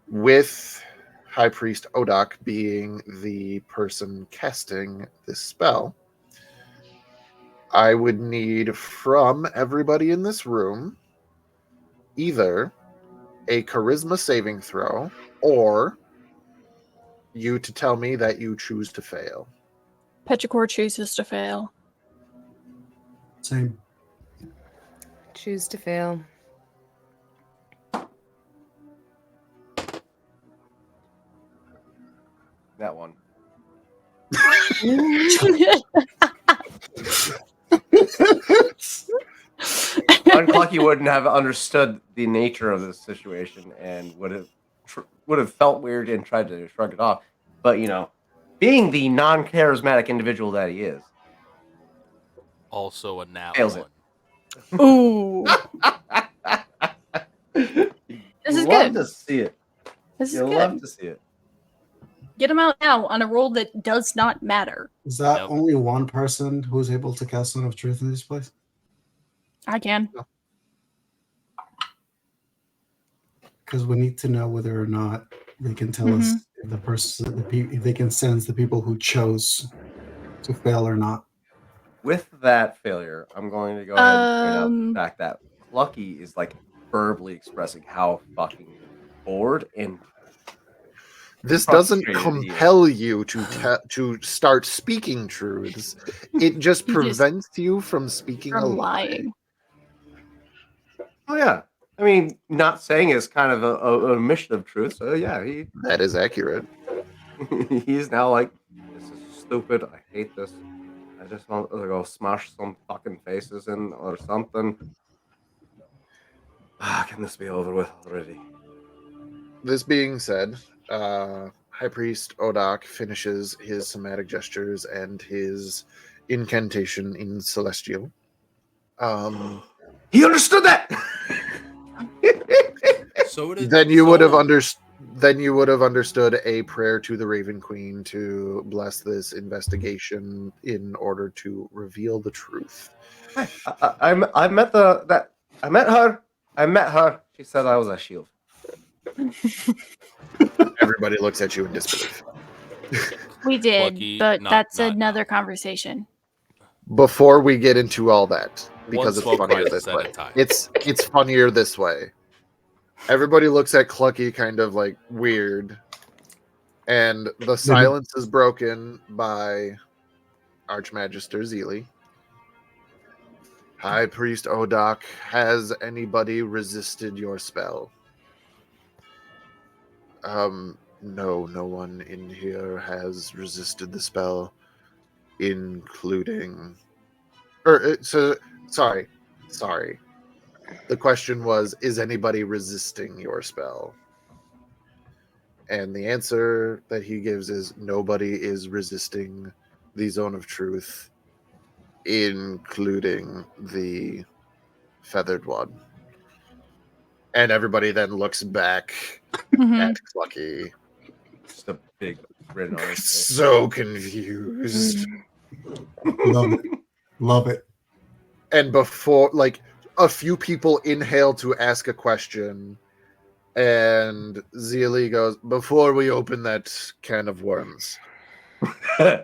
With High Priest Odak being the person casting this spell, I would need from everybody in this room either a charisma saving throw or you to tell me that you choose to fail. Petrichor chooses to fail. Same. Choose to fail. That one. Unclucky wouldn't have understood the nature of this situation and would have felt weird and tried to shrug it off. But being the non-charismatic individual that he is, also a nat Fails it. one. Ooh. This is love good. to see it. This is You good. love to see it. Get him out now on a roll that does not matter. Is that Yep. only one person who's able to cast Son of Truth in this place? I can. Because we need to know whether or not they can tell us if the person, if they can sense the people who chose to fail or not. With that failure, I'm going to go ahead and point out the fact that Clucky is like verbally expressing how fucking bored and This doesn't frustrated he is. compel you to start speaking truths. It just You just- prevents you from speaking a From lie. lying. Oh yeah, I mean, not saying is kind of a omission of truth. So yeah, That is accurate. he's now like, this is stupid. I hate this. I just want to go smash some fucking faces in or something. Can this be over with already? This being said, High Priest Odak finishes his somatic gestures and his incantation in Celestial. He understood that. So did Then you would have Soul. Then you would have understood a prayer to the Raven Queen to bless this investigation in order to reveal the truth. I met her. I met her. She said I was a shield. Everybody looks at you in disbelief. We did, Lucky, but not- that's not another now. conversation. Before we get into all that, One because it's smoke funnier rise this at a way. time. It's funnier this way. Everybody looks at Clucky kind of like weird, and the silence is broken by Archmagister Zeely. High Priest Odak, has anybody resisted your spell? No, no one in here has resisted the spell, including... Sorry. The question was, is anybody resisting your spell? And the answer that he gives is, nobody is resisting the Zone of Truth, including the Feathered One. And everybody then looks back Mhm. at Clucky, Just a big grin on his face. so confused. Love it. And before, like, a few people inhale to ask a question, and Zeely goes, before we open that can of worms, Yeah.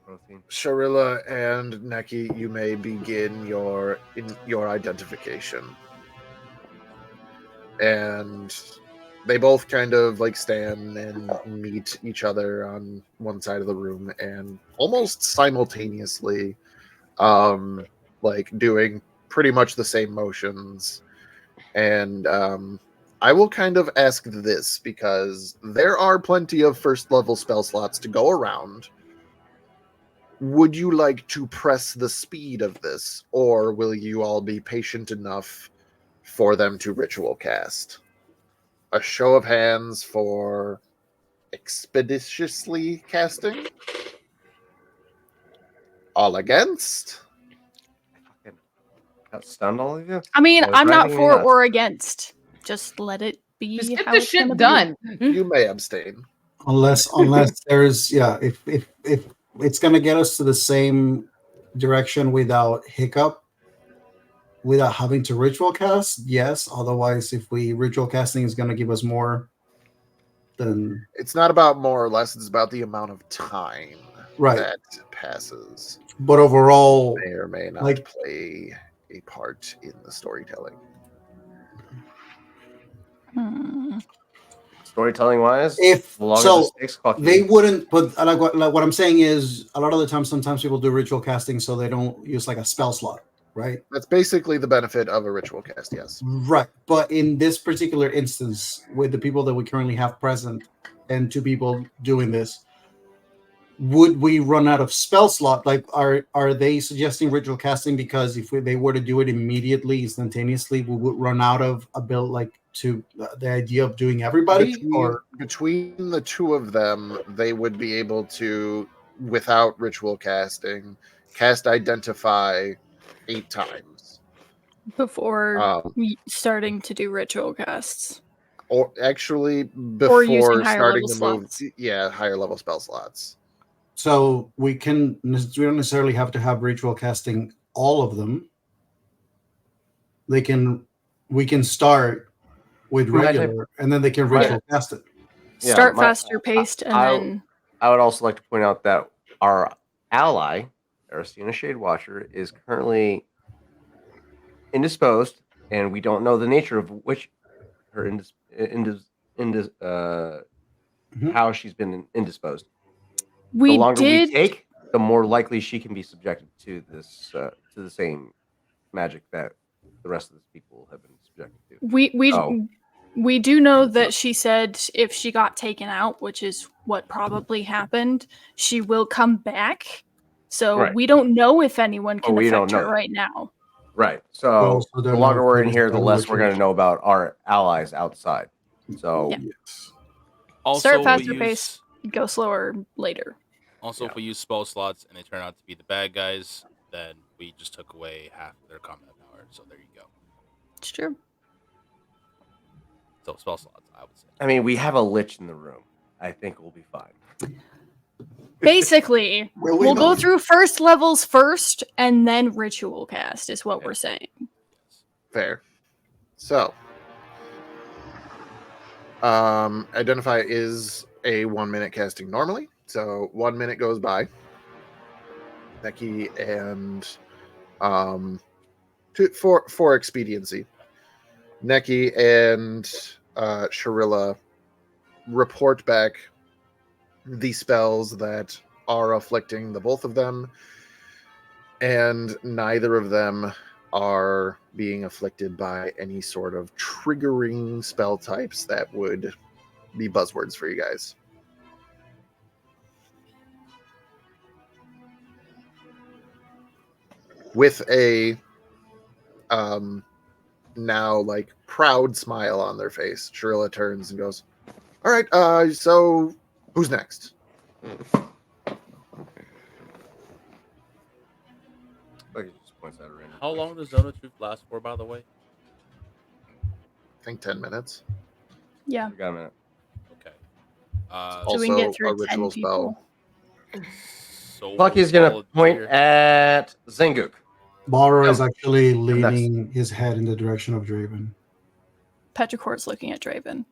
Protein. Sharilla and Neki, you may begin your identification. And they both kind of like stand and meet each other on one side of the room, and almost simultaneously, like doing pretty much the same motions. And I will kind of ask this because there are plenty of first level spell slots to go around. Would you like to press the speed of this, or will you all be patient enough for them to ritual cast? A show of hands for expeditiously casting? All against? Got stunned, all of you? I mean, That was I'm not driving me for nuts. or against. Just let it be Just get how the it's gonna shit be. done. You may abstain. Unless there's if it's gonna get us to the same direction without hiccup, without having to ritual cast, yes. Otherwise, if we ritual casting is gonna give us more, then It's not about more or less, it's about the amount of time right. that passes. But overall, May or may not like play a part in the storytelling. Hmm. Storytelling wise, if the longer so, the stakes clock they is, wouldn't. But like what I'm saying is, a lot of the time, sometimes people do ritual casting so they don't use like a spell slot, right? That's basically the benefit of a ritual cast, yes. Right. But in this particular instance, with the people that we currently have present and 2 people doing this, would we run out of spell slot? Like, are they suggesting ritual casting because if they were to do it immediately, instantaneously, we would run out of ability, like to the idea of doing everybody? Between the 2 of them, they would be able to, without ritual casting, cast Identify 8 times. Before starting to do ritual casts. Or actually, Or before using higher starting level to move, slots. yeah, higher level spell slots. So we don't necessarily have to have ritual casting all of them. We can start with regular, and then they can ritual cast it. Start faster paced, and then I would also like to point out that our ally, Aristina Shade Watcher, is currently indisposed, and we don't know the nature of which her how she's been indisposed. The longer we take, the more likely she can be subjected to this to the same magic that the rest of the people have been subjected to. We do know that she said if she got taken out, which is what probably happened, she will come back. So we don't know if anyone can affect her right now. Right. So the longer we're in here, the less we're going to know about our allies outside. So yes. Also, start faster pace, go slower later. Also, if we use spell slots and they turn out to be the bad guys, then we just took away half their combat power. So there you go. It's true. So spell slots, I would say. I mean, we have a lich in the room. I think we'll be fine. Basically, we'll go through first levels first, and then ritual cast is what we're saying. Fair. So, Identify is a 1-minute casting normally. So 1 minute goes by. Neki and for expediency, Neki and Sharilla report back the spells that are afflicting the both of them, and neither of them are being afflicted by any sort of triggering spell types that would be buzzwords for you guys. With a now like proud smile on their face, Sharilla turns and goes, "All right, so who's next?" How long does Zone of Truth last for, by the way? I think 10 minutes. Yeah. We got a minute. Okay. So we can get through a ritual 10 people. So Plucky's gonna point at Zenguk. Balra is actually leaning his head in the direction of Draven. Petrichor's looking at Draven.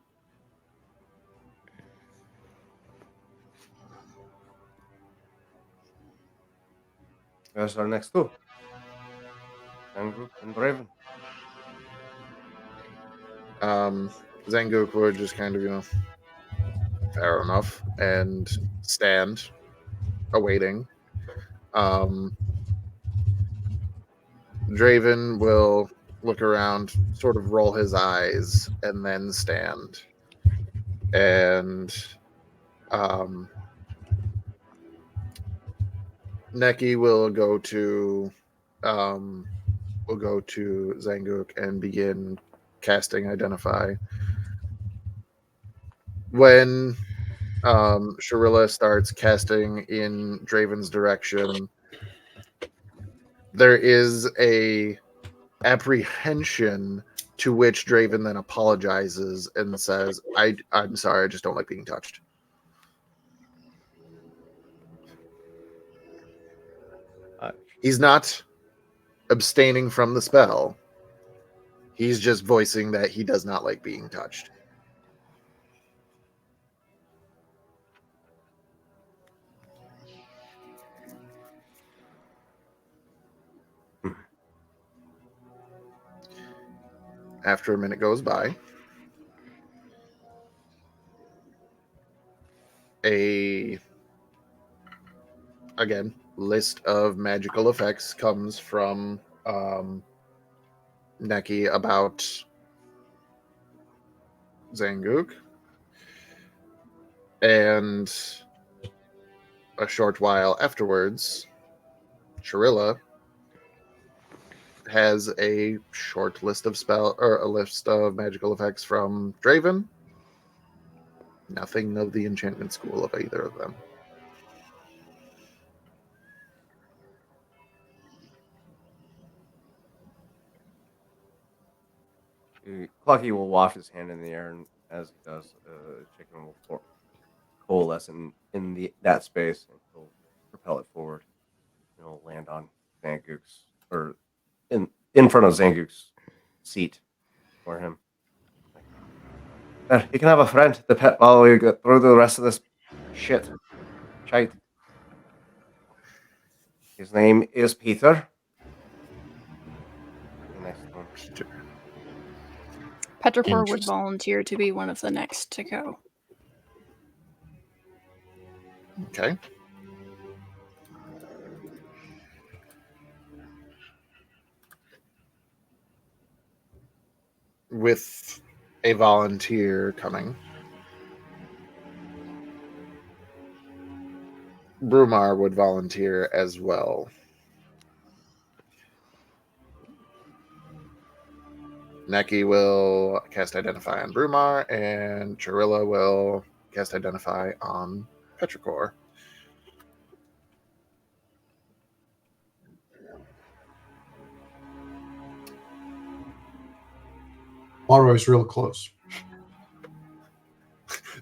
That's our next two. Zenguk and Draven. Zenguk would just kind of, fair enough, and stand, awaiting. Draven will look around, sort of roll his eyes, and then stand. And Neki will go to Zanguk and begin casting Identify. When Sharilla starts casting in Draven's direction, there is a apprehension, to which Draven then apologizes and says, I'm sorry, I just don't like being touched. He's not abstaining from the spell. He's just voicing that he does not like being touched. After a minute goes by, again, list of magical effects comes from Neki about Zanguk. And a short while afterwards, Sharilla has a short list of a list of magical effects from Draven. Nothing of the enchantment school of either of them. Clucky will waft his hand in the air, and as he does, chicken will coalesce in that space, and he'll propel it forward. And it'll land on Zanguk's, or in front of Zanguk's seat for him. There, you can have a friend, the pet, while we get through the rest of this shit. Shite. His name is Peter. The next one. Petrichor would Interesting. volunteer to be one of the next to go. Okay. With a volunteer coming, Brumar would volunteer as well. Neki will cast Identify on Brumar, and Charilla will cast Identify on Petrichor. Leroy's real close.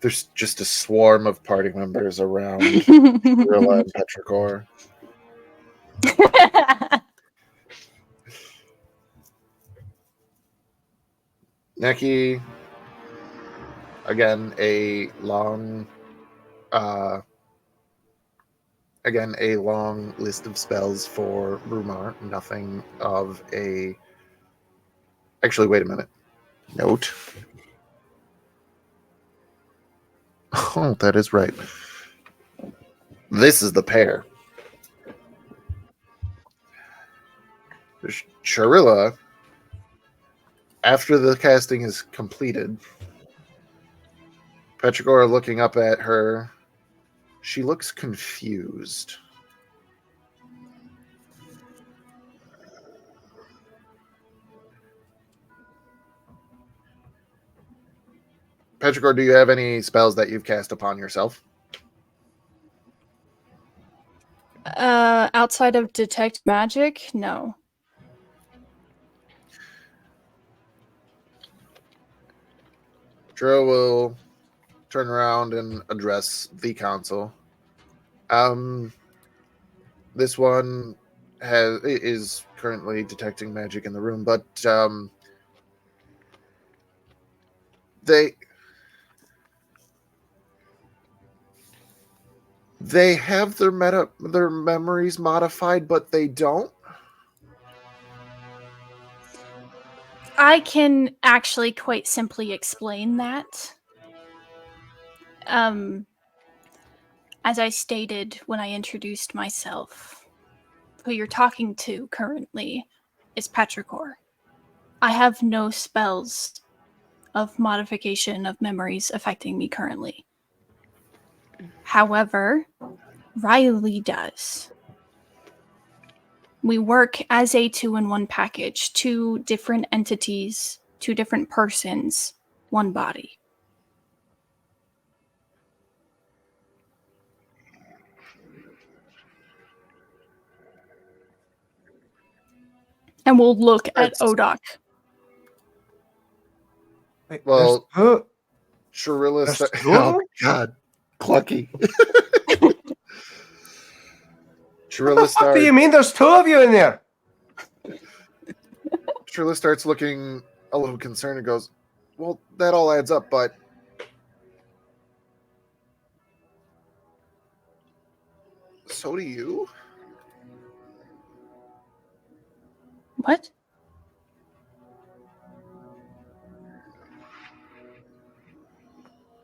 There's just a swarm of party members around Charilla and Petrichor. Neki, again, a long list of spells for Brumar. Nothing of a... Actually, wait a minute. Note. Oh, that is right. This is the pair. Charilla, after the casting is completed, Petrichor looking up at her, she looks confused. Petrichor, do you have any spells that you've cast upon yourself? Outside of detect magic, no. Dro will turn around and address the council. This one is currently detecting magic in the room, but they have their memories modified, but they don't. I can actually quite simply explain that. As I stated when I introduced myself, who you're talking to currently is petrichor. I have no spells of modification of memories affecting me currently. However, Riley does. We work as a 2-in-1 package, 2 different entities, 2 different persons, 1 body. And we'll look at Odak. Wait, Well, there's Shirilla There's start- two of Oh them? God, Clucky. Shirilla what the fuck do you starts. mean there's 2 of you in there? Shirilla starts looking a little concerned and goes, "Well, that all adds up, but so do you." What?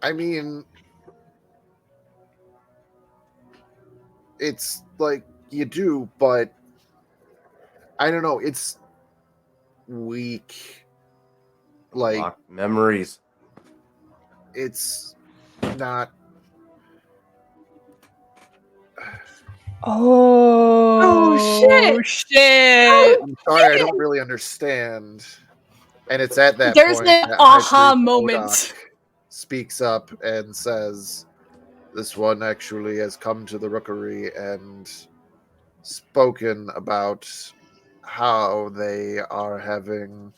I mean, it's like you do, but I don't know. It's weak. Like, Lock memories. it's not. Oh, shit! I'm sorry, I don't really understand. And it's at that There's point an that High aha Priest moment. Odak speaks up and says, "This one actually has come to the rookery and spoken about how they are having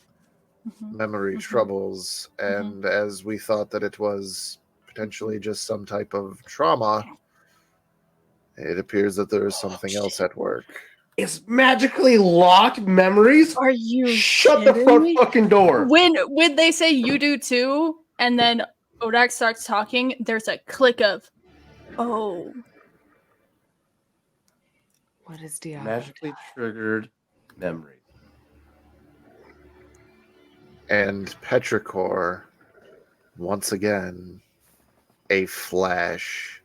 memory troubles, and as we thought that it was potentially just some type of trauma, it appears that there is something else at work." It's magically locked memories? Are you Shut the kidding me? fucking door. When they say you do too, and then Odak starts talking, there's a click of, oh. What is Diago? Magically triggered memories. And petrichor, once again, a flash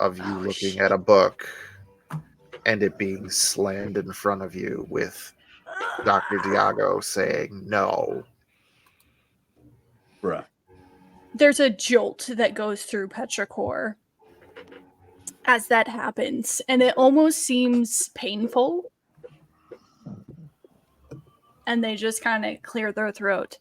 of you looking at a book and it being slammed in front of you with Dr. Diago saying no. Bruh. There's a jolt that goes through petrichor as that happens, and it almost seems painful. And they just kind of clear their throat.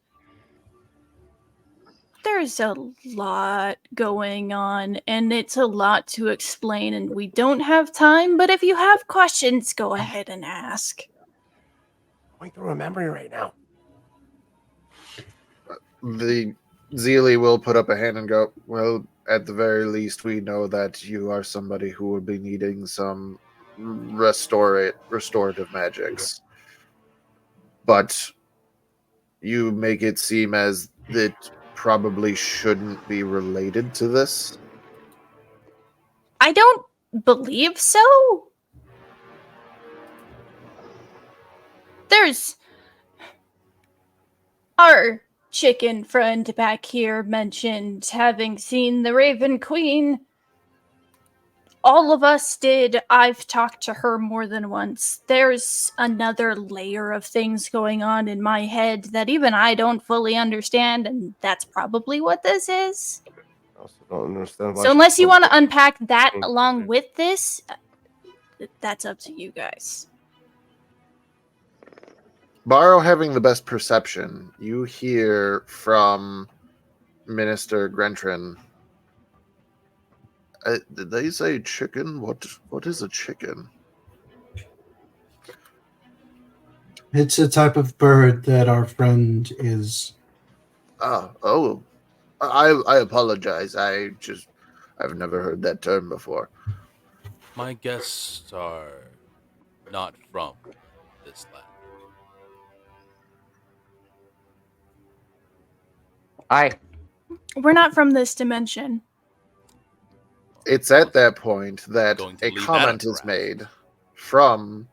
There's a lot going on, and it's a lot to explain, and we don't have time, but if you have questions, go ahead and ask. Going through a memory right now. The Zeely will put up a hand and go, "Well, at the very least, we know that you are somebody who will be needing some restorative magics. But you make it seem as it probably shouldn't be related to this." I don't believe so. There's our chicken friend back here mentioned having seen the Raven Queen. All of us did. I've talked to her more than once. There's another layer of things going on in my head that even I don't fully understand, and that's probably what this is. I also don't understand why So she unless you told want to me. unpack that Thank you. along with this, that's up to you guys. Barrow having the best perception, you hear from Minister Grentrin. Did they say chicken? What is a chicken? It's a type of bird that our friend is. Oh, I apologize. I've never heard that term before. My guests are not from this land. Hi. We're not from this dimension. It's at that point that Going to a leave comment Adam is to made from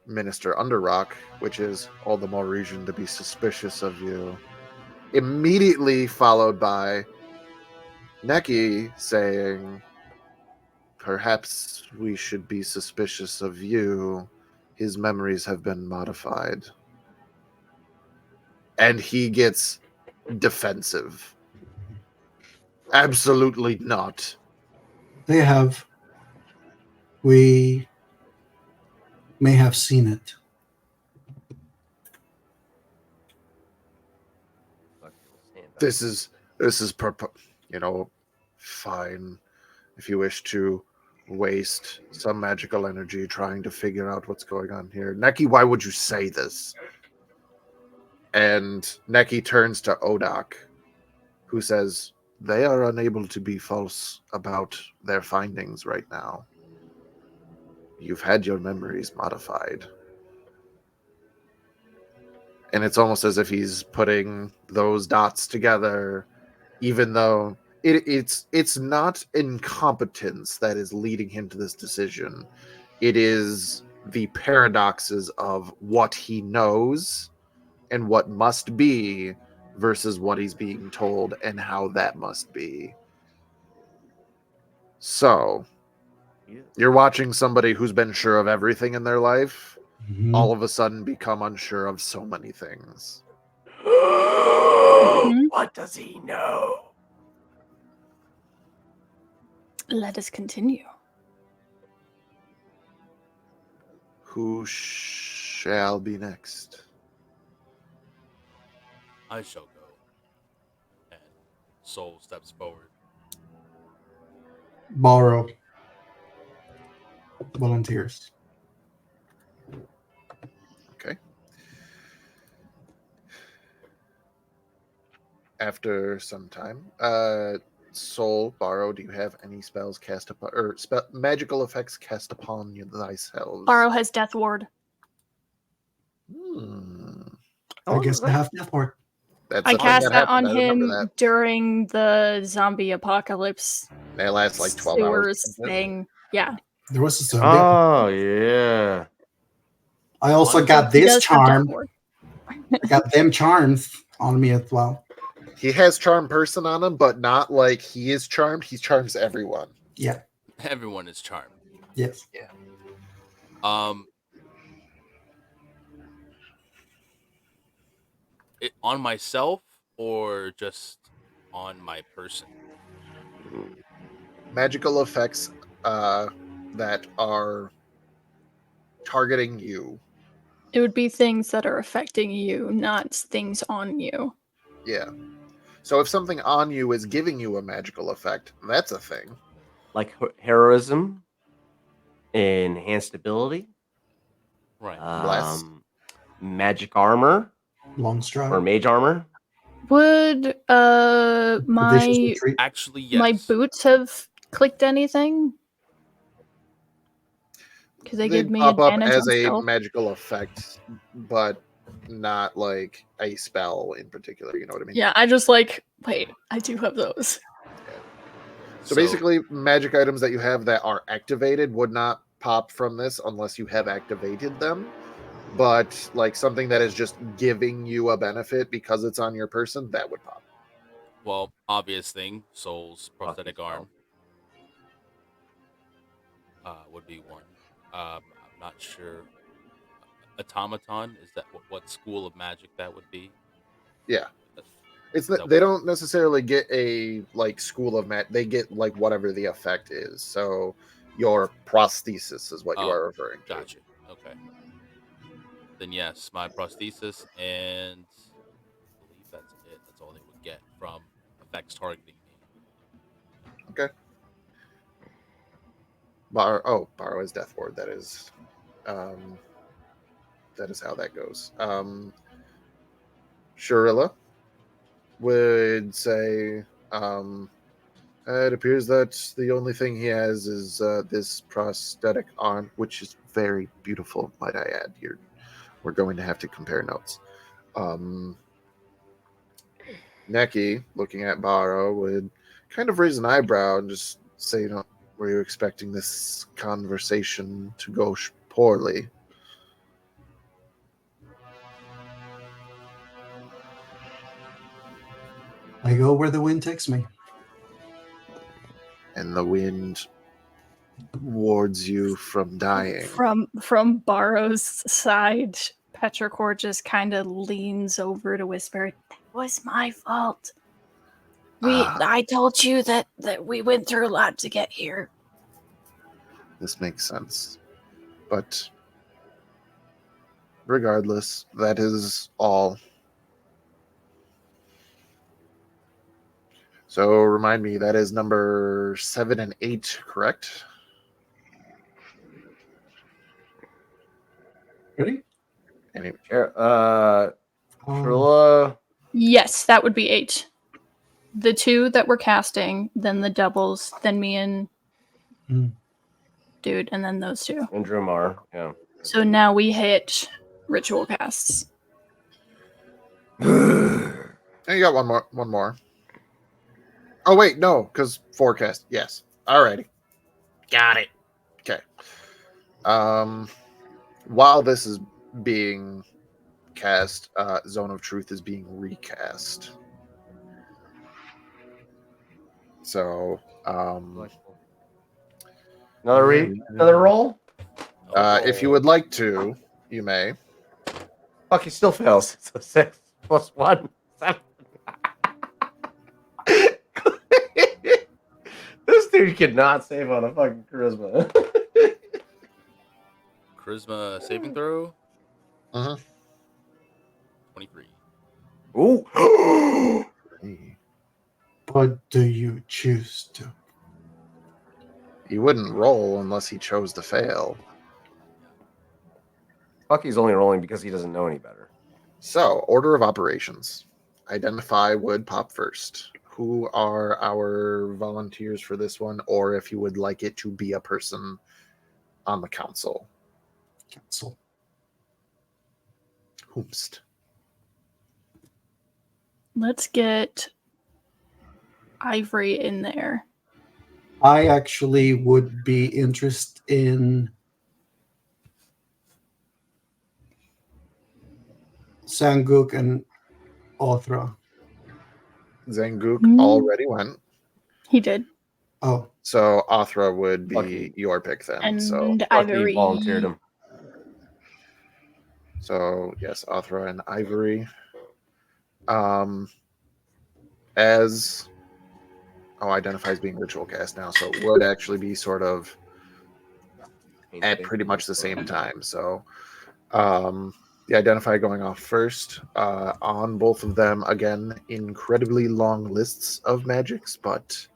Minister Underrock, which is all the more reason to be suspicious of you. Immediately followed by Neki saying, "Perhaps we should be suspicious of you. His memories have been modified." And he gets defensive. Absolutely not. They have. We may have seen it. This is fine. If you wish to waste some magical energy trying to figure out what's going on here. Neki, why would you say this? And Neki turns to Odak, who says, they are unable to be false about their findings right now. You've had your memories modified. And it's almost as if he's putting those dots together, even though it's not incompetence that is leading him to this decision. It is the paradoxes of what he knows and what must be versus what he's being told and how that must be. So, you're watching somebody who's been sure of everything in their life all of a sudden become unsure of so many things. What does he know? Let us continue. Who shall be next? I shall go. And Soul steps forward. Borrow. Volunteers. Okay. After some time, Soul, Borrow, do you have any spells cast upon, or magical effects cast upon thyself? Borrow has Death Ward. I guess I have Death Ward. That's I the thing cast that happened. on I remember him that. during the zombie apocalypse They last like 12 hours. sewers thing. Yeah. There was a zombie. Oh, yeah. I also Honestly, got He this does have Death charm. Ward. I got them charms on me as well. He has charm person on him, but not like he is charmed. He charms everyone. Yeah. Everyone is charmed. Yes. On myself or just on my person? Magical effects that are targeting you. It would be things that are affecting you, not things on you. Yeah. So if something on you is giving you a magical effect, that's a thing. Like heroism, enhanced ability, Right. Bless. magic armor, Long stride. or mage armor. Would Vicious my retreat. Actually, yes. my boots have clicked anything? Because they give me pop up advantage as on a stealth. magical effect, but not like a spell in particular. You know what I mean? Yeah, I just wait, I do have those. So basically, magic items that you have that are activated would not pop from this unless you have activated them. But like something that is just giving you a benefit because it's on your person, that would pop. Well, obvious thing, Soul's prosthetic arm would be one. I'm not sure. Automaton, is that what school of magic that would be? Yeah. It's that they what- don't necessarily get a like school of magic. They get like whatever the effect is. So your prosthesis is what you are referring to. Gotcha. Okay. Then yes, my prosthesis, and I believe that's it. That's all they would get from effects targeting me. Okay. Borrow is Death Ward. That is how that goes. Shurilla would say, it appears that the only thing he has is this prosthetic arm, which is very beautiful, might I add. We're going to have to compare notes. Neki, looking at Borrow, would kind of raise an eyebrow and just say, were you expecting this conversation to go poorly? I go where the wind takes me. And the wind wards you from dying. From Borrow's side, Petrichor just kind of leans over to whisper, "That was my fault. I told you that we went through a lot to get here." This makes sense. But regardless, that is all. So remind me, that is number 7 and 8, correct? Ready? Any, Trilla. Yes, that would be 8. The 2 that we're casting, then the doubles, then me and dude, and then those 2. And Drumar, yeah. So now we hit ritual casts. and you got one more. Oh wait, no, because forecast. Yes. Alrighty. Got it. Okay. While this is being cast, Zone of Truth is being recast. So another roll? if you would like to, you may. Fuck, he still fails. So 6 plus 1, 7. This dude cannot save on a fucking charisma. Charisma saving throw. 23. Ooh. But do you choose to? He wouldn't roll unless he chose to fail. Fuck, he's only rolling because he doesn't know any better. So, order of operations. Identify would pop first. Who are our volunteers for this one? Or if you would like it to be a person on the council. Counsel. Whomst. Let's get Ivory in there. I actually would be interested in Sanguk and Othra. Zanguk Mm. already went. He did. Oh, So Othra would be Lucky. your pick then. And So Ivory volunteered him. yes, Othra and Ivory. As identifies being ritual cast now, so it would actually be sort of at pretty much the same time. So the identify going off first on both of them. Again, incredibly long lists of magics, but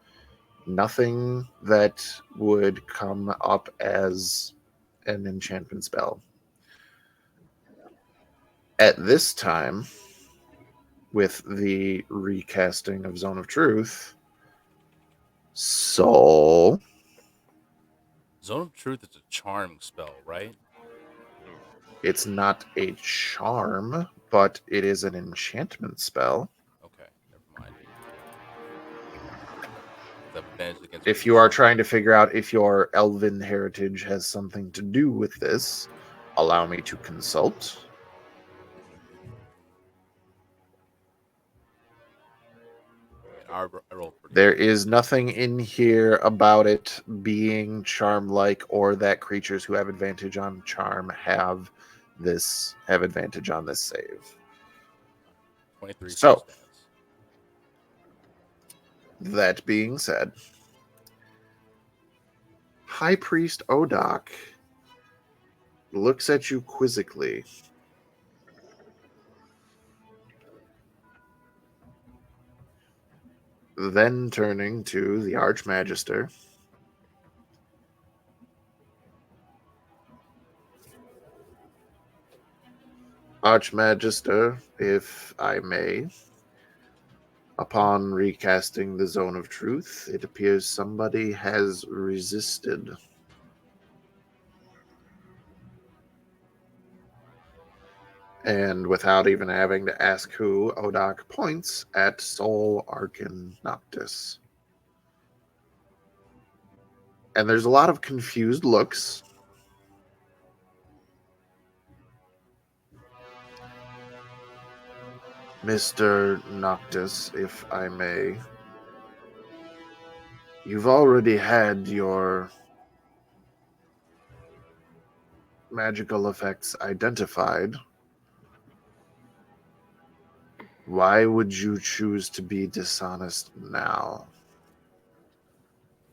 nothing that would come up as an enchantment spell. At this time, with the recasting of Zone of Truth, Soul. Zone of Truth is a charm spell, right? It's not a charm, but it is an enchantment spell. Okay, never mind. That advantage against If you are trying to figure out if your elven heritage has something to do with this, allow me to consult. I rolled pretty There good. is nothing in here about it being charm-like or that creatures who have advantage on charm have advantage on this save. 23 So, still stands. that being said, High Priest Odak looks at you quizzically. Then turning to the Archmagister. Archmagister, if I may, upon recasting the Zone of Truth, it appears somebody has resisted. And without even having to ask who, Odak points at Sol Arcan Noctis. And there's a lot of confused looks. Mr. Noctis, if I may, you've already had your magical effects identified Why would you choose to be dishonest now?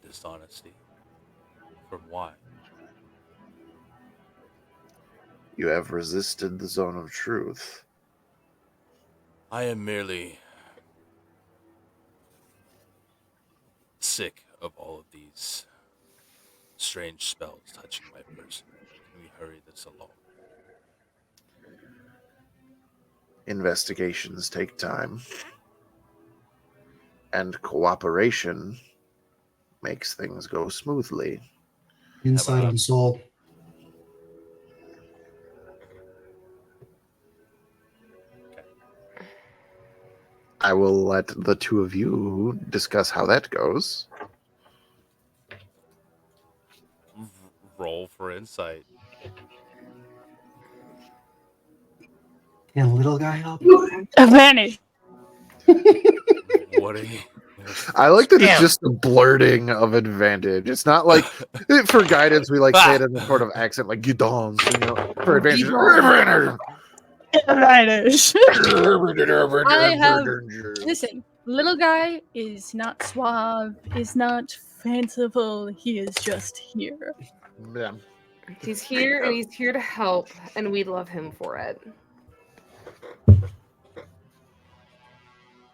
Dishonesty. From why? You have resisted the zone of truth. I am merely sick of all of these strange spells touching my person. Can we hurry this along? Investigations take time. And cooperation makes things go smoothly. Insight on soul. I will let the two of you discuss how that goes. Roll for insight. Can little guy help? Advantage. What are you? I like that it's Damn. just a blurting of advantage. It's not like for guidance we like say it in the sort of accent like you don't, you know. For advantage, Advantage. I have. Listen, little guy is not suave, is not fanciful. He is just here. Yeah. He's here and he's here to help, and we love him for it.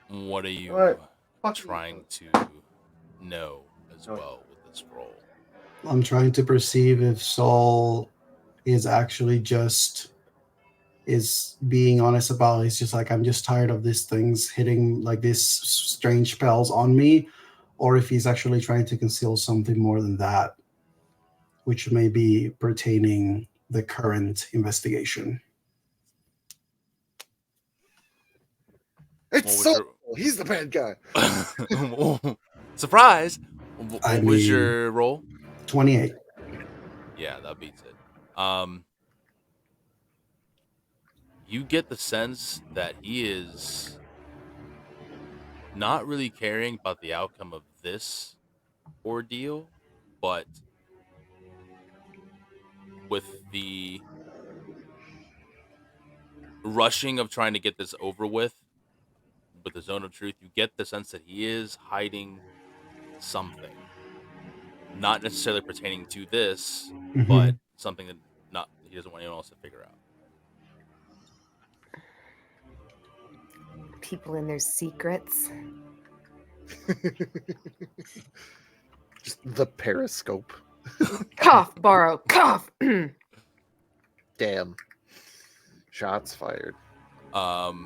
What are you What? trying to know as well with this role? I'm trying to perceive if Saul is actually just is being honest about it. It's just like I'm just tired of these things hitting like these strange spells on me, or if he's actually trying to conceal something more than that, which may be pertaining the current investigation. It's What was Saul. He's the bad guy. Surprise! What I was mean- your role? 28. Yeah, that beats it. You get the sense that he is not really caring about the outcome of this ordeal, but with the rushing of trying to get this over with the zone of truth, you get the sense that he is hiding something. Not necessarily pertaining to this, Mhm. but something that he doesn't want anyone else to figure out. People and their secrets. Just the periscope. Cough, borrow, cough. Damn. Shots fired.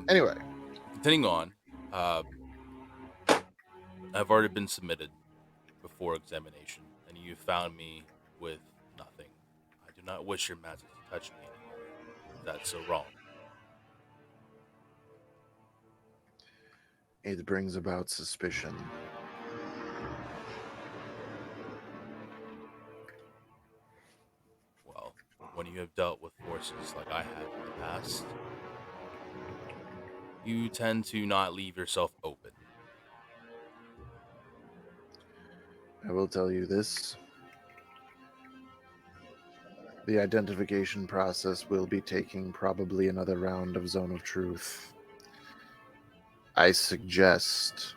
Anyway, continuing on, I've already been submitted before examination, and you found me with nothing. I do not wish your magic to touch me anymore. That's so wrong. It brings about suspicion. Well, when you have dealt with forces like I have in the past, you tend to not leave yourself open. I will tell you this. The identification process will be taking probably another round of Zone of Truth. I suggest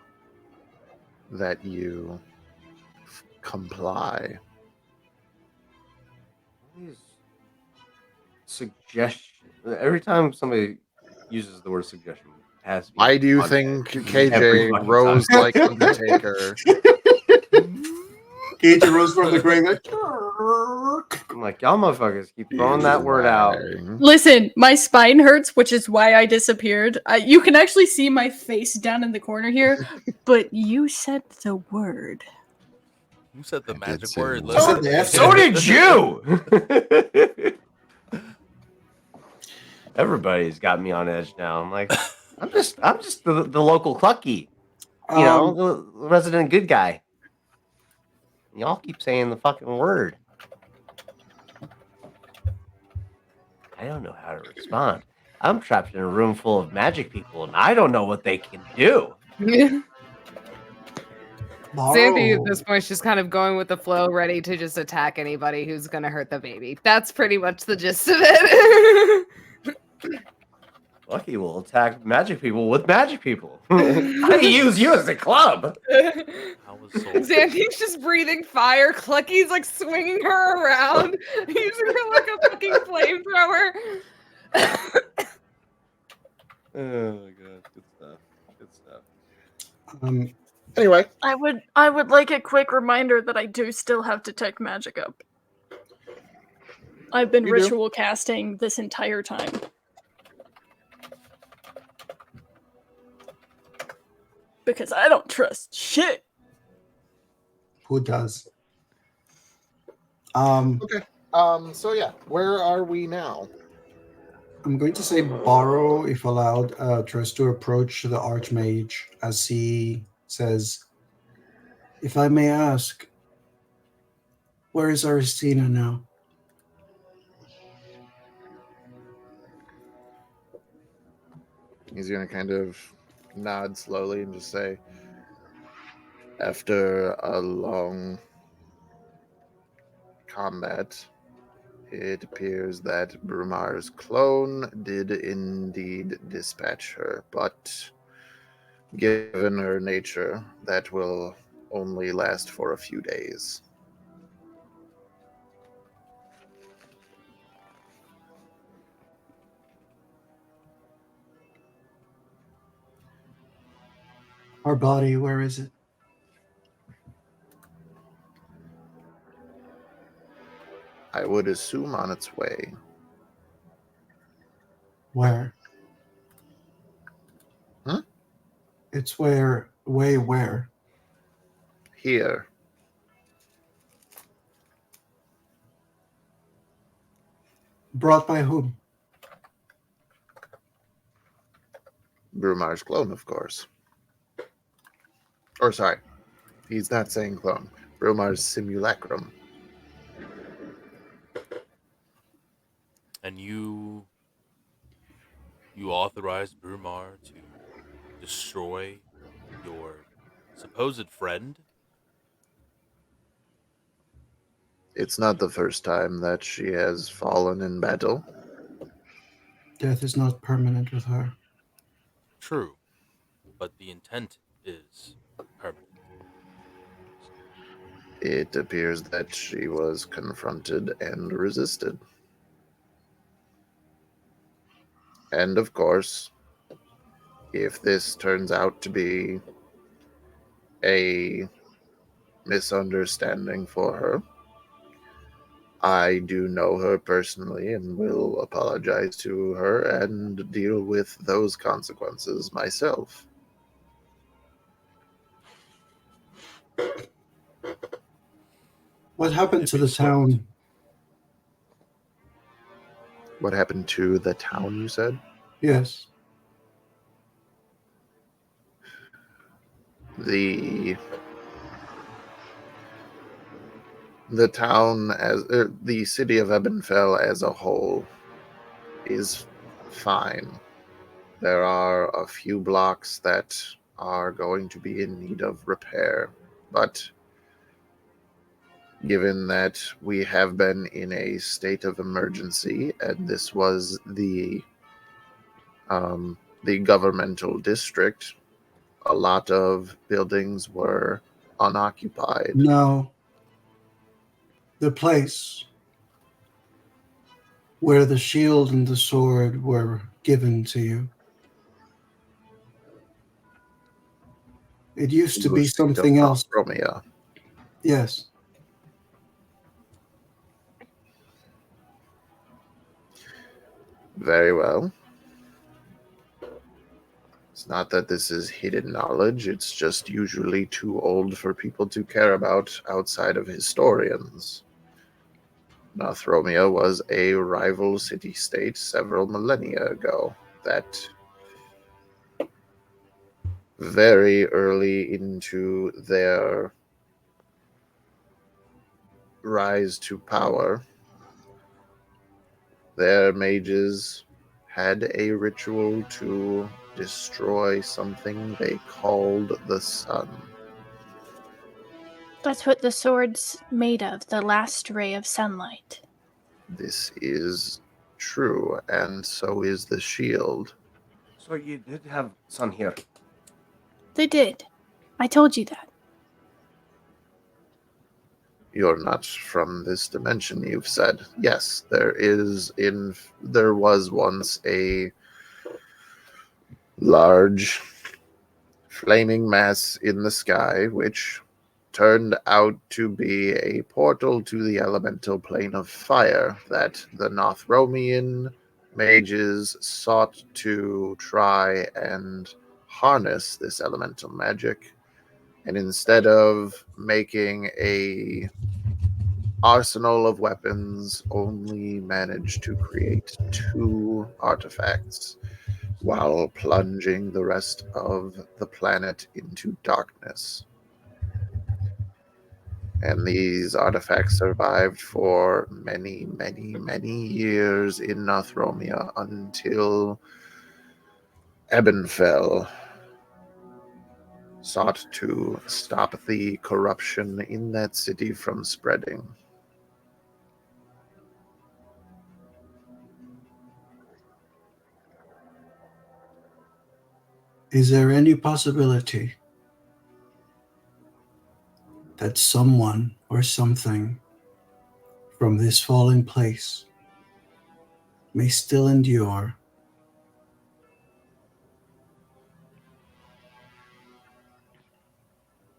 that you comply. Please. Suggestion. Every time somebody uses the word suggestion, it has to be Why do you content. think Every KJ fucking rose time. like Undertaker? KJ rose from the grave. I'm like, y'all motherfuckers keep throwing that word out. Listen, my spine hurts, which is why I disappeared. You can actually see my face down in the corner here, but you said the word. Who said the I did magic say word? the Listen. word. So did you. Everybody's got me on edge now. I'm like, I'm just the local clucky, you know, the resident good guy. Y'all keep saying the fucking word. I don't know how to respond. I'm trapped in a room full of magic people, and I don't know what they can do. Xanthi at this point is just kind of going with the flow, ready to just attack anybody who's going to hurt the baby. That's pretty much the gist of it. Lucky will attack magic people with magic people. I use you as a club. How was soul? Xanthi's just breathing fire. Clucky's like swinging her around, using her like a fucking flamethrower. Oh my god, good stuff. Good stuff. Anyway, I would like a quick reminder that I do still have Detect Magic up. I've been You do? ritual casting this entire time. Because I don't trust shit. Who does? okay. So yeah, where are we now? I'm going to say Borrow, if allowed, tries to approach the Archmage as he says, "If I may ask, where is Aristina now?" He's gonna kind of nod slowly and just say, after a long combat, it appears that Brumar's clone did indeed dispatch her, but given her nature, that will only last for a few days. Our body, where is it? I would assume on its way. Where? Huh? It's where? Here. Brought by whom? Brumar's clone, of course. Or sorry, he's not saying clone. Brumar's simulacrum. And you authorized Brumar to destroy your supposed friend? It's not the first time that she has fallen in battle. Death is not permanent with her. True, but the intent is permanent. It appears that she was confronted and resisted. And of course, if this turns out to be a misunderstanding for her, I do know her personally and will apologize to her and deal with those consequences myself. What happened If to you the swept- town? What happened to the town, you said? Yes. The town the city of Ebonfell as a whole is fine. There are a few blocks that are going to be in need of repair, but given that we have been in a state of emergency and this was the governmental district, a lot of buildings were unoccupied. No. The place where the shield and the sword were given to you. It used to be something else. Romeo. Yes. Very well. It's not that this is hidden knowledge, it's just usually too old for people to care about outside of historians. North Romeo was a rival city-state several millennia ago that very early into their rise to power, their mages had a ritual to destroy something they called the sun. That's what the sword's made of, the last ray of sunlight. This is true, and so is the shield. So you did have some here. They did. I told you that. You're not from this dimension, you've said. Yes, there was once a large flaming mass in the sky, which turned out to be a portal to the elemental plane of fire that the Northromian mages sought to try and harness this elemental magic. And instead of making a arsenal of weapons, only managed to create 2 artifacts while plunging the rest of the planet into darkness. And these artifacts survived for many, many, many years in Northromia until Ebonfell sought to stop the corruption in that city from spreading. Is there any possibility that someone or something from this falling place may still endure?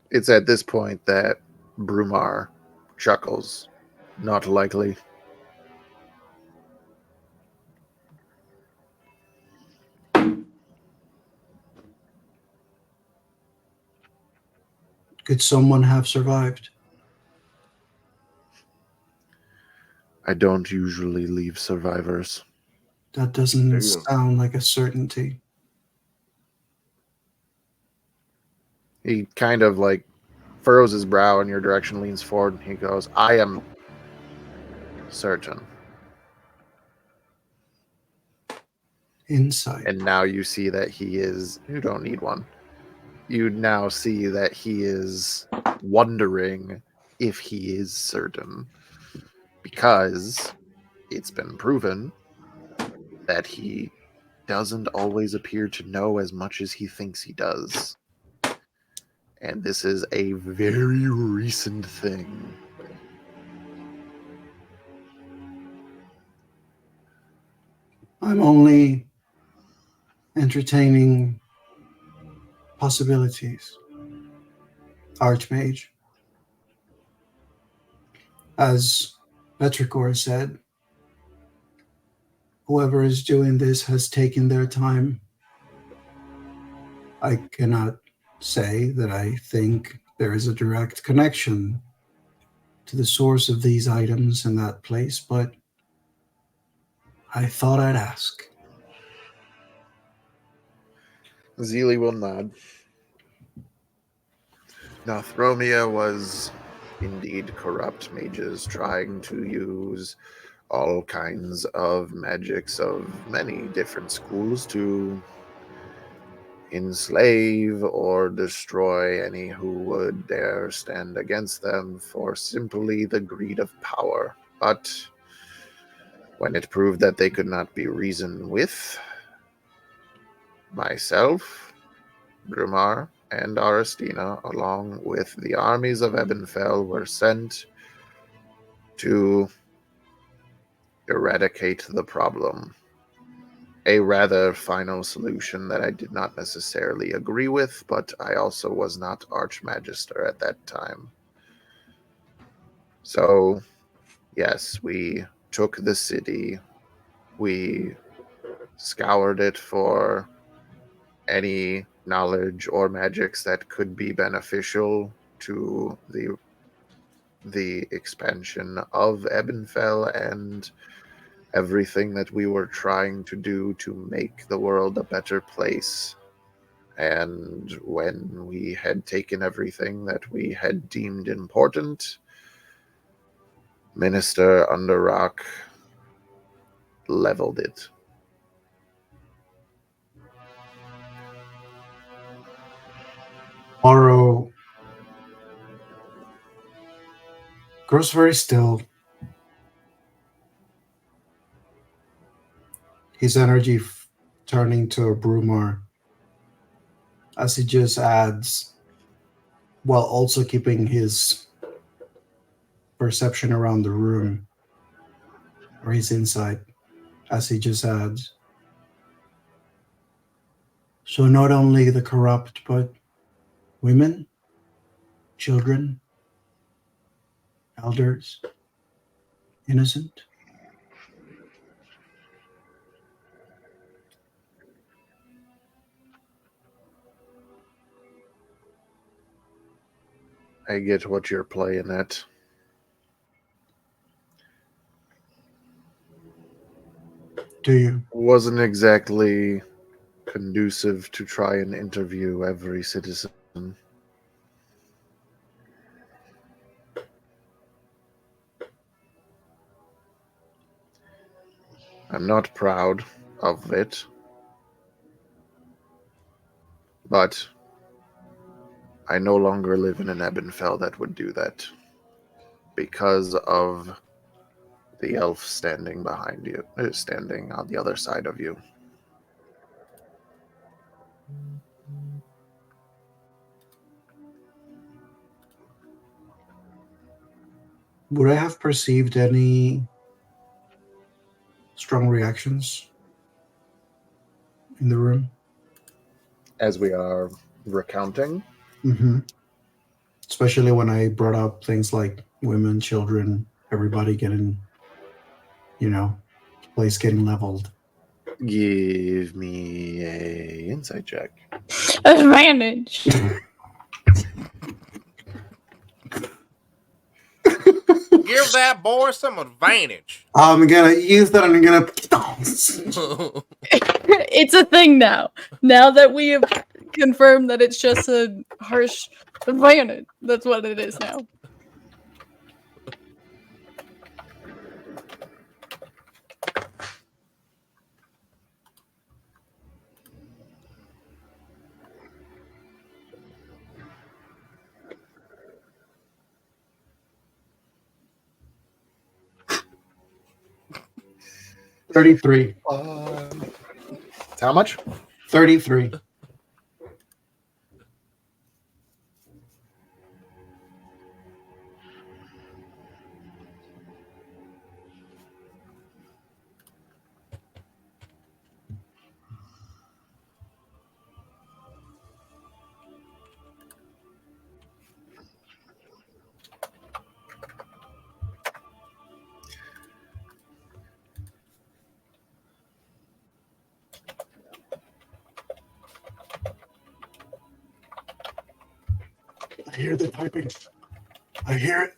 It's at this point that Brumar chuckles. Not likely. Could someone have survived? I don't usually leave survivors. That doesn't Ooh. sound like a certainty. He kind of like furrows his brow in your direction, leans forward, and he goes, I am certain. Insight. And now you see that he is, you don't need one. You now see that he is wondering if he is certain, because it's been proven that he doesn't always appear to know as much as he thinks he does. And this is a very recent thing. I'm only entertaining possibilities. Archmage. As Petrichor said, whoever is doing this has taken their time. I cannot say that I think there is a direct connection to the source of these items in that place, but I thought I'd ask. Zeely will nod. Northromia was indeed corrupt mages trying to use all kinds of magics of many different schools to enslave or destroy any who would dare stand against them for simply the greed of power. But when it proved that they could not be reasoned with, myself, Brumar, and Aristina, along with the armies of Ebonfell, were sent to eradicate the problem. A rather final solution that I did not necessarily agree with, but I also was not Archmagister at that time. So, yes, we took the city, we scoured it for any knowledge or magics that could be beneficial to the expansion of Ebonfell and everything that we were trying to do to make the world a better place. And when we had taken everything that we had deemed important, Minister Underrock leveled it. Oro grows very still. His energy turning to Brumar as he just adds, while also keeping his perception around the room or his insight, as he just adds, so not only the corrupt, but women, children, elders, innocent. I get what you're playing at. Do you? Wasn't exactly conducive to try and interview every citizen. I'm not proud of it, but I no longer live in an Ebonfell that would do that because of the elf standing behind you, standing on the other side of you. Would I have perceived any strong reactions in the room? As we are recounting, Mm-hmm. Especially when I brought up things like women, children, everybody getting, place getting leveled. give me a insight check. Advantage. Give that boy some advantage. I'm gonna use that and I'm gonna. It's a thing now. Now that we have confirmed that it's just a harsh advantage, that's what it is now. $33. How much? 33. I hear the typing. I hear it.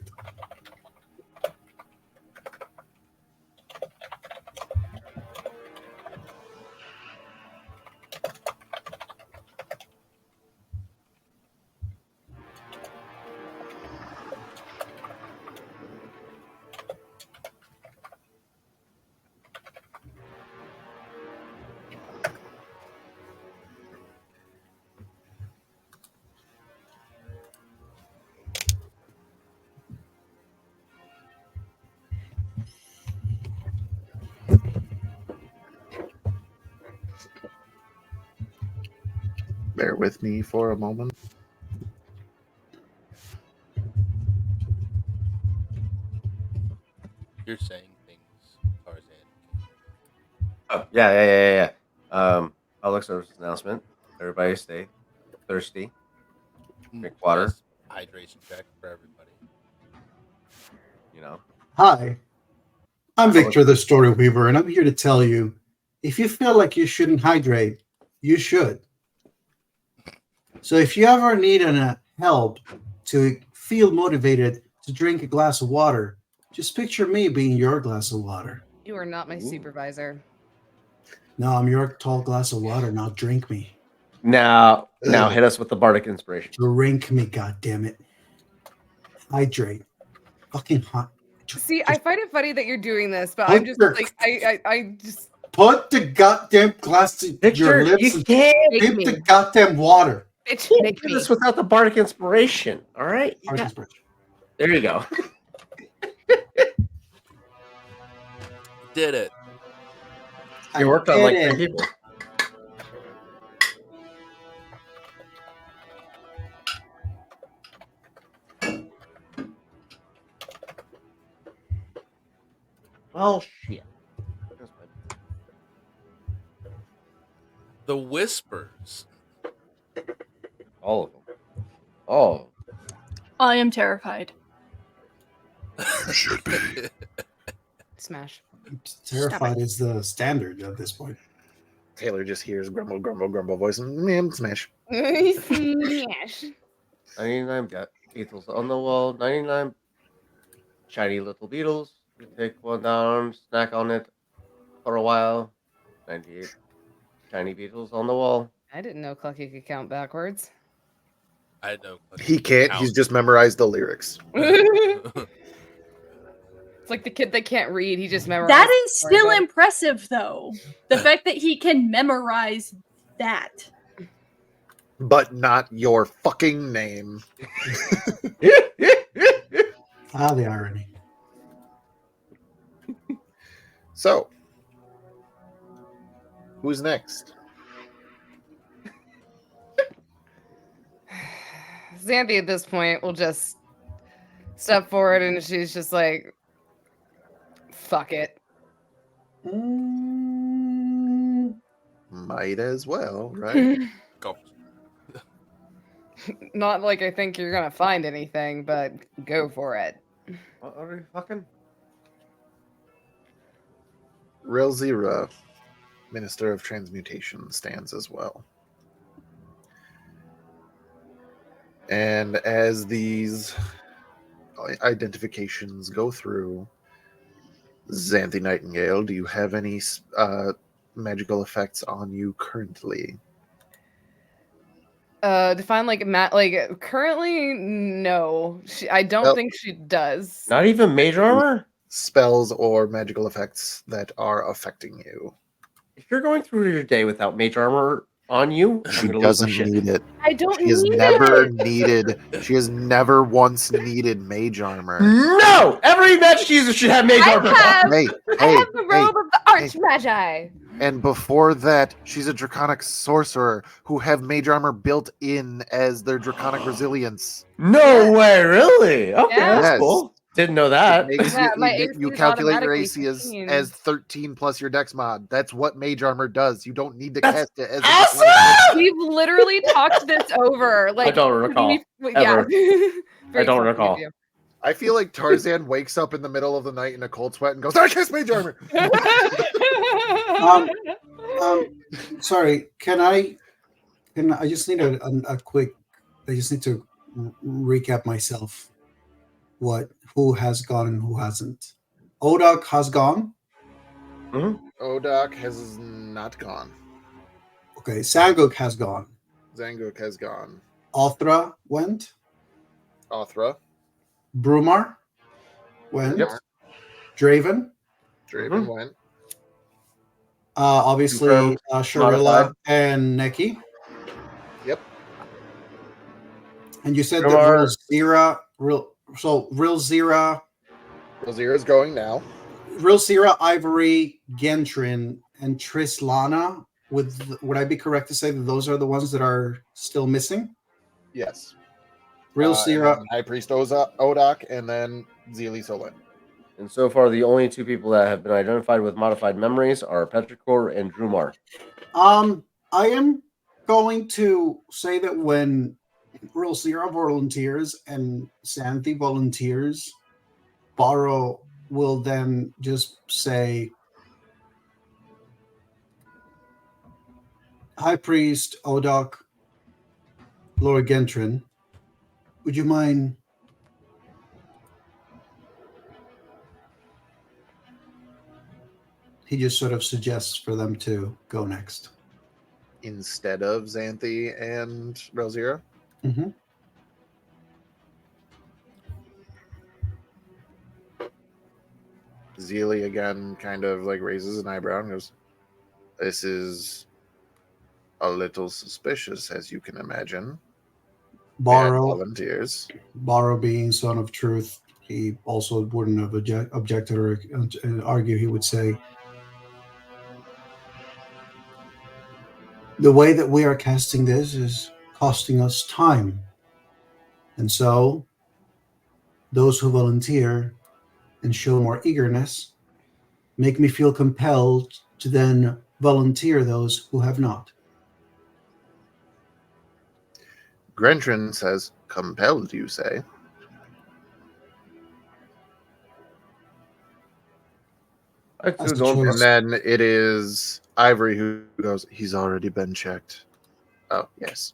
Bear with me for a moment. You're saying things, Tarzan. Oh, yeah. Public service announcement. Everybody stay thirsty. Drink water. Yes, hydration check for everybody. Hi, I'm Victor the Story Weaver, and I'm here to tell you, if you feel like you shouldn't hydrate, you should. So if you ever need help to feel motivated to drink a glass of water, just picture me being your glass of water. You are not my supervisor. No, I'm your tall glass of water. Now drink me. Now hit us with the bardic inspiration. Drink me, goddammit. Hydrate. Fucking hot. See, I find it funny that you're doing this, but Put I'm just your- like I just Put the goddamn glass to your lips you and can't make sip me. the goddamn water. Bitch, do make me. this without the bardic inspiration. All right? Bardic Yeah. inspiration. There you go. Did it. You worked on did like it. 3 people. Well, shit. The Whispers. All of them. Oh, I am terrified. Should be. Smash. Terrified is the standard at this point. Taylor just hears grumble, grumble, grumble voice and smash. Smash. 99 beetles on the wall. 99 shiny little beetles. You take one down, snack on it for a while. 98 shiny beetles on the wall. I didn't know Clucky could count backwards. I know. He can't. He's just memorized the lyrics. It's like the kid that can't read. He just memorized. That is the word. still impressive, though. The fact that he can memorize that. But not your fucking name. Ah, the irony. So, who's next? Xanthi at this point will just step forward and she's just like, fuck it. Might as well, right? Go. Not like I think you're gonna find anything, but go for it. What are you fucking? Rilzira, Minister of Transmutation, stands as well. And as these identifications go through, Xanthi Nightingale, do you have any magical effects on you currently? Define like currently no. I don't Well- think she does. Not even mage armor? Spells or magical effects that are affecting you. If you're going through your day without mage armor on you, I'm She gonna lose doesn't my shit. need it. I don't She has need never it. needed. She has never once needed mage armor. No! Every magic user should have mage I armor. have- Hey, I hey, have the hey! robe of the Archmagi. And before that, she's a draconic sorcerer who have mage armor built in as their draconic resilience. No way, really? Okay, Yeah. that's Yes. cool. Didn't know that. It makes Yeah, my you, AC you is calculate your automatically AC as 15. 13 plus your dex mod. That's what mage armor does. You don't need to That's cast it as a Awesome! draconic- We've literally talked this over. Like don't recall, Yeah. ever. Very don't fucking recall. of you. I feel like Tarzan wakes up in the middle of the night in a cold sweat and goes, I cast mage armor! Sorry, can I just need a quick, I just need to recap myself. Who has gone and who hasn't? Odak has gone. Odak has not gone. Okay, Sanguk has gone. Zanguk has gone. Othra went. Othra. Brumar went. Yep. Draven. Draven went. Obviously, Confirmed. Sharilla Modified. and Neki. Yep. And you said Brumar. that Rilzira, Rosira's going now. Rilzira, Ivory, Gentrin, and Trislana. Would I be correct to say that those are the ones that are still missing? Yes. Rilzira, And then High Priest Odak, and then Zeely Solin. And so far, the only two people that have been identified with modified memories are Petrichor and Drumar. I am going to say that when Rilzira volunteers and Xanthi volunteers, Baro will then just say, High Priest, Odak, Lord Gentrin, would you mind he just sort of suggests for them to go next. Instead of Xanthi and Rosira. Mm-hmm. Zeely again kind of like raises an eyebrow and goes, This is a little suspicious, as you can imagine. Baro, Volunteers. Baro being son of truth, he also wouldn't have objected or argue. He would say, the way that we are casting this is costing us time. And so, those who volunteer and show more eagerness make me feel compelled to then volunteer those who have not. Grentrin says, compelled, you say? I That's too the don't. choice. And then it is Ivory who goes, he's already been checked. Oh, yes.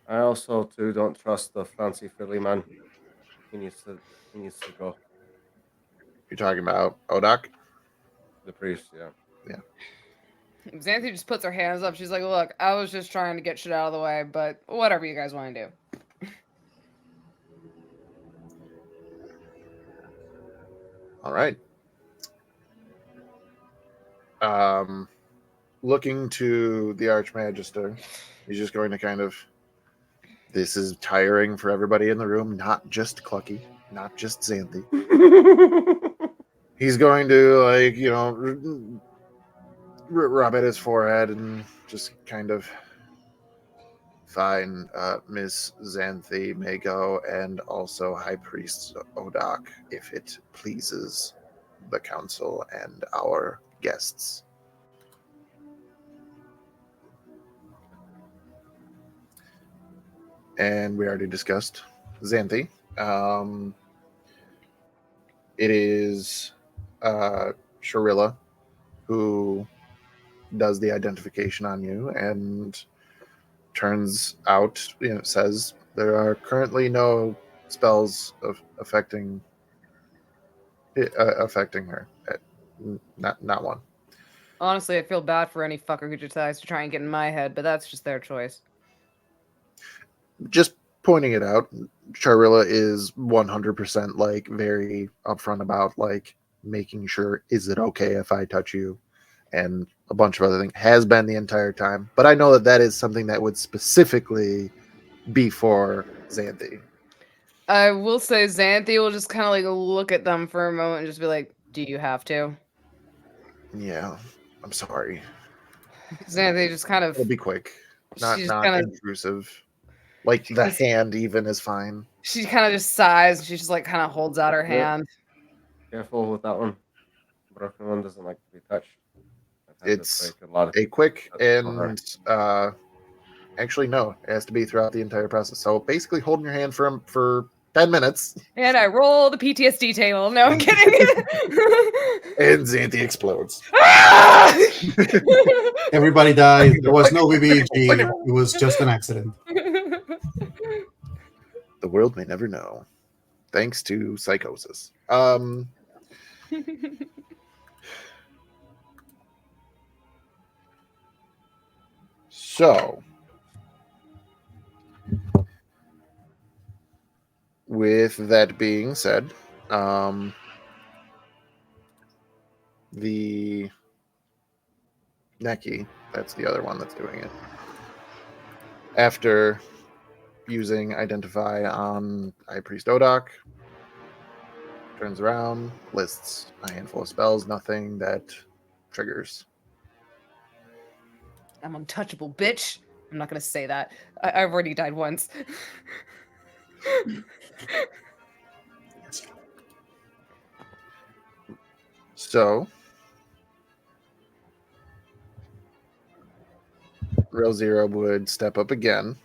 I also too don't trust the fancy Philly man. He needs to go. You're talking about Odak? The priest, yeah. Xanthi just puts her hands up. She's like, "Look, I was just trying to get shit out of the way, but whatever you guys want to do." All right. Looking to the Archmagister, he's just going to kind of. This is tiring for everybody in the room, not just Clucky, not just Xanthi. He's going to, rub at his forehead and just kind of. Fine, Miss Xanthi may go, and also High Priest Odak, if it pleases the council and our guests. And we already discussed Xanthi. It is Sharilla who does the identification on you, and turns out, says there are currently no spells affecting her. Not one. Honestly, I feel bad for any fucker who decides to try and get in my head, but that's just their choice. Just pointing it out, Charilla is 100% like very upfront about like making sure, is it okay if I touch you, and a bunch of other things. Has been the entire time, but I know that is something that would specifically be for Xanthi. I will say Xanthi will just kind of like look at them for a moment and just be like, "Do you have to?" Yeah, I'm sorry. Xanthi just kind of. It'll be quick, not She's kind of. intrusive. Like the hand even is fine. She kind of just sighs. And she just like kind of holds out her Yeah. hand. Careful with that one. Broken one doesn't like to be touched. I've had to It's break a lot of a quick that's for her. and actually no, it has to be throughout the entire process. So basically holding your hand for 10 minutes. And I roll the PTSD table. No, I'm kidding. And Xanthi explodes. Ah! Everybody died. There was no BBG. It was just an accident. The world may never know. Thanks to psychosis. So with that being said, the Neki, that's the other one that's doing it. After using Identify on High Priest Odak, turns around, lists a handful of spells, nothing that triggers. I'm untouchable, bitch. I'm not gonna say that. I've already died once. So, Real Zero would step up again.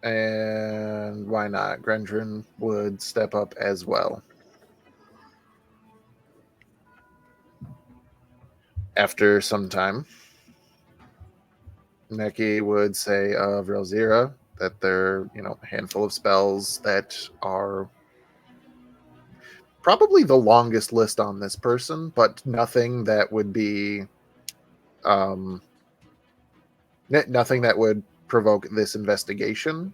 And why not? Grendrin would step up as well. After some time, Neki would say of Real Zero that there are, a handful of spells that are probably the longest list on this person, but nothing that would be nothing that would provoke this investigation.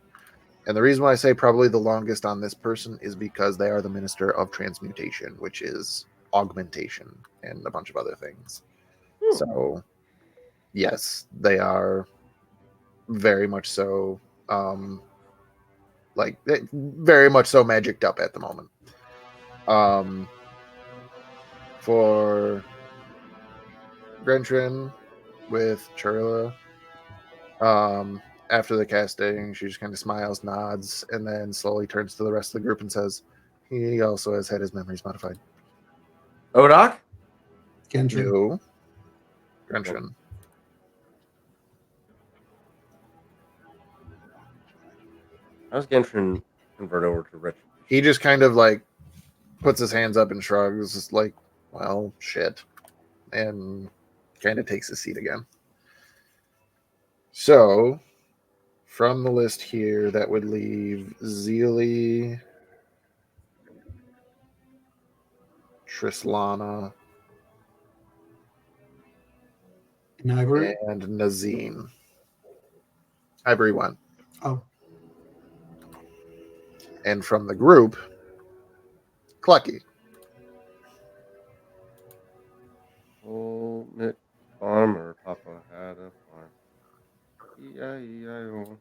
And the reason why I say probably the longest on this person is because they are the Minister of Transmutation, which is augmentation and a bunch of other things. So, yes, they are very much so, very much so magicked up at the moment. For Grentrin with Charla, after the casting, she just kind of smiles, nods, and then slowly turns to the rest of the group and says, He also has had his memories modified. Odoc? Gendry. No. Genshin. How does Genshin convert over to Retribution? He just kind of like puts his hands up and shrugs, just like, well, shit. And kind of takes his seat again. So, from the list here, that would leave Zeely, Trislana, And Ivory. and Nazine. Ivory won. Oh, And from the group, Clucky. Old Nick Farmer, Papa had a farm. E-I-E-I-O.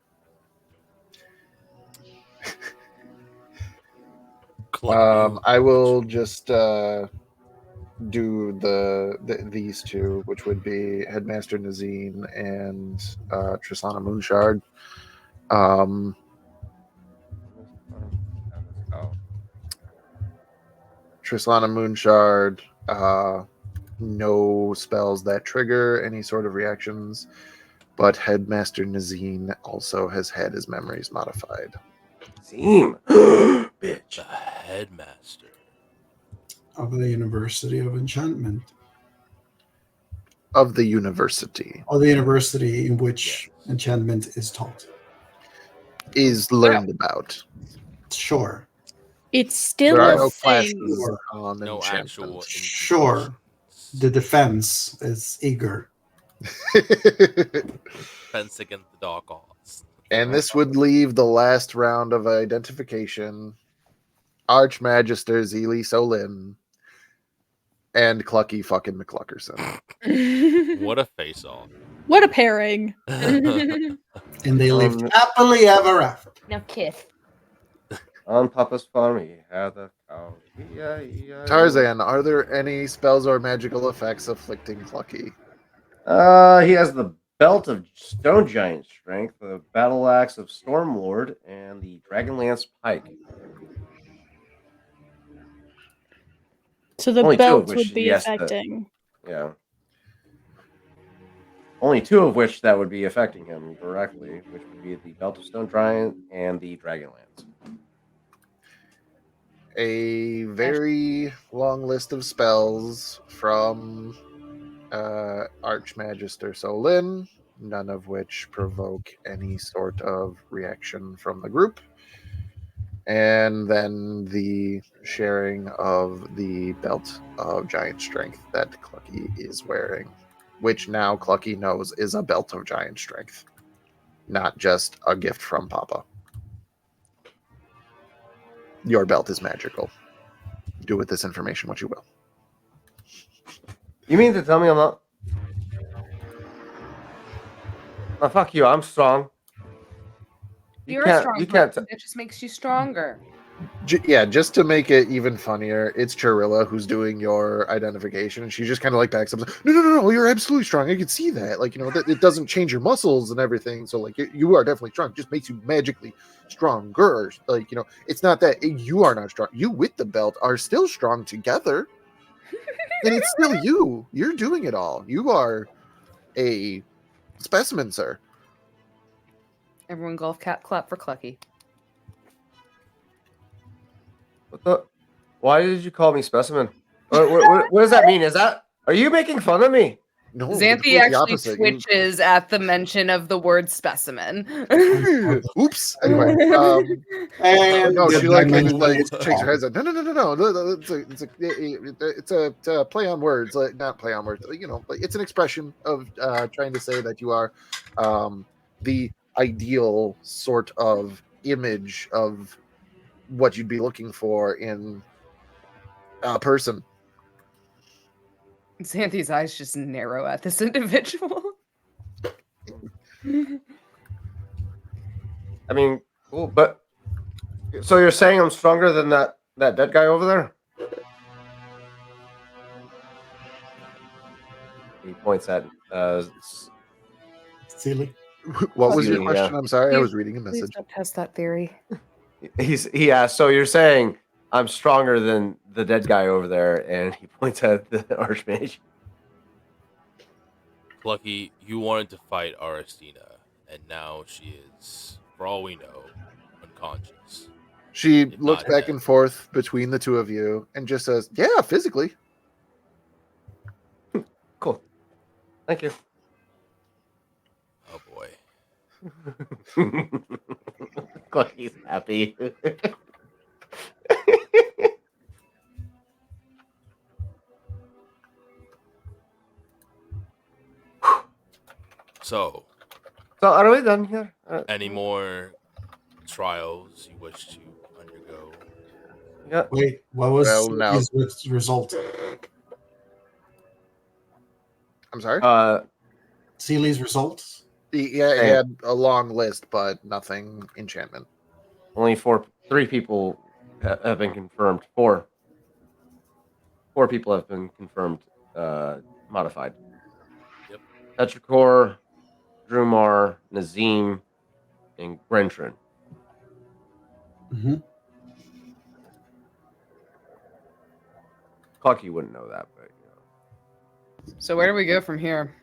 I will just do these two, which would be Headmaster Nazine and Trislana Moonshard. Trislana Moonshard, no spells that trigger any sort of reactions, but Headmaster Nazine also has had his memories modified. Seam. Bitch. The headmaster. of the University of Enchantment. Of the university. Or the university in which enchantment is taught. Is learned about. Sure. It's still There are a no thing. classes on No enchantment. actual. Sure. The defense is eager. Defense against the dark arts. And this would leave the last round of identification. Archmagister Zeely Solin and Clucky fucking McCluckerson. What a face off. What a pairing. And they lived happily ever after. Now kiss. On Papa's farm, he had a cow. E-I-E-I-O. Tarzan, are there any spells or magical effects afflicting Clucky? He has the Belt of Stone Giant Strength, the Battle Axe of Stormlord, and the Dragonlance Pike. So the Only two of belt which would be he has to- affecting. Yeah. Only two of which that would be affecting him directly, which would be the Belt of Stone Giant and the Dragonlance. A very long list of spells from Archmagister Solin, none of which provoke any sort of reaction from the group. And then the sharing of the Belt of Giant Strength that Clucky is wearing, which now Clucky knows is a Belt of Giant Strength, not just a gift from Papa. Your belt is magical. Do with this information what you will. You mean to tell me I'm not? Oh, fuck you! I'm strong. You're a strong You can't. person. It just makes you stronger. Just to make it even funnier, it's Chirilla who's doing your identification, and she just kind of like backs up. No, you're absolutely strong. I can see that. Like, that it doesn't change your muscles and everything. So, like, you are definitely strong. It just makes you magically stronger. Like, it's not that you are not strong. You with the belt are still strong together, and it's still you. You're doing it all. You are a specimen, sir. Everyone golf clap for Clucky. What the? Why did you call me specimen? What does that mean? Are you making fun of me? No, Xanthi actually twitches at the mention of the word specimen. Oops. Anyway, And no, she like shakes shakes her head. Like, no. It's a play on words, like not play on words. Like it's an expression of trying to say that you are the ideal sort of image of what you'd be looking for in a person. Xanthi's eyes just narrow at this individual. I mean, cool, but so you're saying I'm stronger than that dead guy over there? He points at Silly. What was your Yeah. question? I'm sorry, I Please- was reading a Please message. don't test that theory. he asked. So you're saying I'm stronger than the dead guy over there, and he points at the Archmage. Clucky, you wanted to fight Aristina, and now she is, for all we know, unconscious. She If looks not back dead. and forth between the two of you and just says, "Yeah, physically." Cool. Thank you. Oh boy. Clucky's happy. So, So are we done here? any more trials you wish to undergo? Yeah. Wait, what was Well, now- his result? I'm sorry. Seely's results? He Same. had a long list, but nothing enchantment. Only 3 people have been confirmed. 4 people have been confirmed modified. Yep. Petrichor, Drumar, Nazim, and Grentrin. Mm-hmm. Clucky wouldn't know that, but So where do we go from here?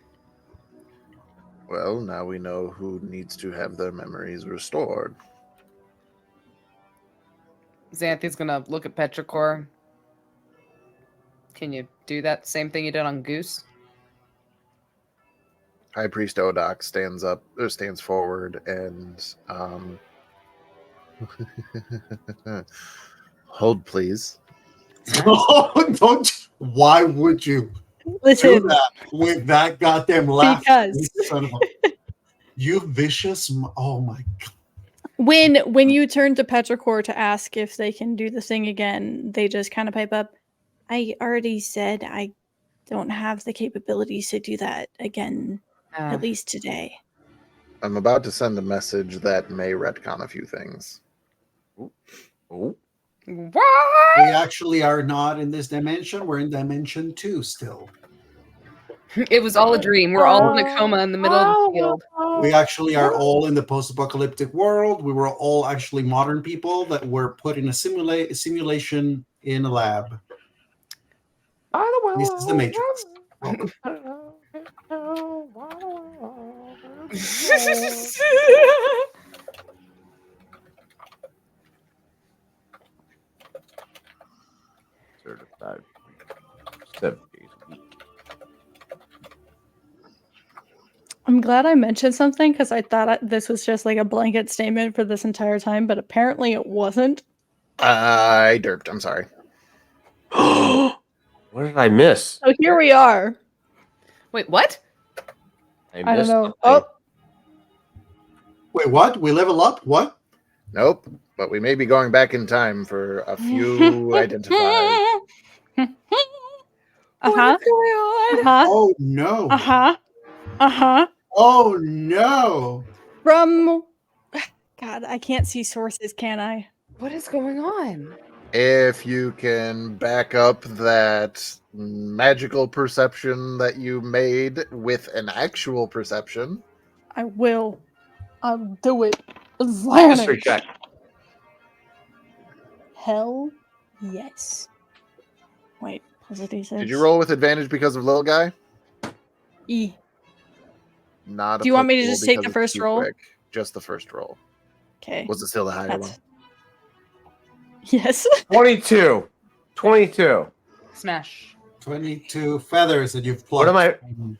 Well, now we know who needs to have their memories restored. Xanthi's gonna look at Petrichor. Can you do that same thing you did on Goose? High Priest Odoc stands forward and hold, please. Don't. Why would you do Listen, that with that goddamn laugh? because You son of a. You vicious. Oh my god. when you turn to Petrichor to ask if they can do the thing again, they just kind of pipe up. I already said I don't have the capabilities to do that again, at least today. I'm about to send a message that may retcon a few things. oh, We actually are not in this dimension. We're in dimension 2 still. It was all a dream. We're all in a coma in the middle of the field. We actually are all in the post-apocalyptic world. We were all actually modern people that were put in a simulation in a lab. This is the Matrix. Welcome. certified 7 days a week. I'm glad I mentioned something because I thought this was just like a blanket statement for this entire time, but apparently it wasn't. I derped. I'm sorry. What did I miss? So here we are. Wait, what? I don't missed know. something. Oh, Wait, what? We level up? What? Nope. But we may be going back in time for a few identified. uh-huh. What's Uh-huh. Oh no. Uh-huh. Uh-huh. Oh no. From God, I can't see sources, can I? What is going on? If you can back up that magical perception that you made with an actual perception. I will. I'll do it. History Vanish. check. Hell yes. Wait, was it D6? Did you roll with advantage because of little guy? E. Not. Do you want me to applicable just take because the it's first too roll? quick. Just the first roll. Okay. Was it still the higher one? Yes. 22. 22. Smash. 22 feathers that you've plucked.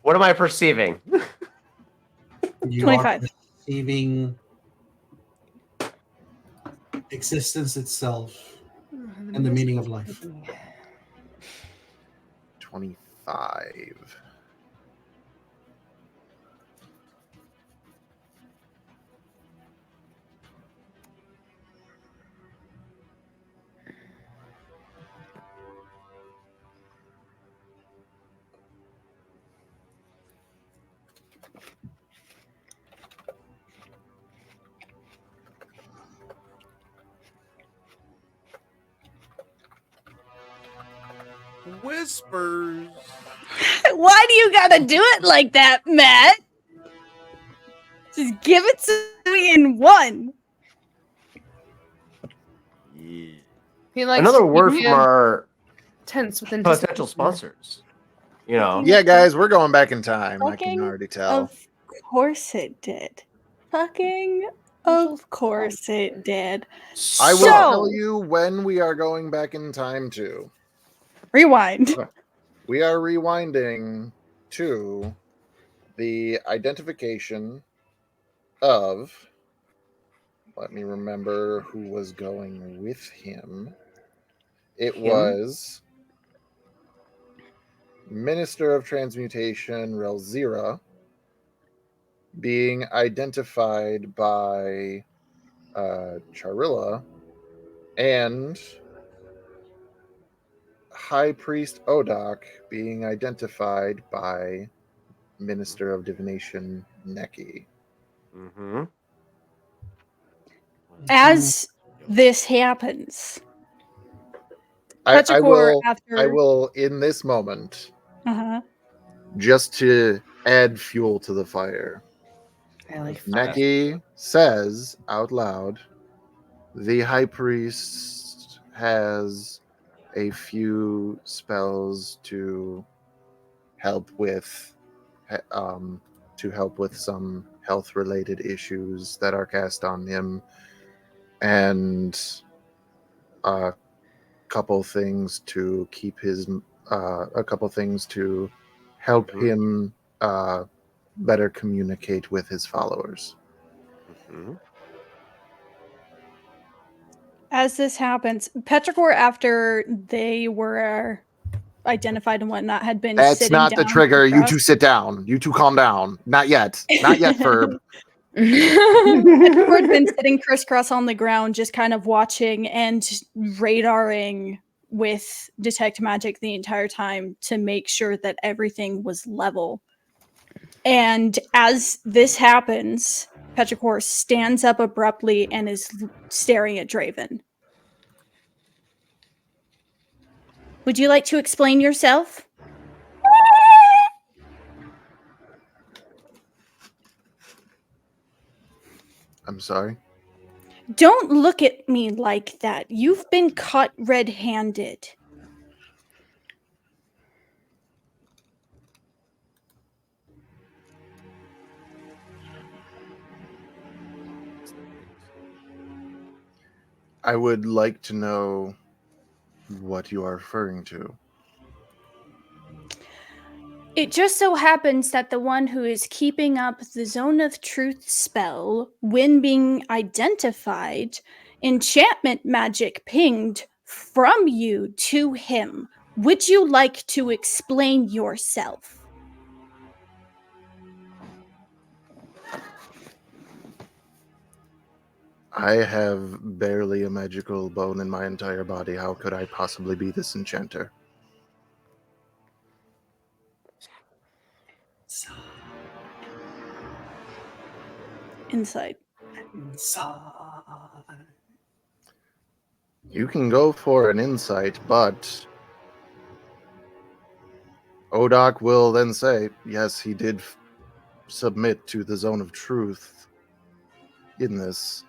What am I perceiving? You 25. are perceiving existence itself and the meaning of life. 25. Whispers. Why do you gotta do it like that, Matt? Just give it to me in one. Yeah. He likes Another to keep word from him our tense within potential sponsors. You know, Yeah, guys, we're going back in time. I can Fucking already tell. Of course it did. Fucking of course it did. I will So- tell you when we are going back in time to. Rewind. We are rewinding to the identification of. Let me remember who was going with him. It was Minister of Transmutation Relzira being identified by Charilla and High Priest Odak being identified by Minister of Divination Neki. Mm-hmm. As this happens, I Petrichor will after in this moment, uh-huh. just to add fuel to the fire. Neki says out loud, the High Priest has a few spells to help with some health related issues that are cast on him, and a couple things to keep his a couple things to help him better communicate with his followers. Mm-hmm. As this happens, Petrichor after they were identified and whatnot had been That's sitting not down the trigger. You across- two sit down. You two calm down. Not yet. Not yet, Ferb. Petrichor had been sitting crisscross on the ground, just kind of watching and radaring with detect magic the entire time to make sure that everything was level. And as this happens, Petrichor stands up abruptly and is staring at Draven. Would you like to explain yourself? I'm sorry. Don't look at me like that. You've been caught red-handed. I would like to know what you are referring to. It just so happens that the one who is keeping up the Zone of Truth spell, when being identified, enchantment magic pinged from you to him. Would you like to explain yourself? I have barely a magical bone in my entire body. How could I possibly be this enchanter? Insight. You can go for an insight, but Odak will then say, yes, he did submit to the Zone of Truth in this.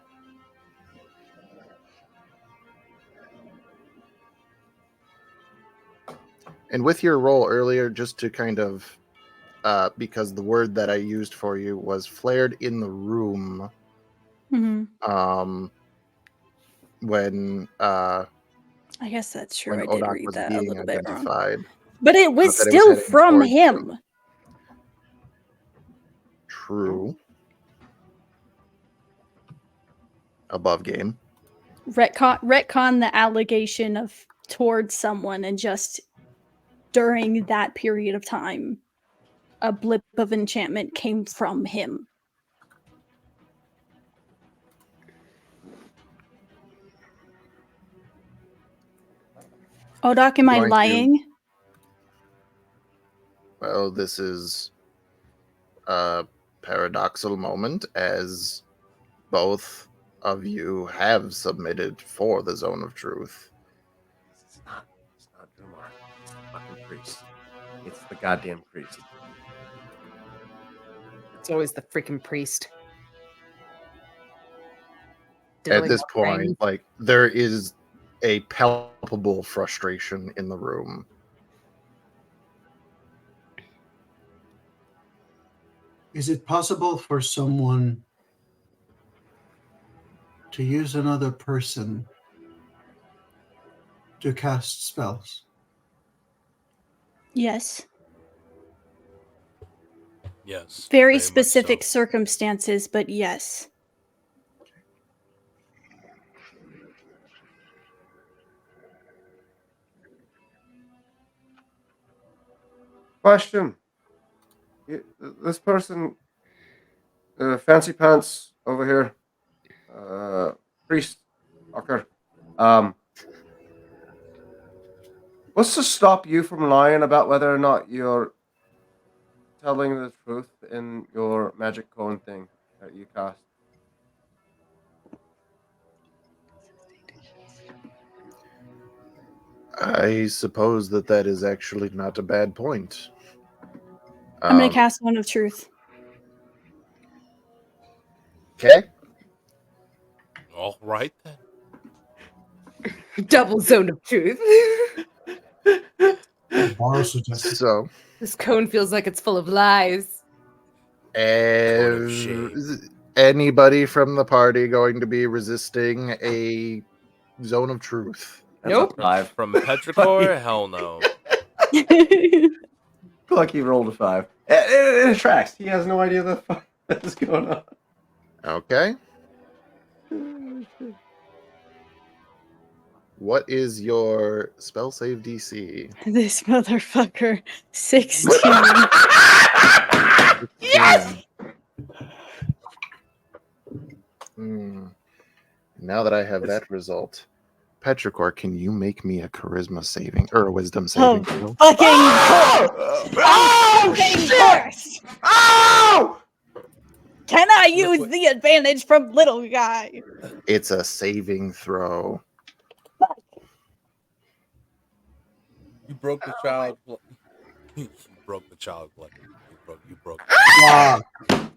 And with your roll earlier, just to kind of, because the word that I used for you was flared in the room. Mm-hmm. When I guess that's true. when I did Odak read was that a being little bit wrong. identified. But it was Not that it was still heading from towards him. True. Above game. Retcon the allegation of towards someone, and just during that period of time, a blip of enchantment came from him. Odak, am I Going to- lying? Well, this is a paradoxical moment, as both of you have submitted for the Zone of Truth. It's not Drumar. It's the fucking priest. It's the goddamn priest. It's always the freaking priest. At this point, like, there is a palpable frustration in the room. Is it possible for someone to use another person to cast spells? Yes. Yes. Very much so. specific circumstances, but yes. Question. This person, Fancy Pants over here, priest, fucker. What's to stop you from lying about whether or not you're telling the truth in your magic cone thing that you cast? I suppose that is actually not a bad point. I'm going to cast One of Truth. Okay. All right then. Double zone of truth. Borrow suggested. So, This cone feels like it's full of lies. of shame. is anybody from the party going to be resisting a zone of truth? That's Nope. a 5. From Petrichor? Hell no. Lucky rolled a 5. It tracks. He has no idea the fuck that's going on. Okay. What is your spell save DC? This motherfucker. 16. Yes! Now that I have that result, Petrichor, can you make me a charisma saving or a wisdom saving throw? Fucking Oh, shit! curse! Oh! Can I use the advantage from little guy? It's a saving throw. You broke the child. You broke the child. You broke. Fuck.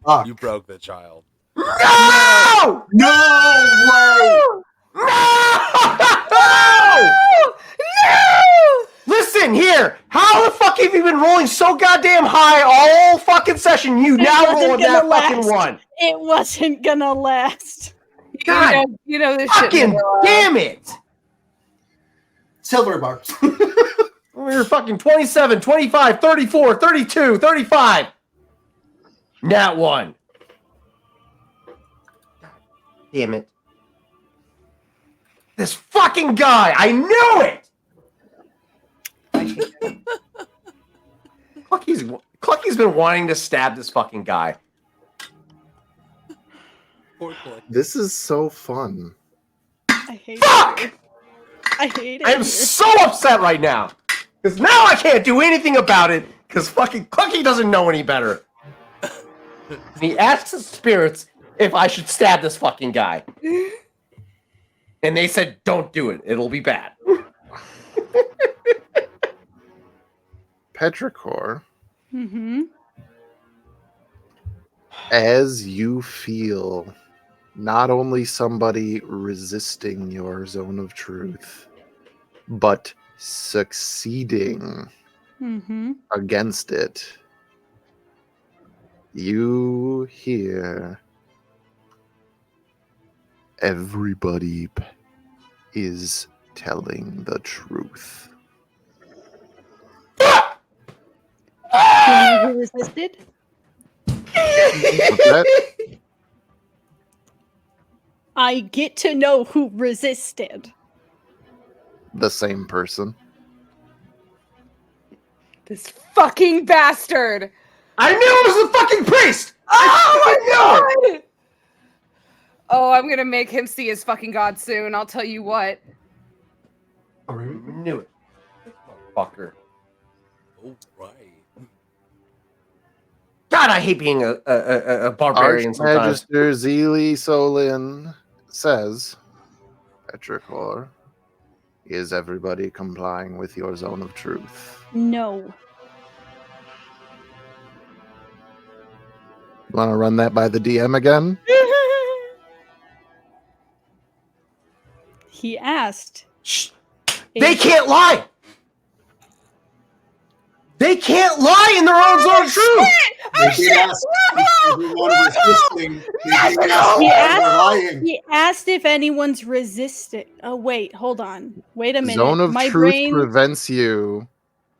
Fuck. You broke the child. No! No way! No! Listen here. How the fuck have you been rolling so goddamn high all fucking session? You now wasn't rolling that gonna fucking last. one. It wasn't gonna last. God you know this shit. Fucking damn it. Silver bars. We're fucking 27, 25, 34, 32, 35. Nat 1. Damn it. This fucking guy. I knew it. Clucky's been wanting to stab this fucking guy. Poor Cluck. This is so fun. I hate Fuck! it. I hate it. I am so upset right now. Because now I can't do anything about it. Because fucking Clucky doesn't know any better. He asks the spirits if I should stab this fucking guy. And they said, don't do it. It'll be bad. Petrichor, Mm-hmm. as you feel not only somebody resisting your zone of truth, but succeeding Mm-hmm. against it, you hear everybody is telling the truth. You know who resisted? What's that? I get to know who resisted. The same person. This fucking bastard. I knew it was the fucking priest! I knew it! Oh, I'm gonna make him see his fucking god soon. I'll tell you what. I knew it. Fucker. Oh, right. God, I hate being a barbarian sometimes. Archmagister Zeely Solin says, Petrichor, is everybody complying with your zone of truth? No. Want to run that by the DM again? He asked Shh. They can't lie. They can't lie in their own zone of truth. They did ask if everyone resisting. They did ask He if they asked- were lying. He asked if anyone's resisting. Oh wait, hold on. Wait a minute. Zone of My truth brain. prevents you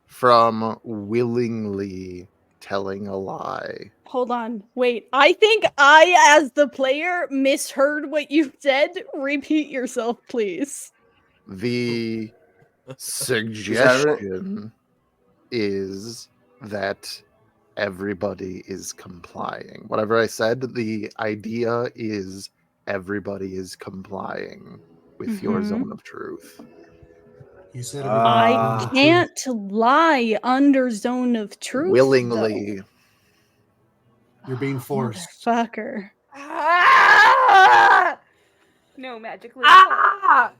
from willingly telling a lie. Hold on. Wait. I think I, as the player, misheard what you said. Repeat yourself, please. The suggestion is that everybody is complying. Whatever I said, the idea is everybody is complying with your Mhm. zone of truth. You said I can't lie under zone of truth. Willingly. though. You're being forced. Motherfucker. Ah! No magic. Ah!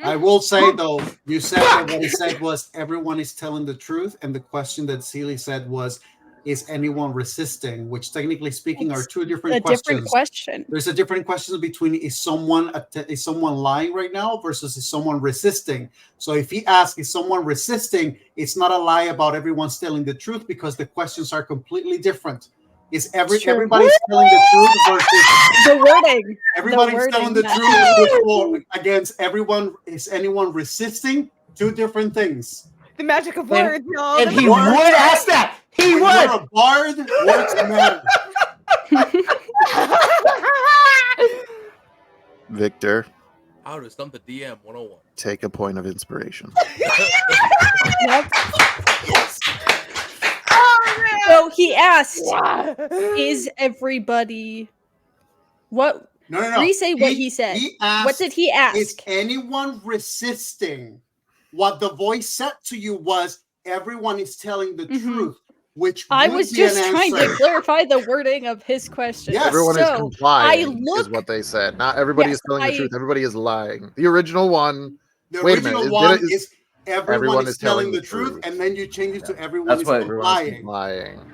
I will say though, you said that what he said was everyone is telling the truth, and the question that Seely said was, is anyone resisting? Which technically speaking are two different A questions. different question. There's a different question between is someone lying right now versus is someone resisting. So if he asks is someone resisting, it's not a lie about everyone's telling the truth because the questions are completely different. Is everybody's telling the truth versus the wording? Everybody's telling the truth against everyone. Is anyone resisting? Two different things. The magic of words, y'all. And he would ask that. He When would. you're a bard, words matter. Victor, How to stump the DM 101. take a point of inspiration. Yep. So he asked, "Is everybody?" What? No. Re-say what he said. Asked, what did he ask? Is anyone resisting? What the voice said to you was, everyone is telling the truth, which I would was be just an trying answer. to clarify the wording of his question. Yes. Everyone is So, complying, I is what they said. Not everybody Yes, is telling the truth. Everybody is lying. The original one. The wait a original minute. one is everyone is telling the truth, truth, and then you change it to everyone That's is what- complying.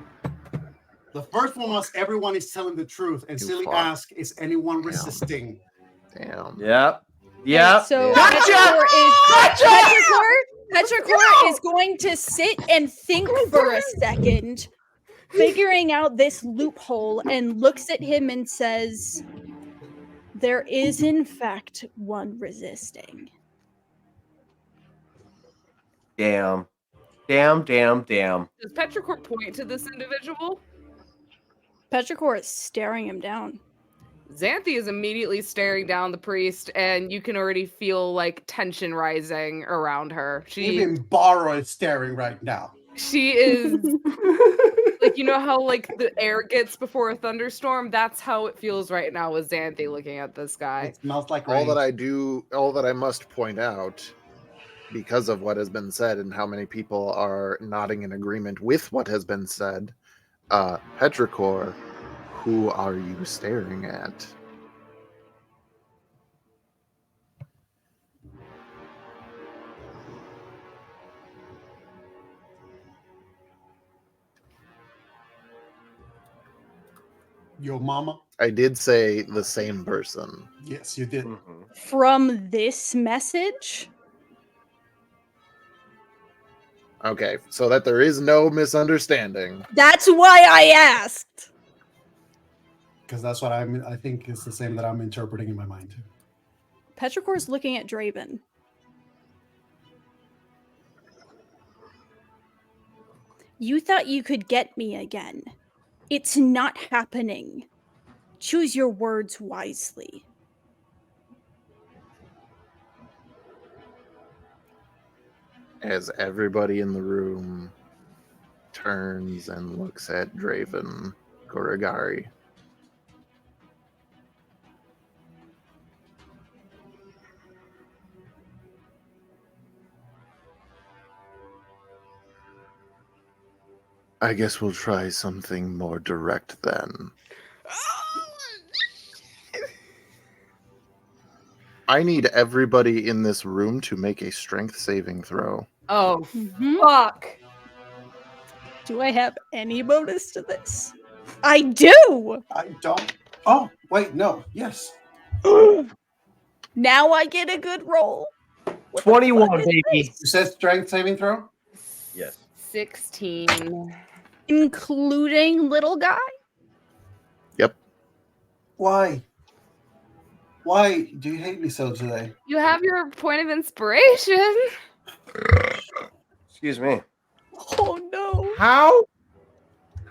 The first one was everyone is telling the truth, and Too Silly far. asked, is anyone Damn. resisting? Damn. Yep. Okay, Yep. so Gotcha! Petrichor is going to sit and think for a second, figuring out this loophole, and looks at him and says, "There is in fact one resisting." Damn. Damn. Does Petrichor point to this individual? Petrichor is staring him down. Xanthi is immediately staring down the priest, and you can already feel like tension rising around her. Even Borrow is staring right now. She is like, you know how like the air gets before a thunderstorm? That's how it feels right now with Xanthi looking at this guy. It smells like All rain. that I must point out, because of what has been said and how many people are nodding in agreement with what has been said, Petrichor, who are you staring at? Your mama? I did say the same person. Yes, you did. From this message, Okay, so that there is no misunderstanding. that's why I asked. Because that's what I think is the same that I'm interpreting in my mind. Petrichor's looking at Draven. You thought you could get me again. It's not happening. Choose your words wisely. As everybody in the room turns and looks at Draven Gorigari. I guess we'll try something more direct then. I need everybody in this room to make a strength saving throw. Oh, fuck. Do I have any bonus to this? I do! I don't. Oh, wait, no. Yes. Now I get a good roll. What the 21, fuck is baby. this? You said strength saving throw? Yes. 16. Including little guy? Why? Why do you hate me so today? You have your point of inspiration. Excuse me. Oh no. How?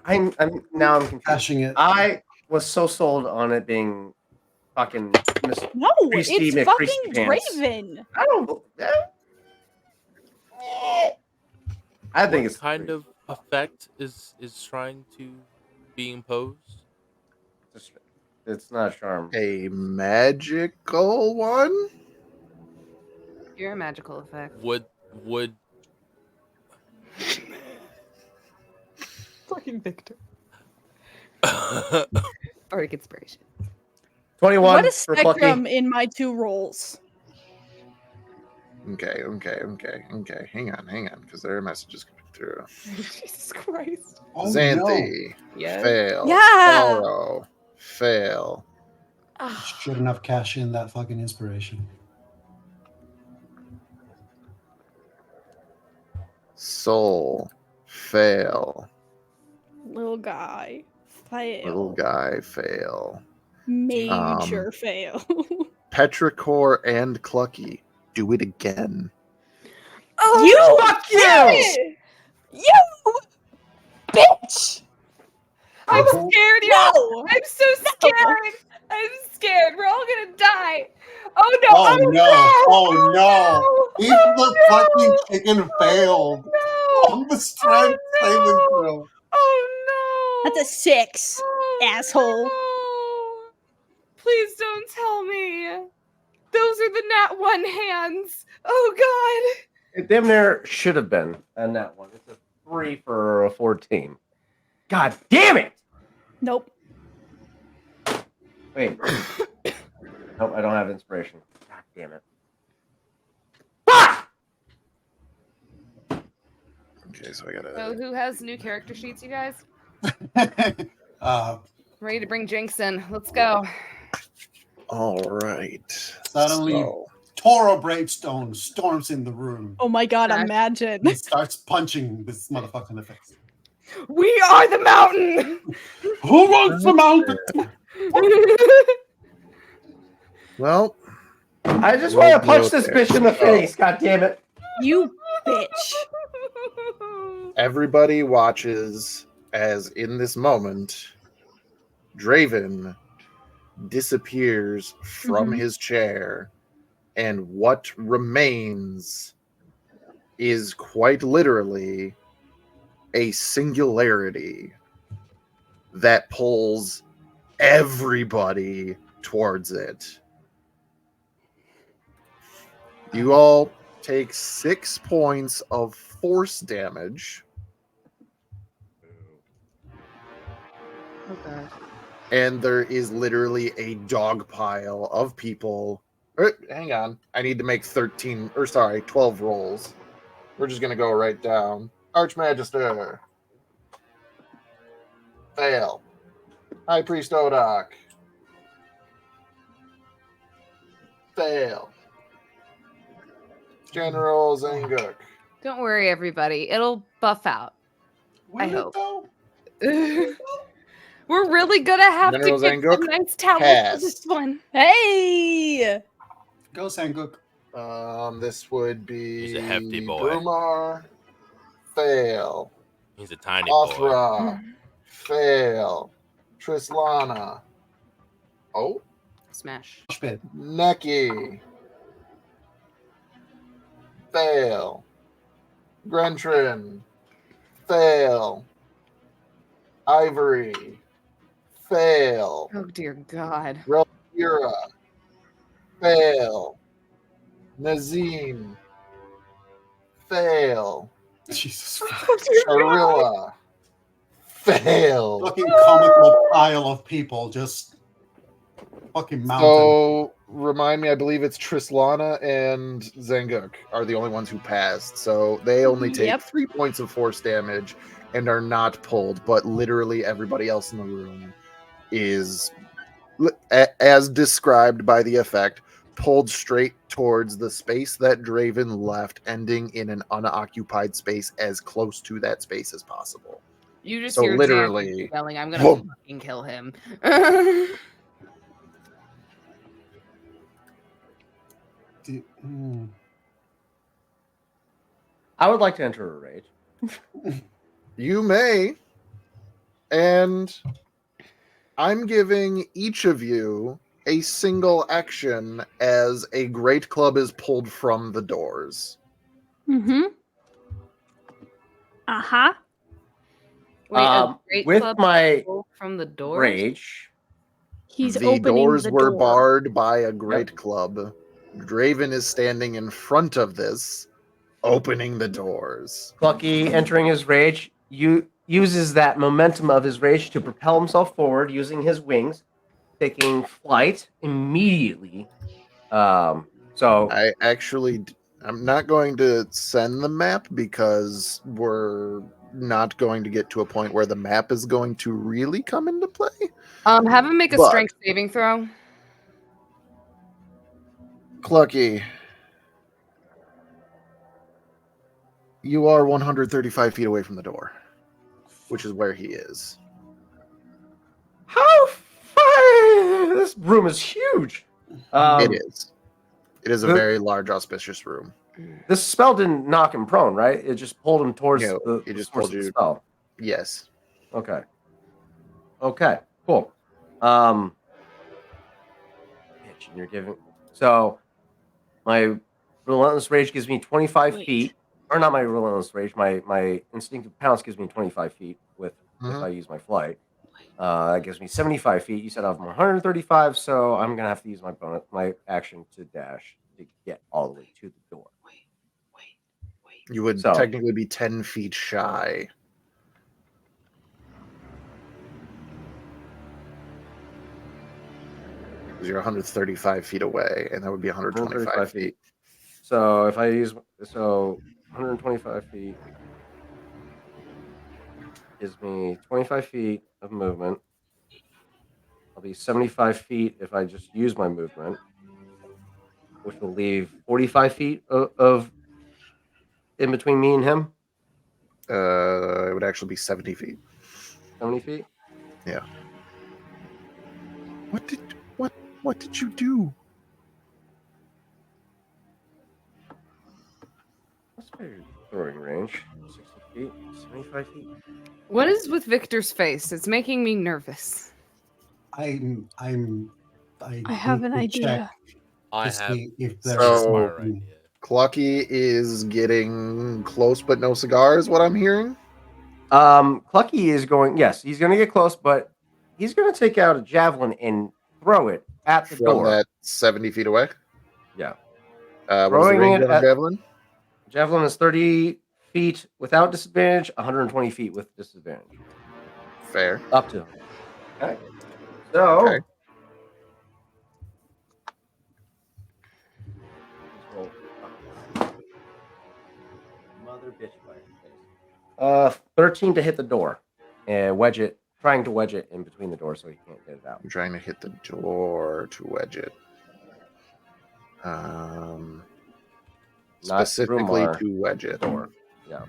I'm confused. Cashing it. I was so sold on it being fucking Miss. No, Priesty it's McPriesty fucking pants. Draven. I don't. I think What it's kind of effect is trying to be imposed? It's not a charm. A magical one? You're a magical effect. Would Fucking Victor. Or inspiration. 21 What a for Clucky. spectrum in my two rolls. Okay. Hang on, because there are messages coming through. Jesus Christ. Oh, no. Xanthi, Yes. fail. Yeah. Toro, fail. Should enough cash in that fucking inspiration. Soul, fail. Little guy. Fail. Little guy, fail. Major fail. Petrichor and Clucky, do it again. Oh, You fuck you! You bitch! I'm Uh-huh. scared, y'all. No! I'm so scared. I'm scared. We're all gonna die. Oh no! Oh, no. Oh, no. Even the no. fucking chicken failed No! on the strength saving no. throw. Oh no! That's a 6. Oh, asshole. no. Please don't tell me. Those are the nat 1 hands. Oh god. It damn near should have been a net one. It's a 3 for a 14. God damn it! Nope. Wait. Nope, I don't have inspiration. God damn it. Fuck! Okay, so I gotta. So who has new character sheets, you guys? Ready to bring Jinx in. Let's go. All right. Suddenly, So, Toro Bravestone storms in the room. Oh my god, Smash. imagine. He starts punching this motherfucker in the face. We are the mountain. Who wants the mountain? well, I just We'll want to punch go this there. bitch in the face. God damn it. You bitch. everybody watches as in this moment, Draven disappears from Mhm. his chair, and what remains is quite literally a singularity that pulls everybody towards it. You all take 6 points of force damage, Oh god. and there is literally a dog pile of people. Hang on. I need to make 12 rolls. We're just going to go right down. Archmagister. Fail. High Priest Odak. Fail. General Zanguk. Don't worry, everybody. It'll buff out. I Will it hope. though? We're really gonna have General to get Zanguk, some nice towels pass. for this one. Hey! Go, Sanguk. This would be He's a hefty boy. Brumar. Fail. He's a tiny boy. Othra. Fail. Trislana. Oh. Smash. Spit. Neki. Fail. Grentrin. Fail. Ivory. Fail. Oh dear God. Relira. Fail. Nazim. Fail. Jesus. Oh dear God. Charilla. Fail. Fucking comical pile of people just fucking mountain. So remind me, I believe it's Trislana and Zanguk are the only ones who passed. So they only take Yep. 3 points of force damage and are not pulled, but literally everybody else in the room is, as described by the effect, pulled straight towards the space that Draven left, ending in an unoccupied space as close to that space as possible. You just So hear literally, Diago yelling, "I'm gonna boom. fucking kill him." I would like to enter a rage. You may. And I'm giving each of you a single action as a great club is pulled from the doors. Mm-hmm. Uh-huh. Wait, a great with club my pull from the doors? rage, He's The opening doors the were door. barred by a great club. Draven is standing in front of this, opening the doors. Clucky, entering his rage, uses that momentum of his rage to propel himself forward using his wings, taking flight immediately. So I'm not going to send the map because we're not going to get to a point where the map is going to really come into play. Have him make a But- strength saving throw. Clucky, you are 135 feet away from the door, which is where he is. how far? This room is huge. It is. It is a the- very large, auspicious room. This spell didn't knock him prone, right? It just pulled him towards No, the it just source pulled of the you- spell. Yes. Okay. Okay. Cool. Bitch, and you're giving. So, my relentless rage gives me 25 Wait. feet, or not my relentless rage. My instinctive pounce gives me 25 feet with if Mhm. I use my flight. That gives me 75 feet. You said I'm 135, so I'm gonna have to use my action to dash to get all the way to the door. You would So- technically be 10 feet shy. Because you're 135 feet away, and that would be 125 feet. So if I use 125 feet gives me 25 feet of movement. I'll be 75 feet if I just use my movement, which will leave 45 feet of in between me and him. It would actually be 70 feet. 70 feet. Yeah. What did you do? What's my throwing range? 60 feet, 75 feet. What is with Victor's face? It's making me nervous. I have need an to idea. check I to have see if So- there's smart opening. idea. Clucky is getting close, but no cigar, is what I'm hearing. Clucky is going. Yes, he's going to get close, but he's going to take out a javelin and throw it at the From door. that 70 feet away. Yeah, What is the Throwing range it of a at- javelin? javelin is 30 feet without disadvantage, 120 feet with disadvantage. Fair. Up to. Okay. So. Okay. Let's roll. Mother bitch fire face. 13 to hit the door and wedge it, trying to wedge it in between the door so he can't get it out. I'm trying to hit the door to wedge it. Not Specifically Rumar. to wedge it. Door. Yeah.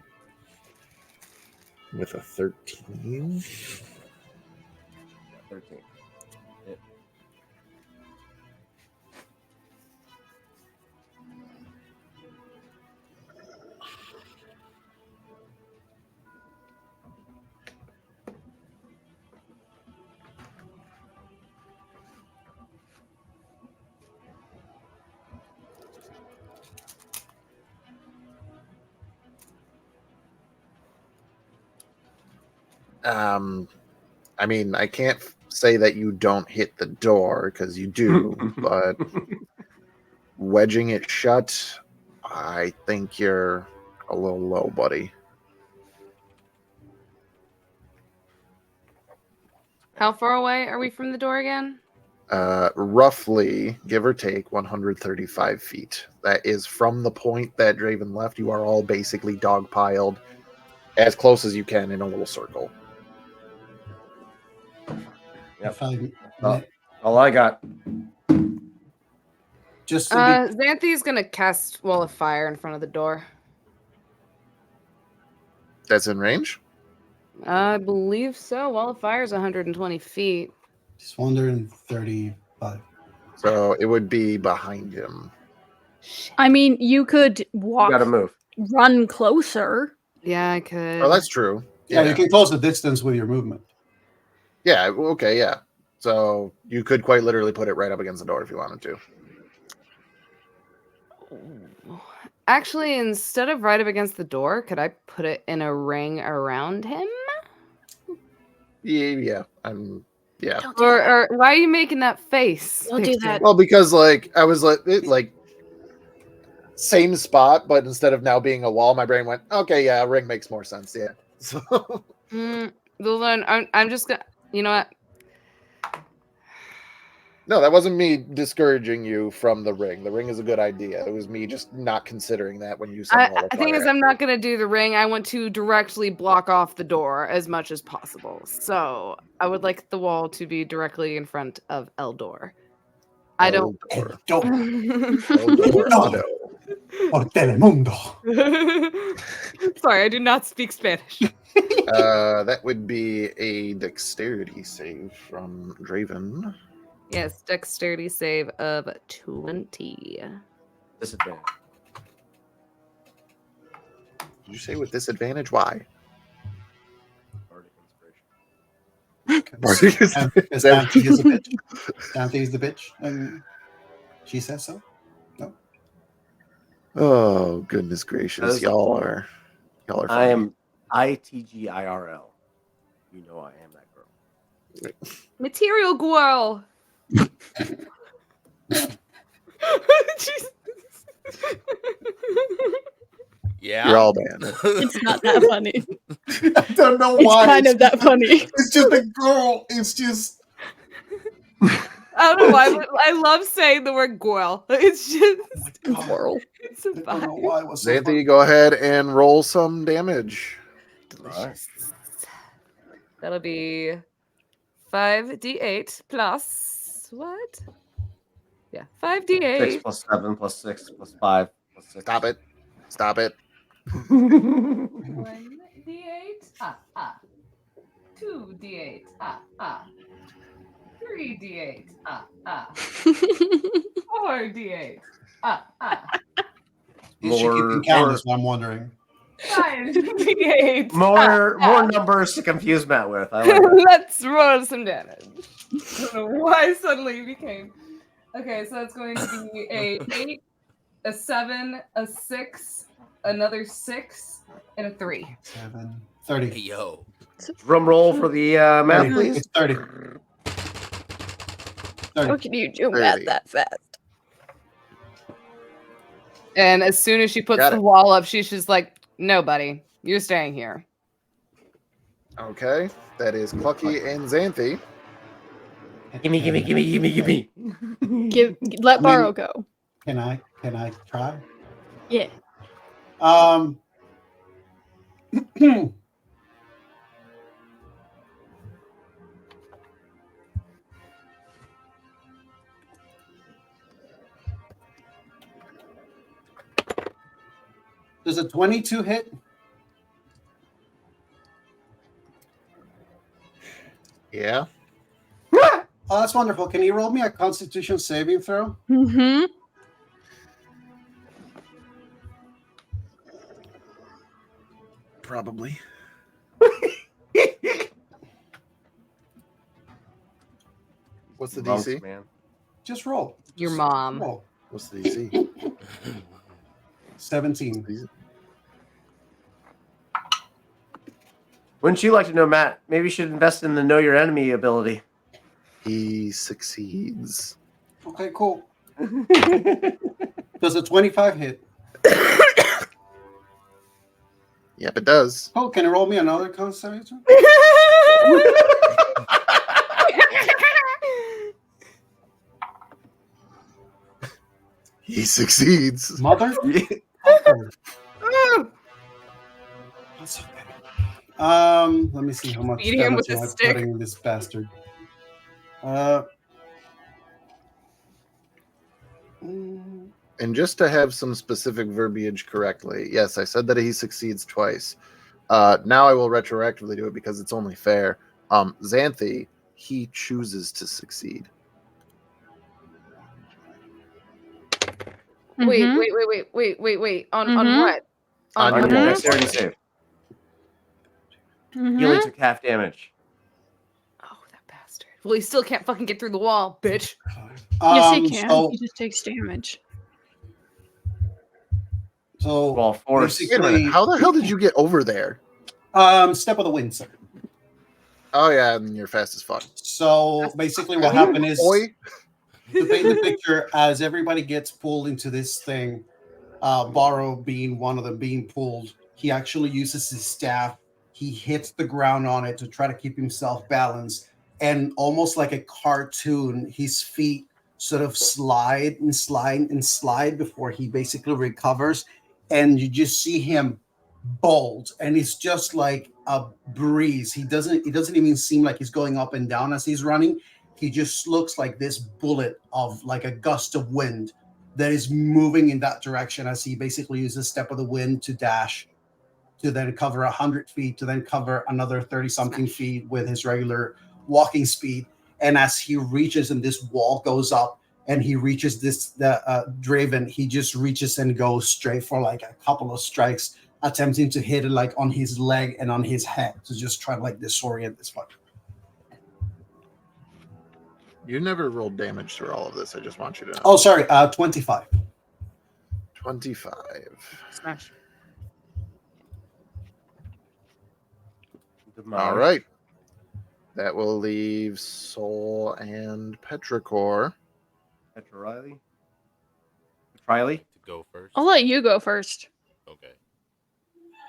With a 13. 13. Hit. I mean, I can't say that you don't hit the door because you do, but wedging it shut, I think you're a little low, buddy. How far away are we from the door again? Roughly, give or take, 135 feet. That is from the point that Draven left. You are all basically dogpiled as close as you can in a little circle. Yep. If I Oh, all I got. Just to Xanthi's gonna cast Wall of Fire in front of the door. That's in range? I believe so. Wall of Fire is 120 feet. just 135. So it would be behind him. I mean, you could You walk, gotta move. run closer. Yeah, I could. Oh, that's true. Yeah, you can close the distance with your movement. Yeah, okay, yeah. So you could quite literally put it right up against the door if you wanted to. Actually, instead of right up against the door, could I put it in a ring around him? Yeah. Don't do that. Or why are you making that face? Don't do Victor? that. Well, because like I was like same spot, but instead of now being a wall, my brain went, okay, yeah, a ring makes more sense. Yeah. So Well, then I'm just gonna. You know what? no, that wasn't me discouraging you from the ring. The ring is a good idea. It was me just not considering that when you said The thing is, I'm not gonna do the ring. I want to directly block off the door as much as possible. So I would like the wall to be directly in front of Eldor. I don't. Eldor. Por Telemundo. Sorry, I do not speak Spanish. That would be a dexterity save from Draven. Yes, dexterity save of 20. Disadvantage. Did you say with disadvantage? Why? Bardic inspiration. Xanthi is a bitch. Xanthi is the bitch, and she says so. Oh goodness gracious, y'all are I funny. am ITGIRL. You know I am that girl. Material girl. Yeah. You're all banned. It's not that funny. I don't know It's why. kind of that funny. It's just a girl. It's just. I don't know why, but I love saying the word girl. It's just Squirrel. it's a I don't know vibe. why it was so Xanthi, funny. go ahead and roll some damage. Delicious. That'll be 5d8 plus what? Yeah, 5d8. 6 plus 7 plus 6 plus 5 plus 6. Stop it. Stop it. 1d8. 2d8. 3d8. 4d8. Is she keeping count? Is what I'm wondering. 5d8. More numbers to confuse Matt with. I like it. Let's roll some damage. I don't know why suddenly it became. Okay, so it's going to be a 8, a 7, a 6, another 6, and a 3. 7, 30. Hey, yo. Drum roll for the math, 30. please. It's 30. 30. How can you do math that fast? And as soon as she puts Got the it. wall up, she's just like, "No, buddy, you're staying here." Okay. That is Clucky and Xanthi. Gimme. Let I Borrow mean- go. Can I try? Yeah. Does a 22 hit? Yeah. Oh, that's wonderful. Can you roll me a Constitution saving throw? Mm-hmm. Probably. What's the Monks, DC? man. Just roll. Your Just mom. Roll. What's the DC? 17. Wouldn't you like to know, Matt? Maybe you should invest in the know your enemy ability. He succeeds. Okay, cool. Does a 25 hit? Yep, it does. Oh, can you roll me another Constitution? He succeeds. Mother? Yeah. That's okay. Let me see how much Beat him with damage a am I stick. putting in this bastard. Mm, And just to have some specific verbiage correctly, yes, I said that he succeeds twice. Now I will retroactively do it because it's only fair. Xanthi, he chooses to succeed. Wait, Mhm. wait. On Mhm. what? On your On your Mhm. dexterity save. He only Mhm. took half damage. Oh, that bastard. Well, he still can't fucking get through the wall, bitch. Yes, he can. So, He just takes damage. Well, force. Wait a minute. basically, How the hell did you get over there? step of the wind, sir. Oh yeah, and you're fast as fuck. So basically, what happened is, Boy. to paint the picture, as everybody gets pulled into this thing, Borrow being one of them being pulled, he actually uses his staff. He hits the ground on it to try to keep himself balanced, and almost like a cartoon, his feet sort of slide and slide and slide before he basically recovers, and you just see him bold, and it's just like a breeze. He doesn't. It doesn't even seem like he's going up and down as he's running. He just looks like this bullet of like a gust of wind that is moving in that direction as he basically uses step of the wind to dash, to then cover 100 feet, to then cover another 30 something feet with his regular walking speed. And as he reaches and this wall goes up and he reaches the Draven, he just reaches and goes straight for like a couple of strikes, attempting to hit it like on his leg and on his head to just try to like disorient this fucker. You never rolled damage through all of this. I just want you to know. Oh, sorry, 25. 25. Smash. All right. That will leave Soul and Petrichor. Petra Riley. Riley. To go first. I'll let you go first. Okay.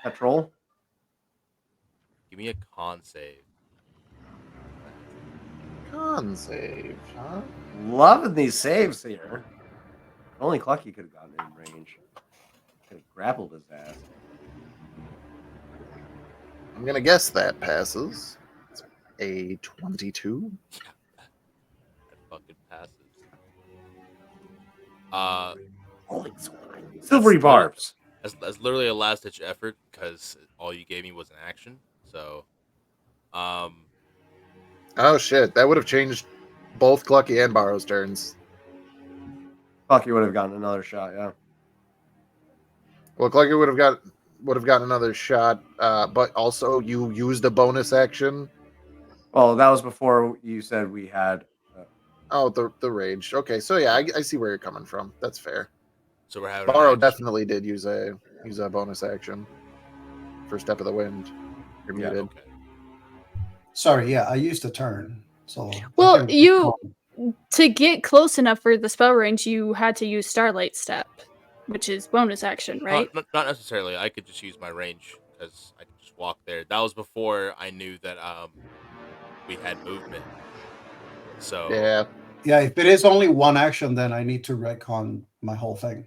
Petrol. Give me a con save. Con save, huh? Loving these saves here. Only Clucky could have gotten in range. Could have grappled his ass. I'm going to guess that passes. It's a 22. That fucking passes. Holy silvery barbs. That's literally a last ditch effort because all you gave me was an action. So, Oh, shit. That would have changed both Clucky and Barrow's turns. Clucky would have gotten another shot, yeah. Well, Clucky would have gotten another shot, but also you used a bonus action. Well, that was before you said we had. Oh, the rage. Okay, so yeah, I see where you're coming from. That's fair. so we're having Barrow an action. definitely did use a bonus action for Step of the Wind. You're Yeah, muted. Okay. Sorry, yeah, I used a turn. So Well, okay. you to get close enough for the spell range, you had to use Starlight Step, which is bonus action, right? Not necessarily. I could just use my range because I could just walk there. That was before I knew that we had movement. So Yeah, if it is only one action, then I need to retcon my whole thing.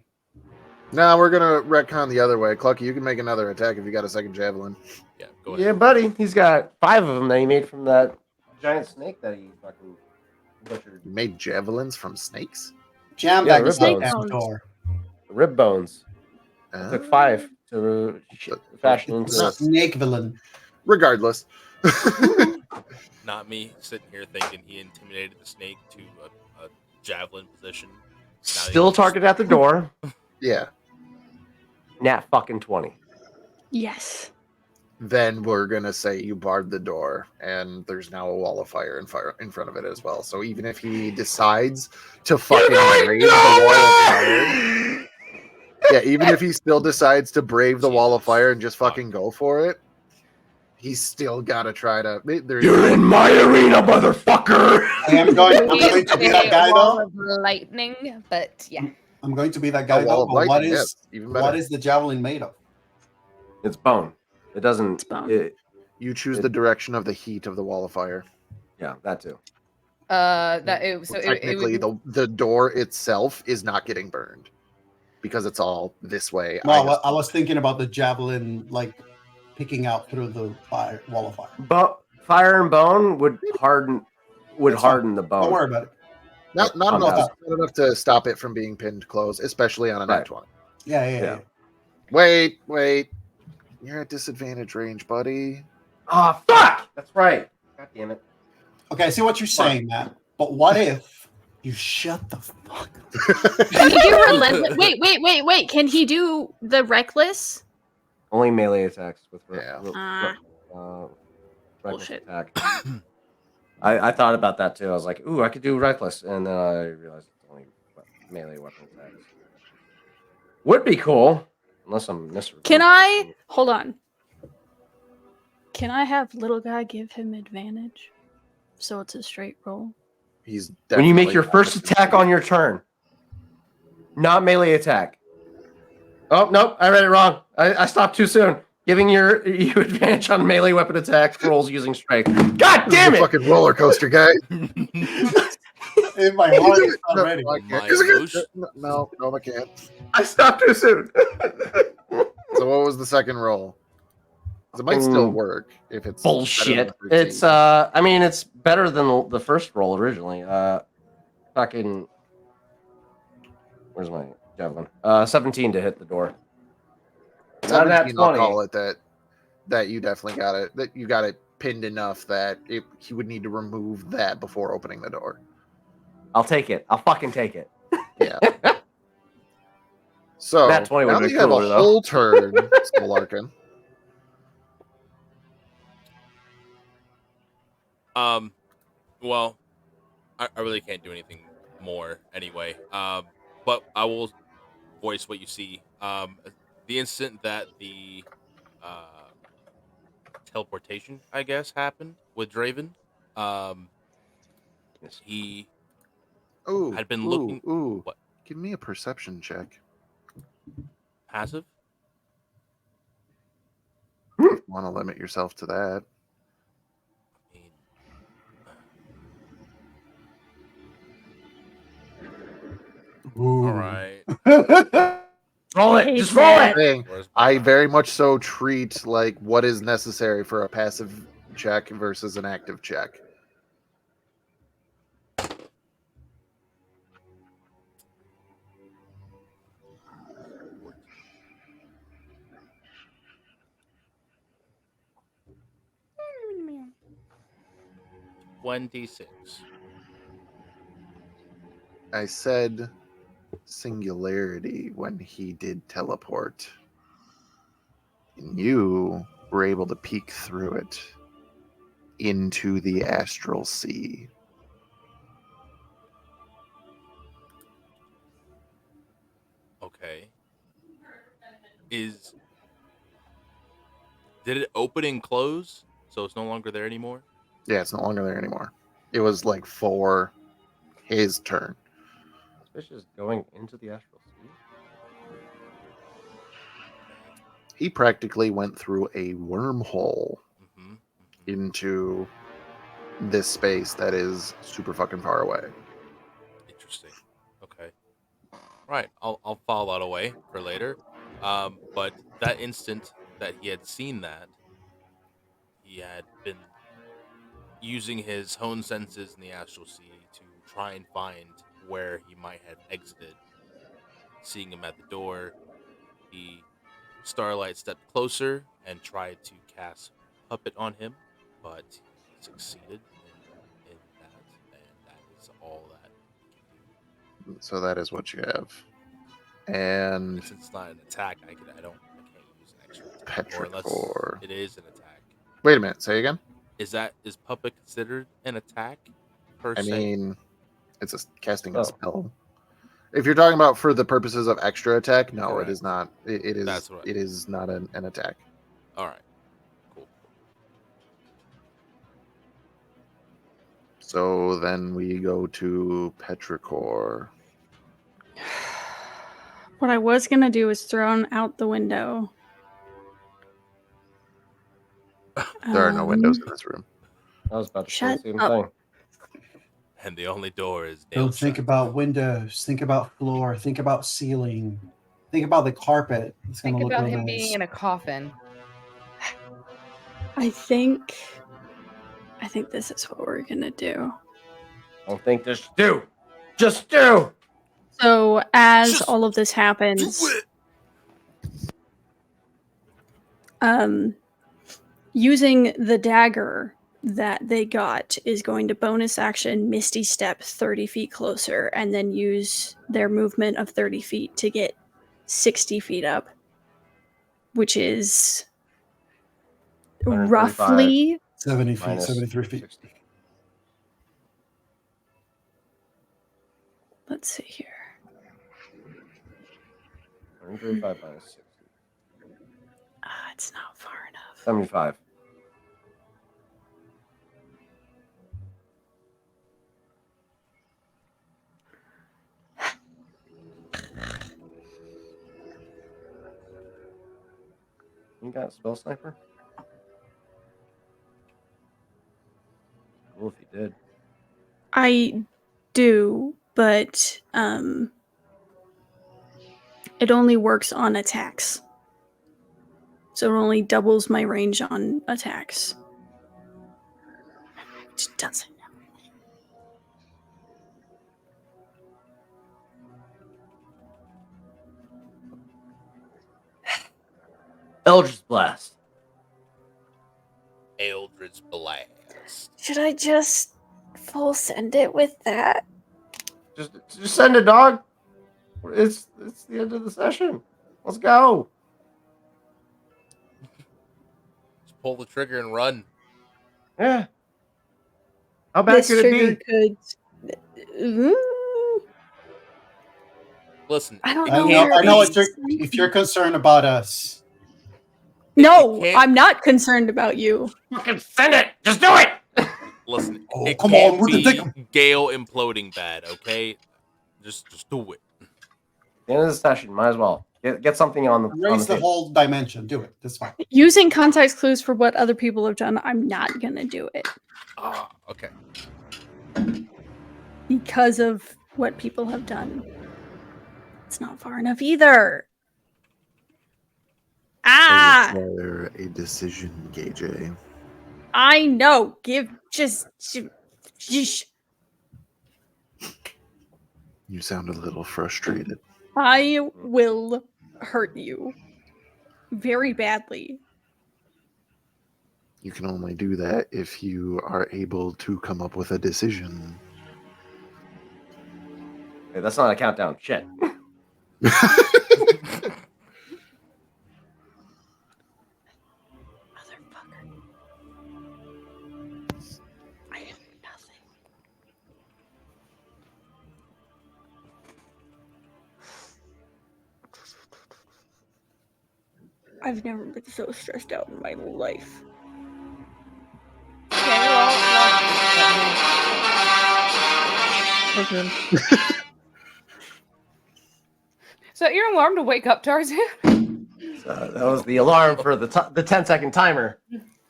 No, we're gonna retcon the other way. Clucky, you can make another attack if you got a second javelin. yeah, go ahead. Yeah, buddy. He's got 5 of them that he made from that giant snake that he fucking butchered. You made javelins from snakes? Jam Yeah, that rib snake bones. door. Rib bones. Uh, Took 5 to fashion into Nuts. Snake villain. Regardless. Not me sitting here thinking he intimidated the snake to a javelin position. Still target at the door. Yeah. Nat fucking 20. Yes. Then we're gonna say you barred the door, and there's now a wall of fire in front of it as well. So even if he decides to fucking brave the wall of fire, yeah, even if he still decides to brave the wall of fire and just fucking go for it, he's still gotta try to. You're in my arena, motherfucker! I'm going to be that guy Wall though. of lightning, but yeah. I'm going to be that guy A wall though. of But lightning, yes, even better. what is the javelin made of? It's bone. It doesn't. It's bone. You choose the direction of the heat of the wall of fire. Yeah, that too. Technically, the door itself is not getting burned because it's all this way. No, I was thinking about the javelin, like picking out through the wall of fire. But fire and bone would harden. That's fine. Harden the bone. Don't worry about it. Not I'm enough, out. not enough to stop it from being pinned close, especially on a Right. nat 20. Yeah. Wait. You're at disadvantage range, buddy. Ah, fuck! That's right. God damn it. Okay, I see what you're saying, Matt. But what if you shut the fuck up? Can he do relentless? Wait. Can he do the reckless? Only melee attacks with Yeah. reckless Bullshit. attack. I thought about that too. I was like, ooh, I could do reckless, and then I realized it's only melee weapon attacks. Would be cool, unless I'm misremembering. Can I hold on? Can I have little guy give him advantage, so it's a straight roll? He's When you make definitely your first attack on your turn, not melee attack. Oh nope, I read it wrong. I stopped too soon. Giving you advantage on melee weapon attack rolls using strength. God This is damn a it! fucking roller coaster, guy. In my heart, it's not ready. No, I can't. My Is it good? emotion- No, I can't. I stopped too soon. So what was the second roll? 'Cause it might still work if it's better than Bullshit. the 13. It's I mean it's better than the first roll originally. Fucking where's my javelin? 17 to hit the door. Not that 17, I'll 20. call it that you definitely got it. That you got it pinned enough that he would need to remove that before opening the door. I'll take it. I'll fucking take it. Yeah. So Nat 20 now would've that been you have cooler, a though. whole turn, Larkin. Well, I really can't do anything more anyway. But I will voice what you see. The instant that the teleportation, I guess, happened with Draven, he Ooh, had been looking. Ooh. What? Give me a perception check. Passive? If you want to limit yourself to that. I mean, Ooh. all right. Roll I it. hate Just roll that. it. Thing, Where's my- I very much so treat like what is necessary for a passive check versus an active check. I said singularity when he did teleport. And you were able to peek through it into the astral sea. Okay. Did it open and close? So it's no longer there anymore? Yeah, it's no longer there anymore. It was like for his turn. This fish is going into the astral sea. He practically went through a wormhole Mm-hmm. into this space that is super fucking far away. Interesting. Okay. Right. I'll file that away for later. But that instant that he had seen that, he had been using his honed senses in the astral sea to try and find where he might have exited. Seeing him at the door, Starlight stepped closer and tried to cast Puppet on him, but he succeeded in that, and that is all that he can do. So that is what you have. And Since it's not an attack, I can't use an extra attack, or unless Petrichor. it is an attack. Wait a minute, say again? Is Puppet considered an attack per I se? mean, it's a casting Oh. a spell. If you're talking about for the purposes of extra attack, no, Correct. it is not. It is. That's what I- It is not an attack. All right, cool. So then we go to Petrichor. What I was gonna do is thrown out the window. There are no windows in this room. I was about to say Shut the same up. thing. And the only door is Don't nailed think shut. about windows. Think about floor. Think about ceiling. Think about the carpet. It's gonna Think look about real him nice. being in a coffin. I think this is what we're gonna do. I don't think this do. Just do. So as Just all of this happens, Do it. Using the dagger that they got is going to bonus action Misty Step 30 feet closer and then use their movement of 30 feet to get 60 feet up, which is 135 roughly 70 feet, minus 73 feet. 60. let's see here. 135 minus 60. It's not far enough. 75. You got a spell sniper? Cool if you did. I do, but it only works on attacks. So it only doubles my range on attacks. It doesn't. Eldritch Blast. Eldritch Blast. Should I just full send it with that? Just send it, dog. It's the end of the session. Let's go. Just pull the trigger and run. Yeah. How bad This could it trigger be? could. Listen, I don't it know. can't I know be- what you're, if you're concerned about us. No, can't- I'm not concerned about you. Fucking send it. Just do it. Listen, Oh, it come can't on, we can be take 'em. Gale imploding bad, okay? Just do it. At the end of the session, might as well get something on the Raise the table. whole dimension. Do it. That's fine. Using context clues for what other people have done, I'm not gonna do it Ah, okay. because of what people have done. It's not far enough either. I Ah, require a decision, KJ. I know. Just. You sound a little frustrated. I will hurt you very badly. You can only do that if you are able to come up with a decision. Hey, that's not a countdown. Shit. Motherfucker. I have nothing. I've never been so stressed out in my life. Is that your alarm to wake up, Tarzan? So that was the alarm for the 10-second timer.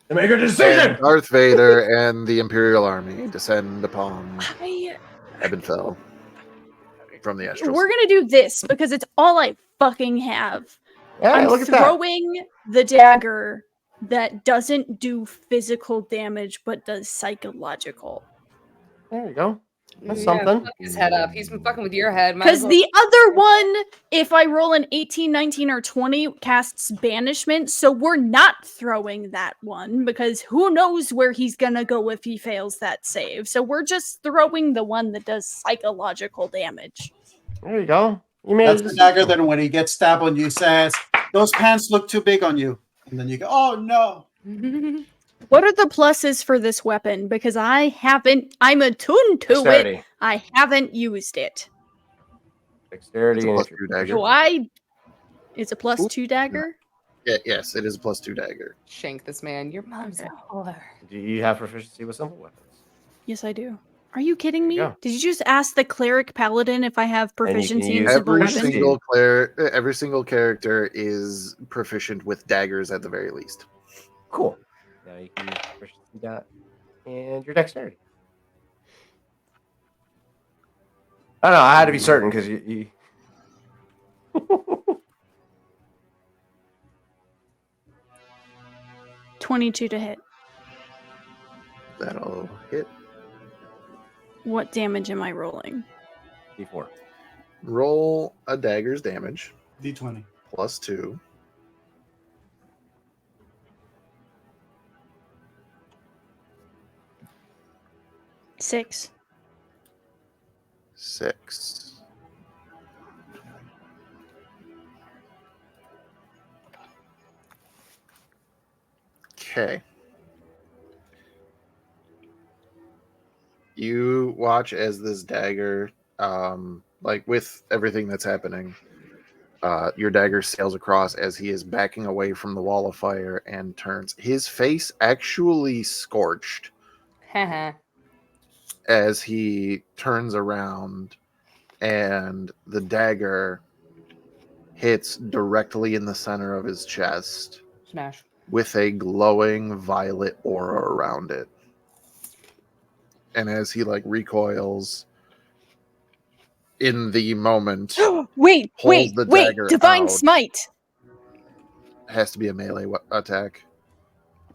To make a decision. And Darth Vader and the Imperial Army descend upon Ebonfell from the astral. We're gonna do this because it's all I fucking have. Yeah, I'm look at that. throwing the dagger that doesn't do physical damage but does psychological. There you go. That's Yeah, something. fuck his head up. He's been fucking with your head. Might as Because well- the other one, if I roll an 18, 19, or 20, casts banishment. So we're not throwing that one because who knows where he's gonna go if he fails that save. So we're just throwing the one that does psychological damage. There you go. You made That's a the decision. dagger. Then when he gets stabbed on you, he says, "Those pants look too big on you," and then you go, "Oh no." What are the pluses for this weapon? Because I'm attuned to it. Dexterity. I haven't used it. Dexterity It's a and +2 entry. dagger. It's a +2 dagger? Yes, it is a +2 dagger. Shank this man. Your mom's a whore. Do you have proficiency with simple weapons? Yes, I do. Are you kidding me? Yeah. Did you just ask the cleric paladin if I have And you can proficiency in use simple Every weapons? weapons? every single character is proficient with daggers at the very least. Cool. Now you can use proficiency dot and your dexterity. I don't know. I had to be certain because you 22 to hit. That'll hit. What damage am I rolling? D4. Roll a dagger's damage D20. plus 2. Six. 6. Okay. You watch as this dagger, like with everything that's happening, your dagger sails across as he is backing away from the wall of fire and turns. His face actually scorched Haha. as he turns around, and the dagger hits directly in the center of his chest Smash. with a glowing violet aura around it. And as he like recoils in the moment, Wait, pulls wait, the wait! dagger Divine out. Smite! Has to be a melee attack.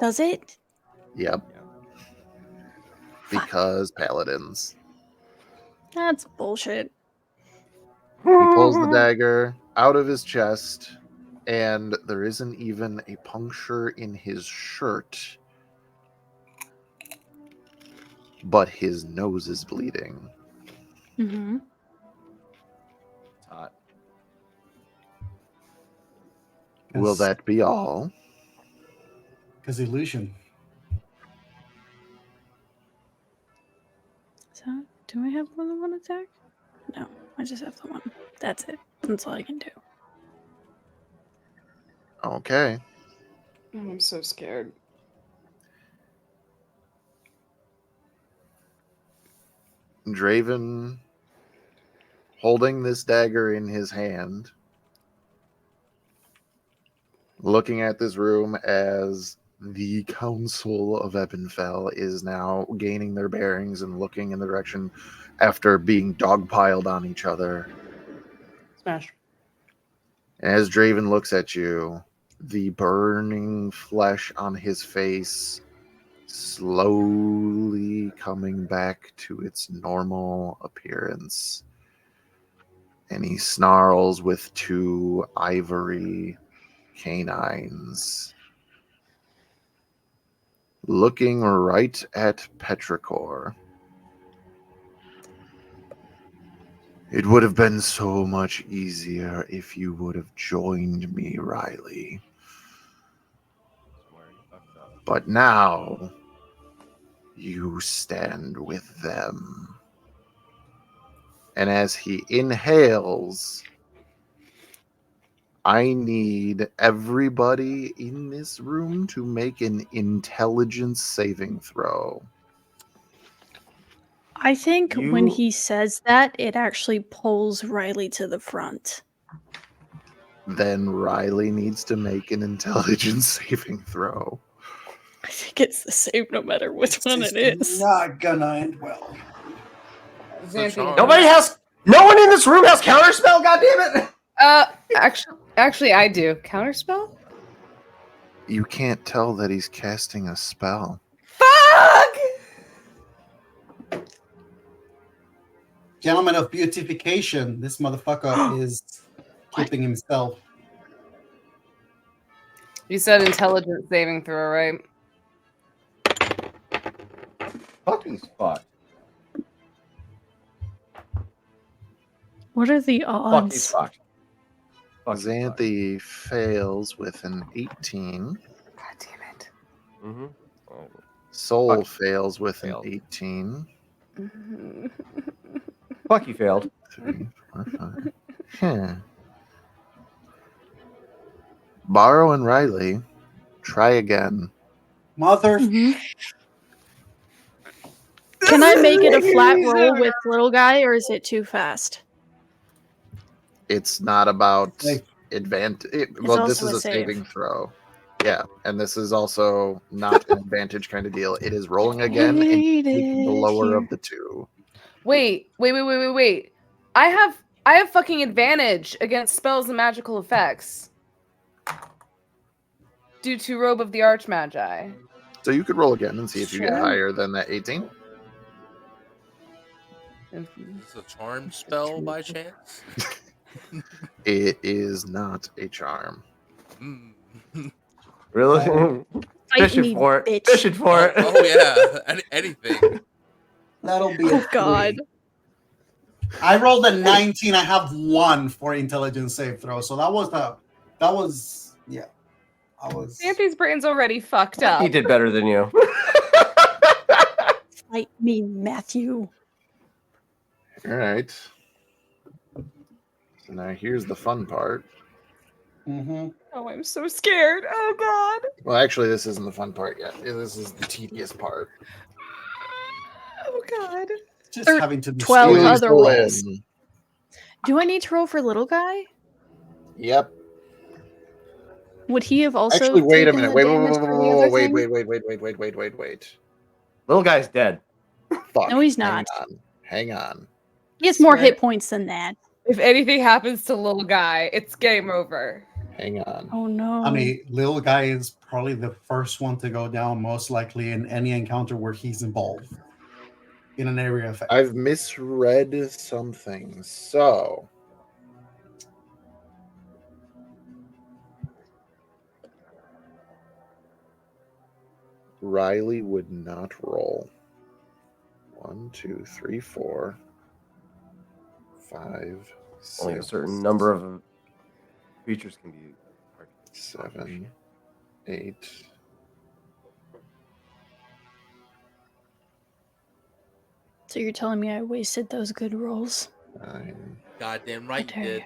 Does it? Yep. Because paladins. That's bullshit. He pulls the dagger out of his chest, and there isn't even a puncture in his shirt, but his nose is bleeding. Mm-hmm. It's hot. Will that be all? Because illusion. So, do I have more than one attack? No, I just have the one. That's it. That's all I can do. Okay. Oh, I'm so scared. Draven, holding this dagger in his hand, looking at this room as the Counsel of Ebonfell is now gaining their bearings and looking in the direction after being dogpiled on each other. Smash. As Draven looks at you, the burning flesh on his face slowly coming back to its normal appearance. And he snarls with 2 ivory canines, looking right at Petrichor. It would have been so much easier if you would have joined me, Riley. But now, you stand with them. And as he inhales, I need everybody in this room to make an intelligence saving throw. I think when You- he says that, it actually pulls Riley to the front. Then Riley needs to make an intelligence saving throw. I think it's the same no matter which one it is. Not gonna end well. Xanthi. No one in this room has counterspell, goddammit! Actually, I do. Counterspell? You can't tell that he's casting a spell. Fuck! Gentleman of beautification, this motherfucker is keeping himself. You said intelligence saving throw, right? Fucking spot. What are the Fuck these odds? fucked. Xanthi fails with an 18. God damn it. Mm-hmm. Soul Fuck. fails with an Failed. 18. Fuck, you failed. 3, 4, 5. Huh. Borrow and Riley, try again. Mother. Mhm. Can I make it a flat roll with little guy, or is it too fast? It's not about Like- advantage. Well, this also is a a save. saving throw. Yeah, and this is also not an advantage kind of deal. It is rolling again and taking the lower of the 2. Wait. I have fucking advantage against spells and magical effects. Due to Robe of the Archmagi. So you could roll again and see if you get Sure. higher than that 18. Is this a charm spell by chance? It is not a charm. Mm. Really? Fight Fishing me, for it. bitch. Fishing for it. Oh yeah, anything. That'll be a Oh God. 3. I rolled a 19. I have 1 for intelligence save throw. So that was yeah. I was Anthony's brain's already fucked up. He did better than you. Fight me, Matthew. All right. So now here's the fun part. Mhm. Oh, I'm so scared. Oh God. Well, actually, this isn't the fun part yet. This is the tedious part. Oh God. Just Thir- having to 12 destroy other Still rolls. in. Do I need to roll for little guy? Yep. Would he have also Actually, wait a taken minute. the Wait, damage for the other thing? wait. Little guy's dead. Fuck. No, he's not. Hang on. He has more Right. hit points than that. If anything happens to little guy, it's game over. Hang on. Oh no. I mean, little guy is probably the first one to go down, most likely in any encounter where he's involved in an area effect. I've misread something. So, Riley would not roll. 1, 2, 3, 4, 5, Only a 6, certain number of creatures can be. 7, 8. So you're telling me I wasted those good rolls? 9. Goddamn right How you dare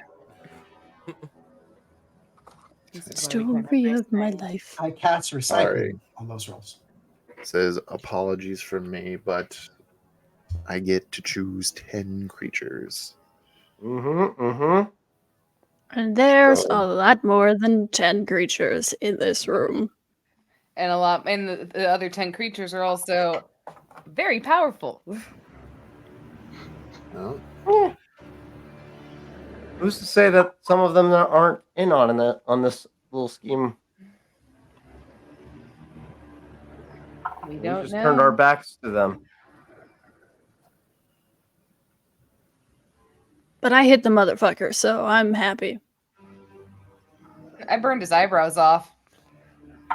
did. Story of my life. I cast recycling Sorry. on those rolls. Says apologies from me, but I get to choose 10 creatures. And there's Oh. a lot more than 10 creatures in this room. And the other 10 creatures are also very powerful. No? Who's to say that some of them aren't in on this little scheme? We We don't just know. turned our backs to them. But I hit the motherfucker, so I'm happy. I burned his eyebrows off.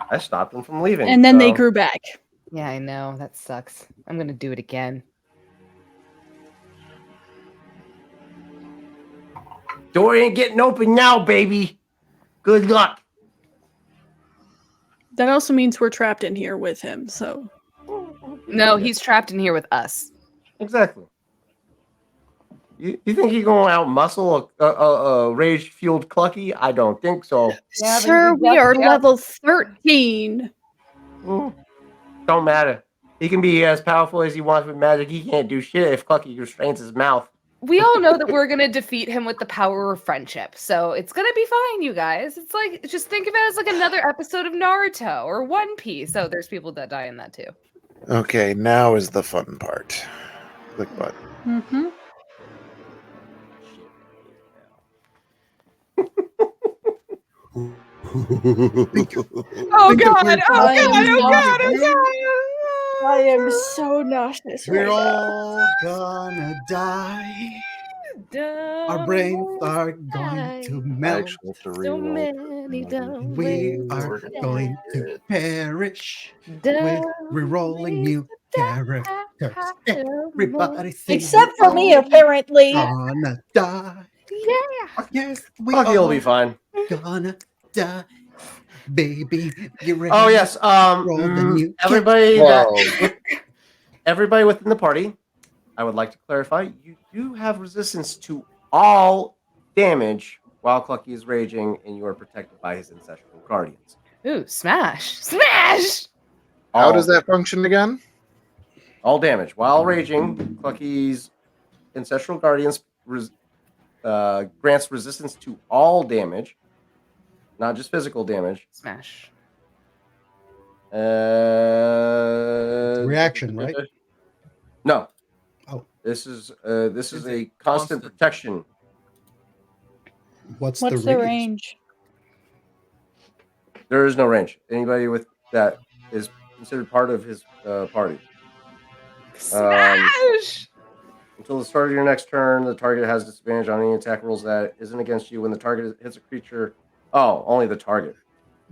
I stopped them from leaving. And then they so- grew back. Yeah, I know. That sucks. I'm gonna do it again. Door ain't getting open now, baby. Good luck. That also means we're trapped in here with him, so. No, he's trapped in here with us. Exactly. You think he's going out muscle a rage-fueled Clucky? I don't think so. Yeah, but Sir, he's we are definitely up. level 13. Don't matter. He can be as powerful as he wants with magic. He can't do shit if Clucky restrains his mouth. We all know that we're gonna defeat him with the power of friendship, so it's gonna be fine, you guys. It's like, just think of it as like another episode of Naruto or One Piece. Oh, there's people that die in that too. Okay, now is the fun part. Click button. Mm-hmm. Oh God! I am so nauseous We're right all gonna die. Our brains are going to I melt. actually have to So reroll. many don't We are We're gonna going do to it. perish with rerolling new characters. Everybody sing. Except for me, apparently. Gonna die. Yeah. Yes, we Clucky will are be fine. gonna die. Baby, get ready. Oh yes. Roll the new Everybody Whoa. everybody within the party, I would like to clarify, you do have resistance to all damage while Clucky is raging, and you are protected by his ancestral guardians. Ooh, smash! Smash! How All does that function again? All damage while raging, Clucky's ancestral guardians grants resistance to all damage, not just physical damage. Smash. Reaction, right? No. Oh. This is It's a a constant constant. protection. What's What's the the radius? range? There is no range. Anybody with that is considered part of his party. Smash! Until the start of your next turn, the target has disadvantage on any attack rolls that isn't against you. When the target hits a creature, only the target.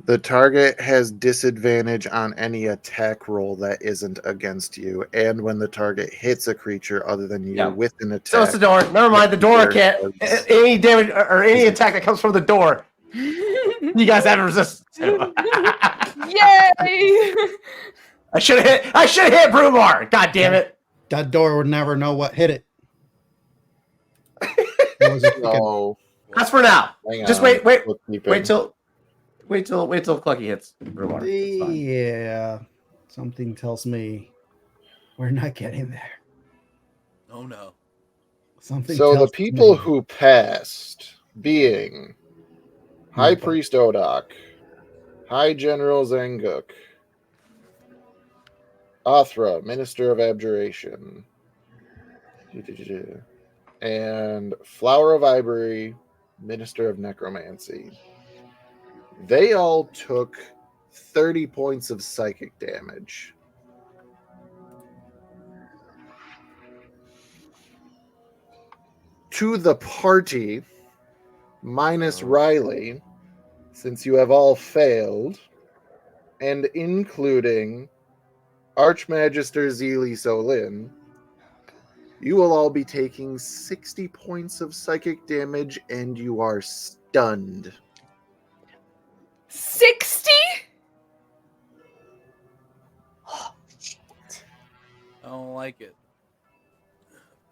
The target has disadvantage on any attack roll that isn't against you, and when the target hits a creature other than you with an attack. So it's the door. Never mind. The door can't. Any damage or any attack that comes from the door. You guys have resistance. Yay! I should have hit Brumar. God damn it. That door would never know what hit it. No. That's for now. Hang Just on. wait Bookkeeping. till Clucky hits Brumar. It's fine. Yeah. Something tells me we're not getting there. Oh no. Something So the tells people me. who passed being High Priest Odak, High General Zanguk, Athra, Minister of Abjuration, and Flower of Ivory, Minister of Necromancy. They all took 30 points of psychic damage. To the party, minus Riley, since you have all failed, and including Archmagister Zeely Solin, you will all be taking 60 points of psychic damage, and you are stunned. 60? I don't like it.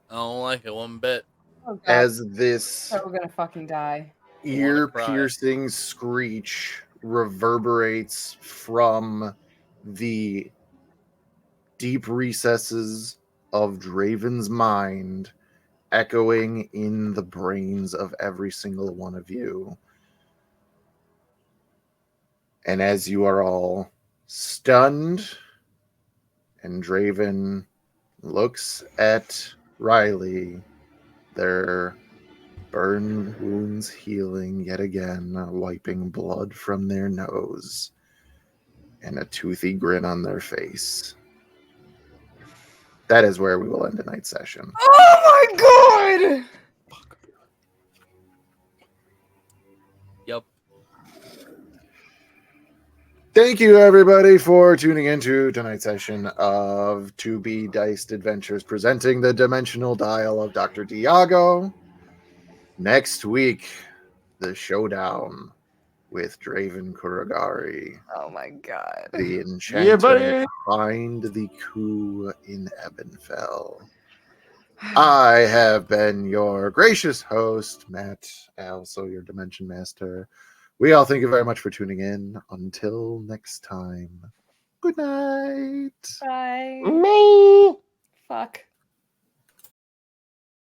I don't like it one bit. Oh, God. As this So we're gonna fucking die. ear-piercing screech reverberates from the deep recesses of Draven's mind, echoing in the brains of every single one of you. And as you are all stunned, and Draven looks at Riley, their burn wounds healing yet again, wiping blood from their nose, and a toothy grin on their face. That is where we will end tonight's session. Oh my god! Yep. Thank you, everybody, for tuning into tonight's session of 2B Diced Adventures, presenting the Dimensional Dial of Dr. Diago. Next week, the showdown with Draven Kuragari, Oh my god. the enchanter, buddy. behind the coup in Ebonfell. I have been your gracious host, Matt, also your Dimension Master. We all thank you very much for tuning in. Until next time, good night. Bye. Me. Fuck.